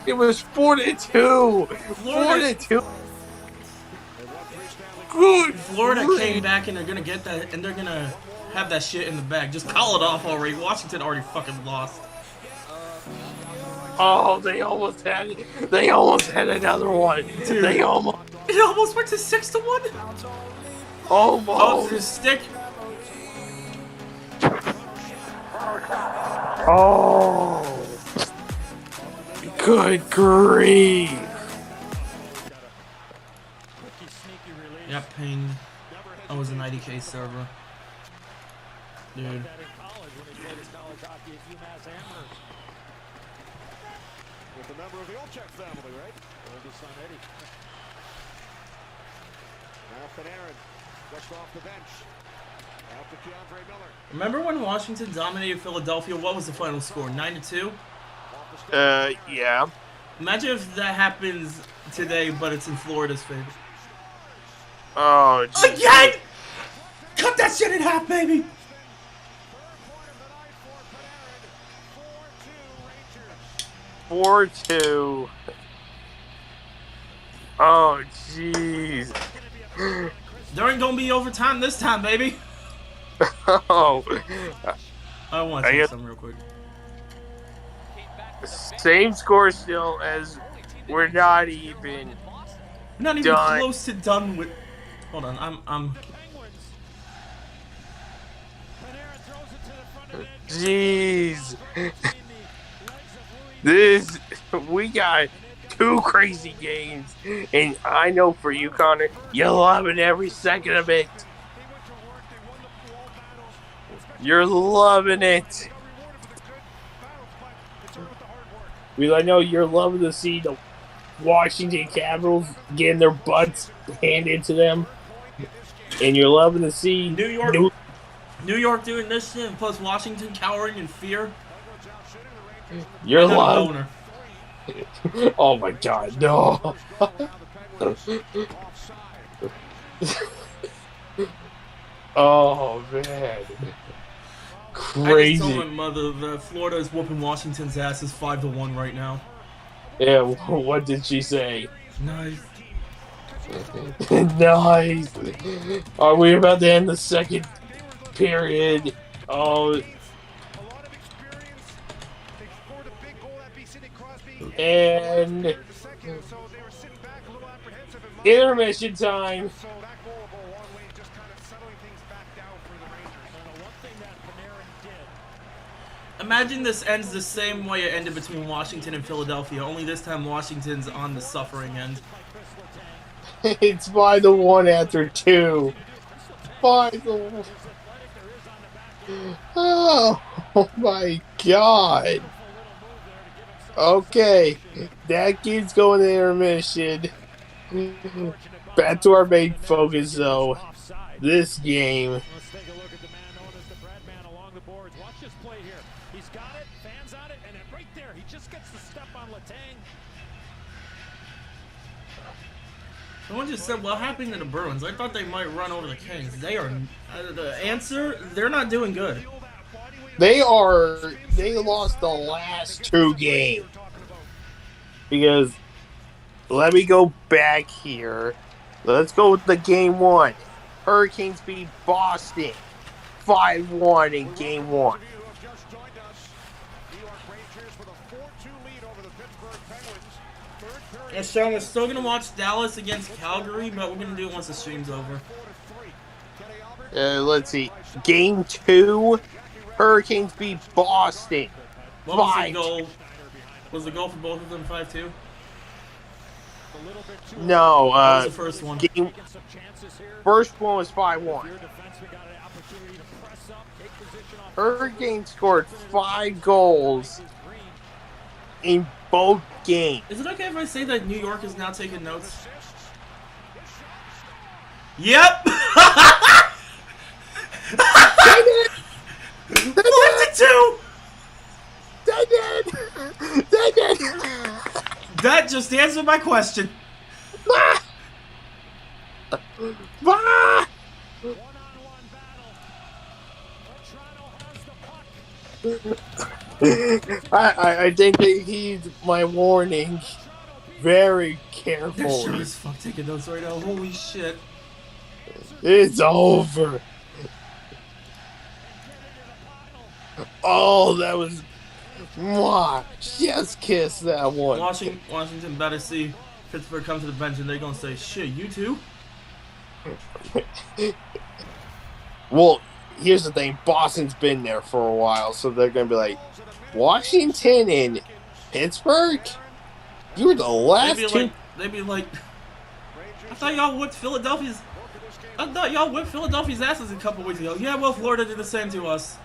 It was 4-2. 4-2. Good. Florida came back and they're gonna get that, and they're gonna have that shit in the bag. Just call it off already. Washington already fucking lost. Oh, they almost had another one. Dude. They almost. It almost went to 6-1. Almost. Oh, his stick. Oh. Good grief. Got pinged. I was an IDK server. Dude. With a member of the Olchek family, right? Oldest son Eddie. Now Panarin, just off the bench. Out to Keandre Miller. Remember when Washington dominated Philadelphia? What was the final score? 9-2? Yeah. Imagine if that happens today, but it's in Florida's favor. Oh, geez. Again! Cut that shit in half, baby! Four, 2. Oh, jeez. There ain't gonna be overtime this time, baby. Oh. I want to say something real quick. Same score still as we're not even. Not even close to done with. Hold on, I'm. Jeez. We got 2 crazy games, and I know for you, Connor, you're loving every second of it. You're loving it. Because I know you're loving to see the Washington Capitals getting their butts handed to them, and you're loving to see New York doing this shit, plus Washington cowering in fear. You're loving. Oh my god, no. Oh man. Crazy. I just told my mother that Florida is whooping Washington's asses 5-1 right now. Yeah, what did she say? Nice. Nice. Are we about to end the second period? Oh. And intermission time. Imagine this ends the same way it ended between Washington and Philadelphia, only this time Washington's on the suffering end. It's 5-1 after 2. 5-1. Oh my god. Okay, that game's going to intermission. Back to our main focus, though. This game. Let's take a look at the man known as the bread man along the boards. Watch this play here. He's got it, fans on it, and then right there he Someone just said, what happened to the Bruins? I thought they might run over the Kings. They are, the answer, they're not doing good. They lost the last 2 games. Because, let me go back here. Let's go with the game 1. Hurricanes beat Boston 5-1 in game 1. And Sean, we're still going to watch Dallas against Calgary, but we're going to do it once the stream's over. Let's see. Game 2, Hurricanes beat Boston. What was the goal? Was the goal for both of them 5-2? No. What was the first one? First one was 5-1. Hurricanes scored 5 goals in both games. Is it okay if I say that New York is now taking notes? Yep! 4-2! They did! That just answered my question. I think they heed my warning very They're sure carefully. as fuck taking notes right now. Holy shit. It's over. Oh, that was... Mwah, just kiss that one. Washington better see Pittsburgh come to the bench and they're going to say, shit, you too? Well, here's the thing. Boston's been there for a while, so they're going to be like, Washington and Pittsburgh? You were the last two... They'd be like, I thought y'all whipped Philadelphia's asses a couple weeks ago. Yeah, well, Florida did the same to us.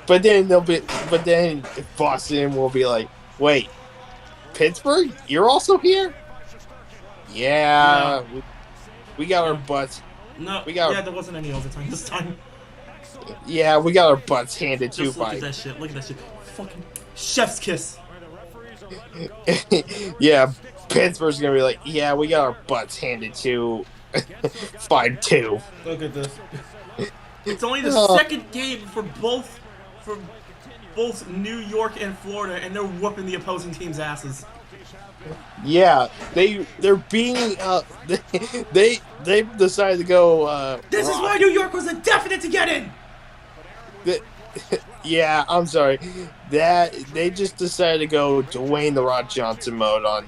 But then Boston will be like, wait, Pittsburgh? You're also here? Yeah. We got our butts. No, there wasn't any overtime this time. Yeah, we got our butts handed to Just look by. at that shit. Look at that shit. Fucking chef's kiss. Yeah, Pittsburgh's gonna be like, yeah, we got our butts handed to 5-2. Look at this. It's only the second game for both New York and Florida, and they're whooping the opposing team's asses. Yeah, they're being they decided to go. This is why New York was a definite to get in. Yeah, I'm sorry. That they just decided to go Dwayne the Rock Johnson mode on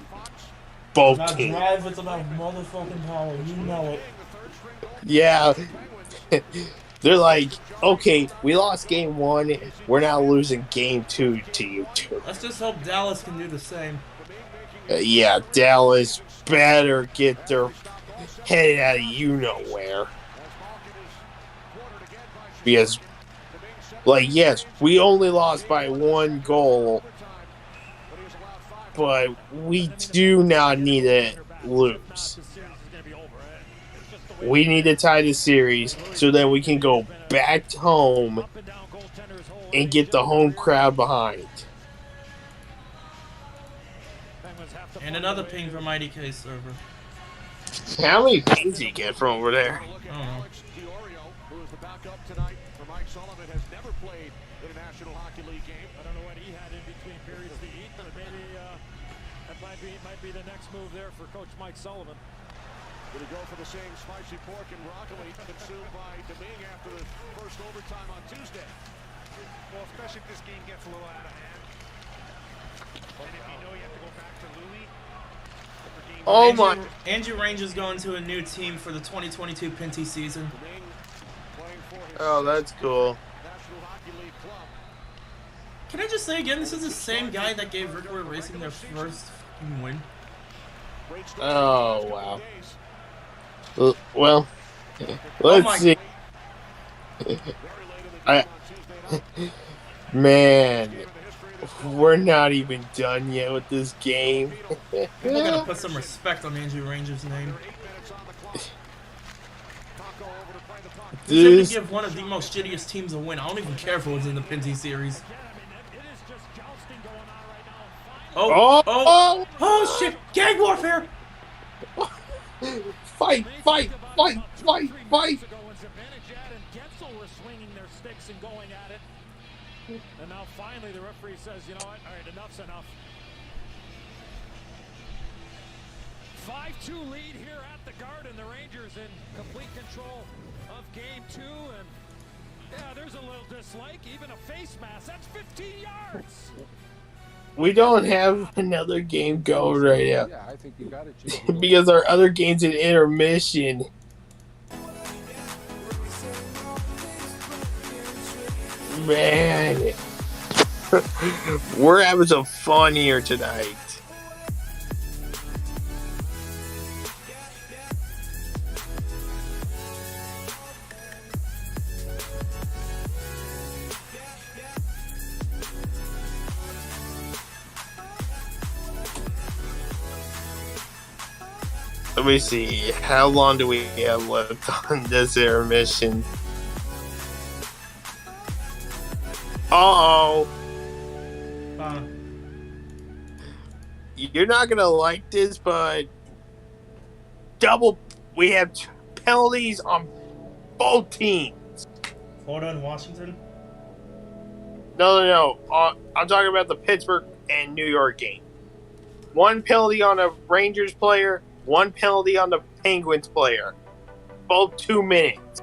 both teams. It's about motherfucking power. You know it. Yeah. They're like, okay, we lost game 1. We're now losing game 2 to you two. Let's just hope Dallas can do the same. Yeah, Dallas better get their head out of you-know-where. Because, like, yes, we only lost by 1 goal, but we do not need to lose. We need to tie the series so that we can go back home and get the home crowd behind. And another ping from IDK server. How many pings do you get from over there? I don't know. Who is the backup tonight for Mike Sullivan, has never played in a National Hockey League game. I don't know what he had in between periods to eat, but maybe that might be the next move there for Coach Mike Sullivan. Going to go for the same spicy pork and broccoli consumed by Domingue after the first overtime on Tuesday. Well, especially if this game gets a little out of hand. And if you know you have to go back to Louis. Oh my! Andrew Range is going to a new team for the 2022 Pinty season. Oh, that's cool. Can I just say again, this is the same guy that gave Rick Ward Racing their first fucking win. Oh wow. Well, let's see. Man, we're not even done yet with this game. People gotta put some respect on Andrew Ranger's name. He's gonna give one of the most shittiest teams a win. I don't even care if it was in the Pinty series. Oh shit! Gang warfare! Fight, fight, fight, fight, fight. Ago when Zibanejad and Gensel were swinging their sticks and going at it. And now finally the referee says, you know what, all right, enough's enough. 5-2 lead here at the Garden. The Rangers in complete control of game 2. And yeah, there's a little dislike, even a face mask. That's 15 yards. We don't have another game going right now. Yeah, I think you got it. Because our other game's in intermission. Man. We're having some fun here tonight. Let me see. How long do we have left on this intermission? Uh-oh. You're not going to like this, but we have penalties on both teams. Florida and Washington? No. I'm talking about the Pittsburgh and New York game. One penalty on a Rangers player, one penalty on the Penguins player. Both 2 minutes.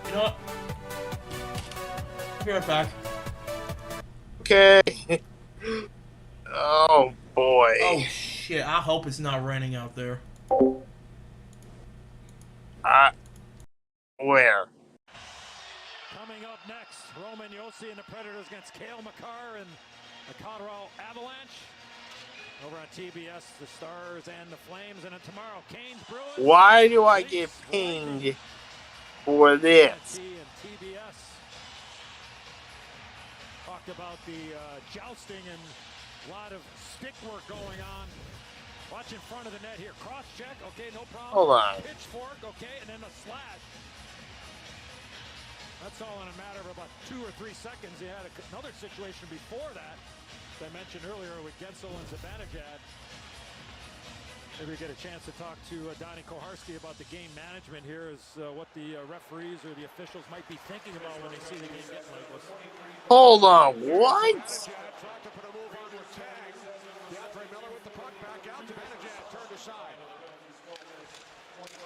You know what? Be right back. Okay. Oh, boy. Oh, shit. I hope it's not raining out there. Where? Coming up next, Roman Josi and the Predators against Cale Makar and the Colorado Avalanche. Over on TBS, the Stars and the Flames. And then tomorrow, Canes Bruins. Why do I get pinged for this? And TBS. Talked about the jousting and a lot of stick work going on. Watch in front of the net here. Cross check. Okay, no problem. Hold on. Pitchfork. Okay, and then a slash. That's all in a matter of about 2 or 3 seconds. He had another situation before that, as I mentioned earlier, with Gensel and Zibanejad. Maybe we get a chance to talk to Donnie Koharski about the game management here, as what the referees or the officials might be thinking about when they see the game getting like this. Hold on, what? DeAndre Miller with the puck back out. Zibanejad turned aside.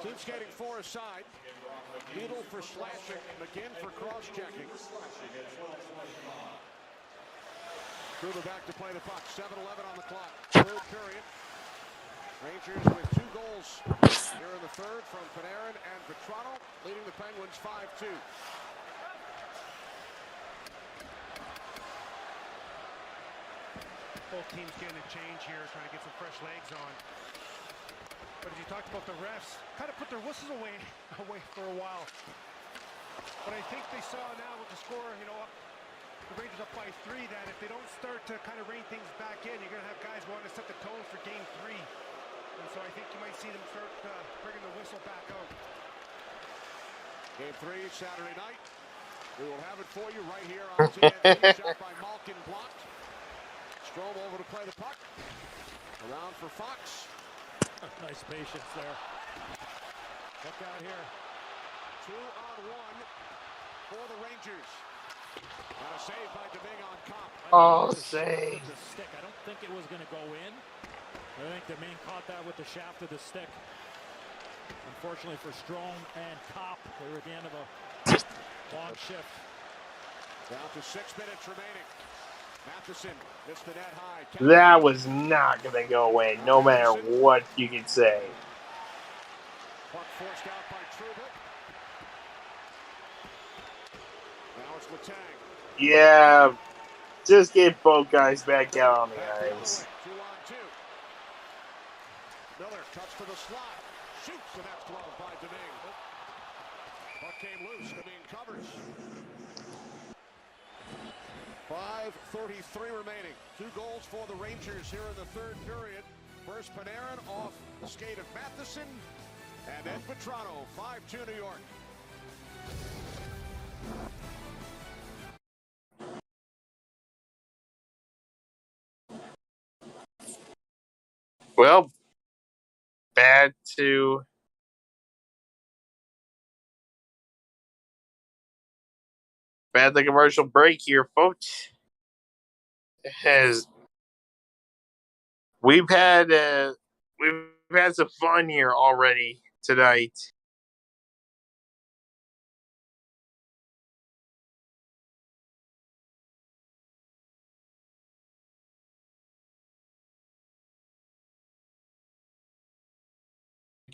Team skating 4 aside. Needle for slashing. McGinn for cross-checking. Kruger back to play the puck. 7-11 on the clock. Third period. Rangers with 2 goals here in the third from Panarin and Vetrano, leading the Penguins 5-2. Both teams getting a change here, trying to get some fresh legs on. But as you talked about, the refs kind of put their whistles away for a while. But I think they saw now with the score, you know, the Rangers up by 3, that if they don't start to kind of rein things back in, you're going to have guys wanting to set the tone for game 3. And so I think you might see them start bringing the whistle back out. Game 3, Saturday night. We will have it for you right here on TNT. Shot by Malkin, blocked. Strome over to play the puck. Around for Fox. Nice patience there. Look out here. 2-on-1 for the Rangers. And a save by Domingue on Kopp. Oh, save. The stick. I don't think it was going to go in. I think Domingue caught that with the shaft of the stick. Unfortunately for Strome and Kopp, they were at the end of a long shift. Down to 6 minutes remaining. Matheson missed the net high. That was not going to go in, no matter what you can say. Puck forced out by Trouba. Now it's Letang. Yeah, just get both guys back out on the ice. 2-on-2. Miller cuts to the slot. Shoots, and that's glove by Domingue. Puck came loose. Domingue covers. 5:33 remaining. 2 goals for the Rangers here in the third period. First Panarin off the skate of Matheson. And then Vetrano, 5-2 New York. Well, bad to the commercial break here, folks. We've had some fun here already tonight.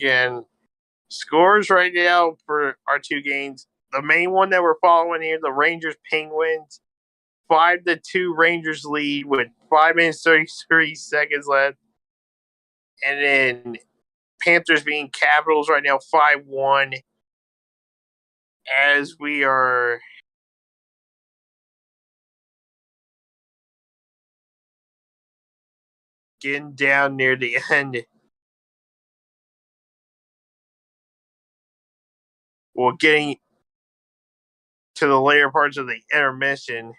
Again, scores right now for our two games. The main one that we're following here, the Rangers Penguins, 5-2 Rangers lead with 5 minutes 33 seconds left. And then Panthers beating Capitals right now 5-1. As we are getting down near the end. Well, getting to the later parts of the intermission.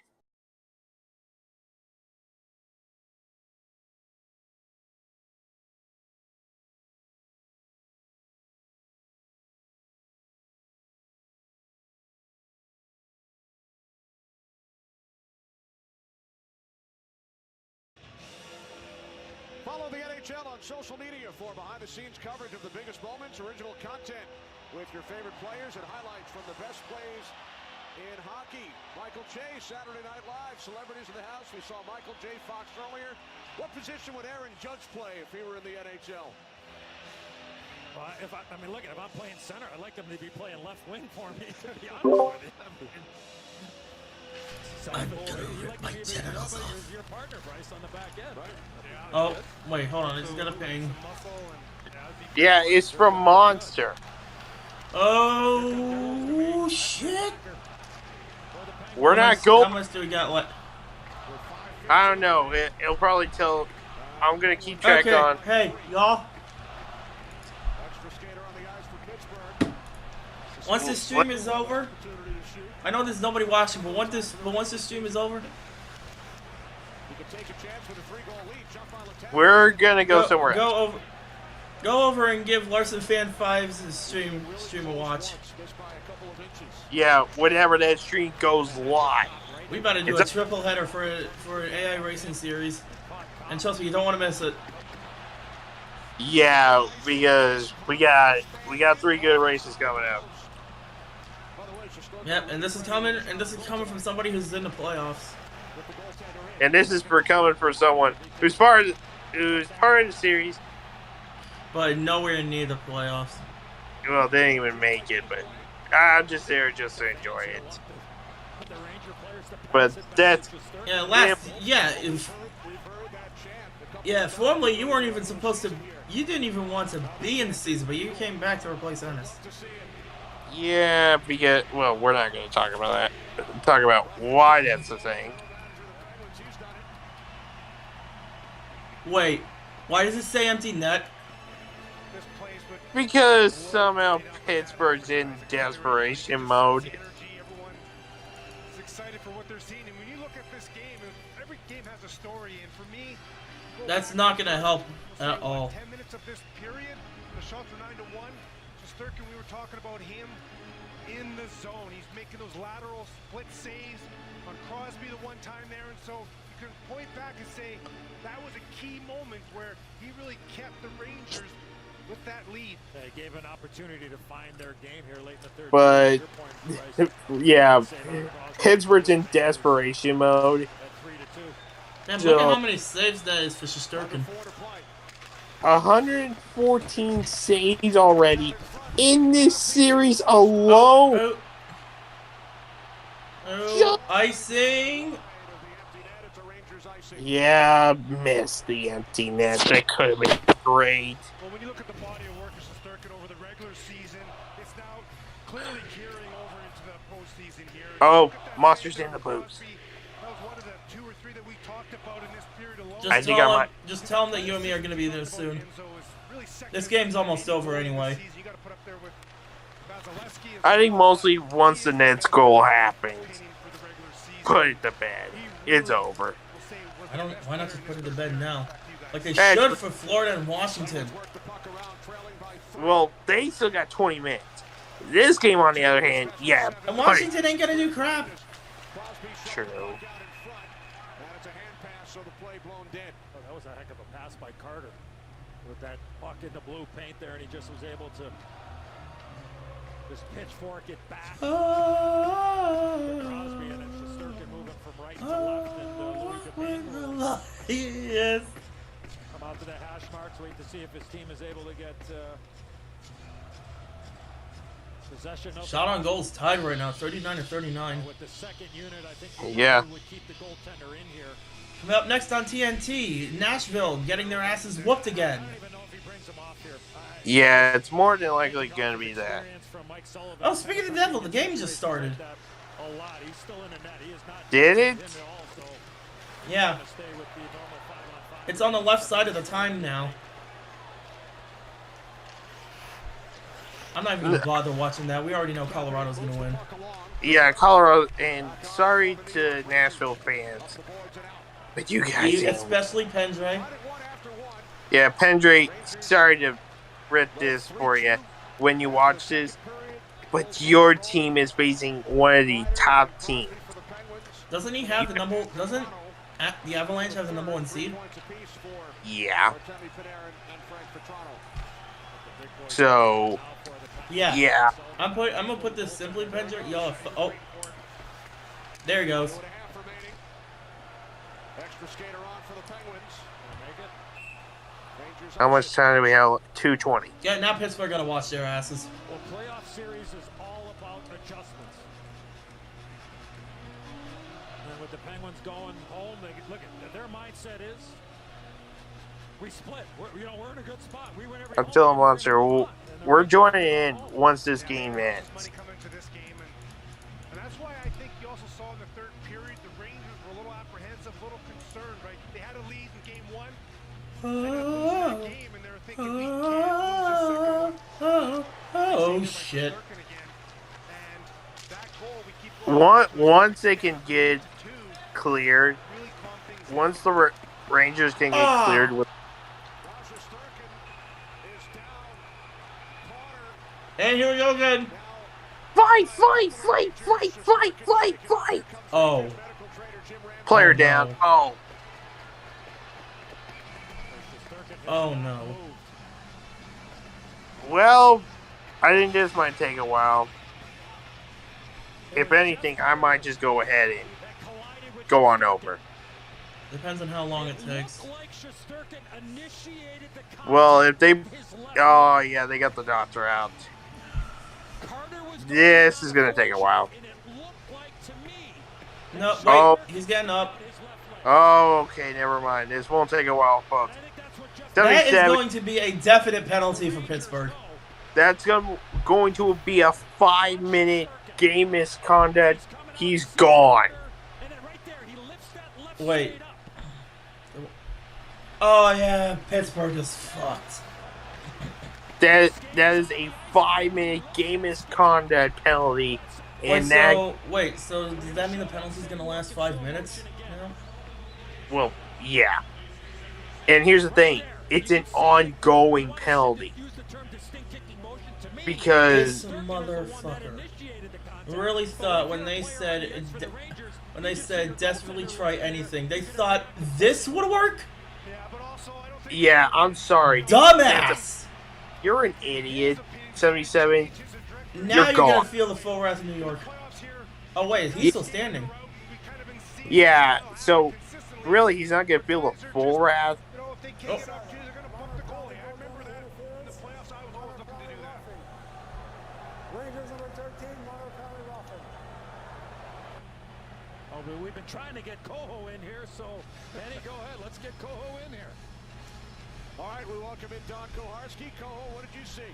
Follow the NHL on social media for behind-the-scenes coverage of the biggest moments, original content with your favorite players and highlights from the best plays in hockey. Michael Chase, Saturday Night Live, celebrities in the house. We saw Michael J. Fox earlier. What position would Aaron Judge play if he were in the NHL? Well, if I'm playing center, I'd like him to be playing left wing for me, to be honest with you. I'm gonna rip my genitals off. Your partner, Bryce, on the back end. Right? Oh, wait, hold on. I just got a ping. Yeah, it's from Monster. Oh, shit. We're not going. How much do we got left? I don't know. It'll probably tell. I'm going to keep track on. Hey, y'all. Once this stream is over, I know there's nobody watching, but once this stream is over, we're gonna go somewhere else. Go over and give Larson Fan 5's stream a watch. Yeah, whenever that stream goes live. We about to do a triple header for an AI racing series, and trust me, you don't want to miss it. Yeah, because we got 3 good races coming up. Yep, and this is coming from somebody who's in the playoffs. And this is coming from someone who's part of the series, but nowhere near the playoffs. Well, they didn't even make it, but I'm just there just to enjoy it. But that's formerly you weren't even supposed to. You didn't even want to be in the season, but you came back to replace Ennis. Yeah, because, well, we're not going to talk about that. Talk about why that's the thing. Wait, why does it say empty net? Because somehow Pittsburgh's in desperation mode. It's excited for what they're seeing, and when you look at this game, every game has a story, and for me, that's not going to help at all. 10 minutes of this period, the shots were 9-1. Shesterkin, we were talking about him in the zone. He's making those lateral split saves on Crosby the one time there, and so you can point back and say that was a key moment where he really kept the Rangers with that lead. They gave an opportunity to find their game here late in the third. But yeah, Pittsburgh's in desperation mode. Man, look at how many saves that is for Shesterkin. 114 saves already in this series alone. Icing. Yeah, missed the empty net. That could have been great. Well, when you look at the body of work of Shesterkin over the regular season, it's now clearly carrying over into the postseason here. Oh, Monster's in the boots. That was one of the 2 or 3 that we talked about in this period alone. Just tell him that you and me are going to be there soon. This game's almost over anyway. I think mostly once the Nets goal happens, put it to bed. It's over. Why not just put it to bed now? Like they should for Florida and Washington. Well, they still got 20 minutes. This game, on the other hand, yeah. And Washington ain't gonna do crap. True. Oh, that was a heck of a pass by Carter with that puck in the blue paint there, and he just was able to just pitchfork it back. To Crosby, and it's Shesterkin moving from right to left, and Louis DePain Yes. come out to the hash marks, wait to see if his team is able to get possession of Shot on goal's tied right now, 39-39. with the second unit. I think Yeah. would keep the goaltender in here. Coming up next on TNT, Nashville getting their asses whooped again. Yeah, it's more than likely going to be that. Oh, speaking of the devil, the game just started. Did it? Yeah. It's on the left side of the time now. I'm not even going to bother watching that. We already know Colorado's going to win. Yeah, Colorado, and sorry to Nashville fans, but you guys... Especially Pendre. Yeah, Pendre, sorry to rip this for you when you watch this, but your team is facing one of the top teams. Doesn't he have the number... Doesn't the Avalanche have the number 1 seed? Yeah. So... Yeah. Yeah. I'm gonna put this simply, Pendre. Y'all. Oh. There he goes. How much time do we have? 2:20. Yeah, now Pittsburgh gotta watch their asses. Well, playoff series is all about adjustments. And with the Penguins going home, look at their mindset is we split. We're in a good spot. We win every I'm telling Monster, we're joining in once this game ends. And that's why I think you also saw in the third period the Rangers were a little apprehensive, a little concerned, right? They had a lead in game 1. And they were thinking we can't lose the second one. Oh shit. Once they can get cleared, once the Rangers can get cleared with... And here we go again. Fight! Oh. Player down. No. Oh. Oh no. Well, I think this might take a while. If anything, I might just go ahead and go on over. Depends on how long it takes. Well, if they... Oh, yeah, they got the doctor out. This is going to take a while. No, wait. He's getting up. Oh, okay, never mind. This won't take a while, folks. That is going to be a definite penalty for Pittsburgh. That's going to be a 5-minute game misconduct. He's gone. Wait. Oh, yeah. Pittsburgh is fucked. That is a 5-minute game misconduct penalty. And so does that mean the penalty is going to last 5 minutes? Now? Well, yeah. And here's the thing. It's an ongoing penalty. Because... This motherfucker really thought when they said desperately try anything, they thought this would work? Yeah, I'm sorry. Dumbass! You're an idiot. 77. Now you're gone. gonna feel the full wrath of New York. Oh wait, he's still standing. Yeah, so really he's not gonna feel the full wrath. Oh. Oh, but we've been trying to get Coho in here, so Benny, go ahead. Let's get Coho in here. All right, we welcome in Don Koharski. Coho, what did you see?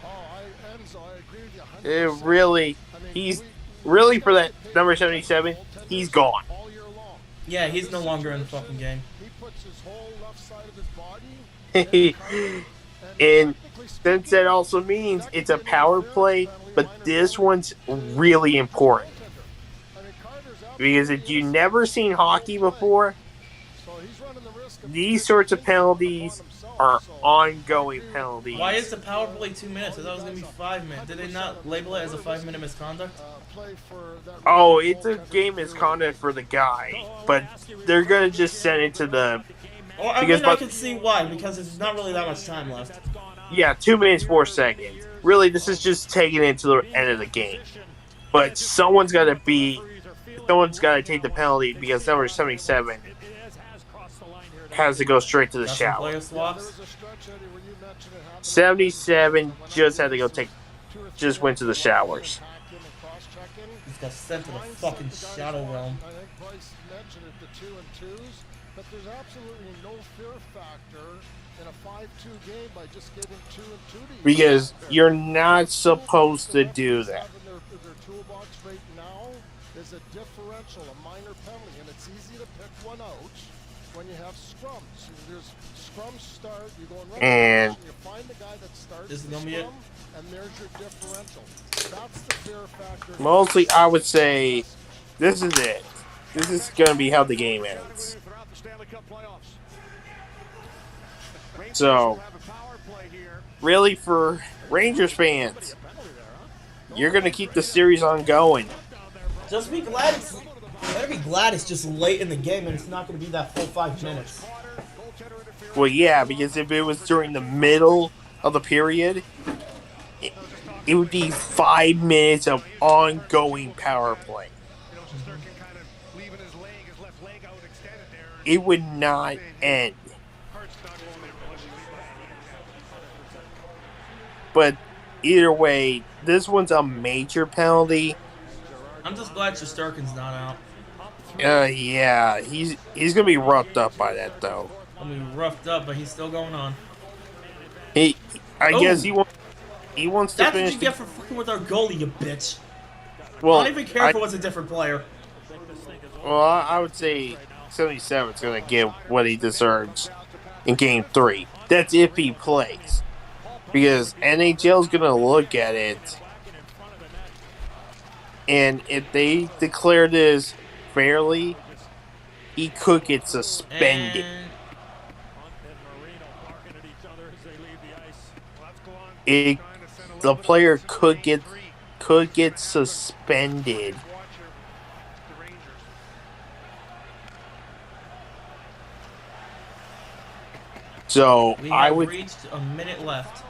Enzo, I agree with you 100%. He's really for that number 77, he's gone. Yeah, he's no longer in the fucking game. He puts his whole left side of his body. And since that also means it's a power play, but this one's really important. Because if you've never seen hockey before, these sorts of penalties are ongoing penalties. Why is the power play 2 minutes? I thought it was going to be 5 minutes. Did they not label it as a 5-minute misconduct? Oh, it's a game misconduct for the guy, but they're gonna just send it to the. Well, I mean, I can see why, because there's not really that much time left. Yeah, 2 minutes 4 seconds. Really, this is just taking it to the end of the game. But someone's got to take the penalty because number 77 has to go straight to the shower. Player swaps. 77 just had to go just went to the showers. He's got sent to the fucking shadow realm. I think Bryce mentioned it, the 2 and 2s, but there's absolutely no fear factor in a 5-2 game by just giving 2 and 2 to you. Because you're not supposed to do that. Their toolbox right now is a differential, a minor penalty, and it's easy to pick one out when you have scrums. There's scrums start, you go And you find the guy that starts this is the gonna be it. scrum, and there's your differential. That's the fear factor. Mostly, I would say this is it. This is going to be how the game ends. So, really, for Rangers fans, you're going to keep the series on going. Just be glad better be glad it's just late in the game and it's not going to be that full 5 minutes. Well, yeah, because if it was during the middle of the period, it would be 5 minutes of ongoing power play. It would not end. But either way, this one's a major penalty. I'm just glad Shesterkin's not out. Yeah, he's gonna be roughed up by that though. I mean, roughed up, but he's still going on. I guess he wants to That's finish. what you get for fucking with our goalie, you bitch. Well, I don't even care if it was a different player. Well, I would say 77 is going to get what he deserves in Game 3. That's if he plays. Because NHL is going to look at it, and if they declare this fairly, he could get suspended. The player could get suspended. So We I have would reached a minute left.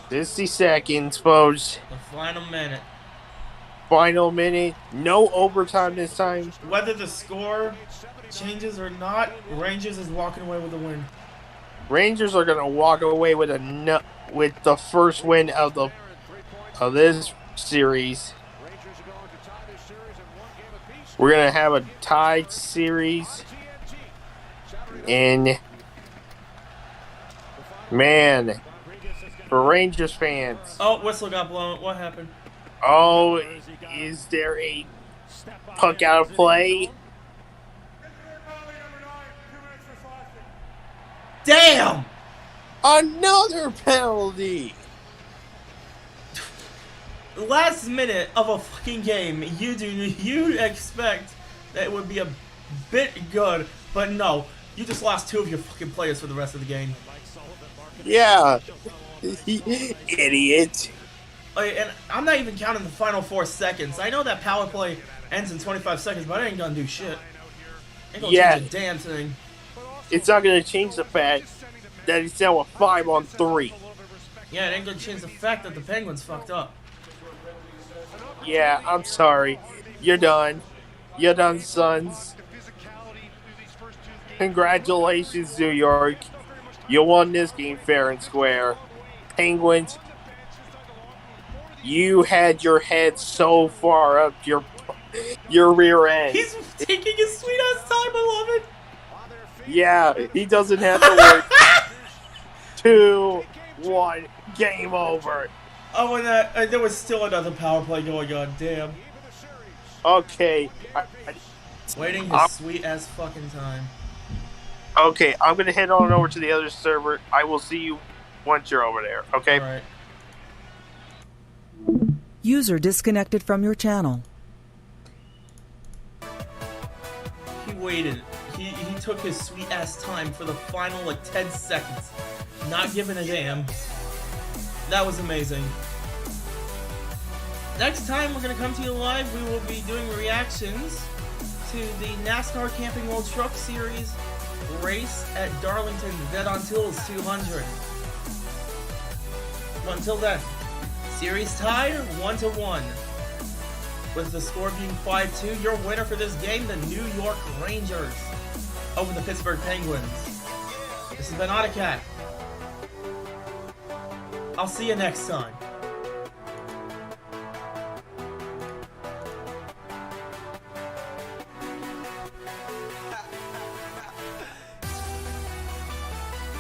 60 seconds, folks. The final minute. Final minute. No overtime this time. Whether the score changes or not, Rangers is walking away with the win. Rangers are gonna walk away with the first win of this series. We're gonna have a tied series, and man, for Rangers fans. Oh, whistle got blown. What happened? Oh, is there a puck out of play? Damn! Another penalty! Last minute of a fucking game, you expect that it would be a bit good, but no. You just lost 2 of your fucking players for the rest of the game. Yeah. Idiot. And I'm not even counting the final 4 seconds. I know that power play ends in 25 seconds, but I ain't gonna do shit. Ain't gonna change a damn thing. It's not gonna change the fact that it's now a 5-on-3. Yeah, it ain't gonna change the fact that the Penguins fucked up. Yeah, I'm sorry. You're done. You're done, Sons. Congratulations, New York. You won this game fair and square. Penguins, you had your head so far up your rear end. He's taking his sweet ass time, I love it. Yeah, he doesn't have to work. 2-1, game over. Oh, and there was still another power play going on. Damn. Okay. Waiting his sweet ass fucking time. Okay, I'm gonna head on over to the other server. I will see you once you're over there. Okay. All right. User disconnected from your channel. He waited He took his sweet ass time for the final like 10 seconds, not giving a damn. That was amazing. Next time we're gonna come to you live, we will be doing reactions to the NASCAR Camping World Truck Series race at Darlington Dead on Tools 200. But until then, series tied 1-1. With the score being 5-2, your winner for this game, the New York Rangers over the Pittsburgh Penguins. This has been Autocat. I'll see you next time.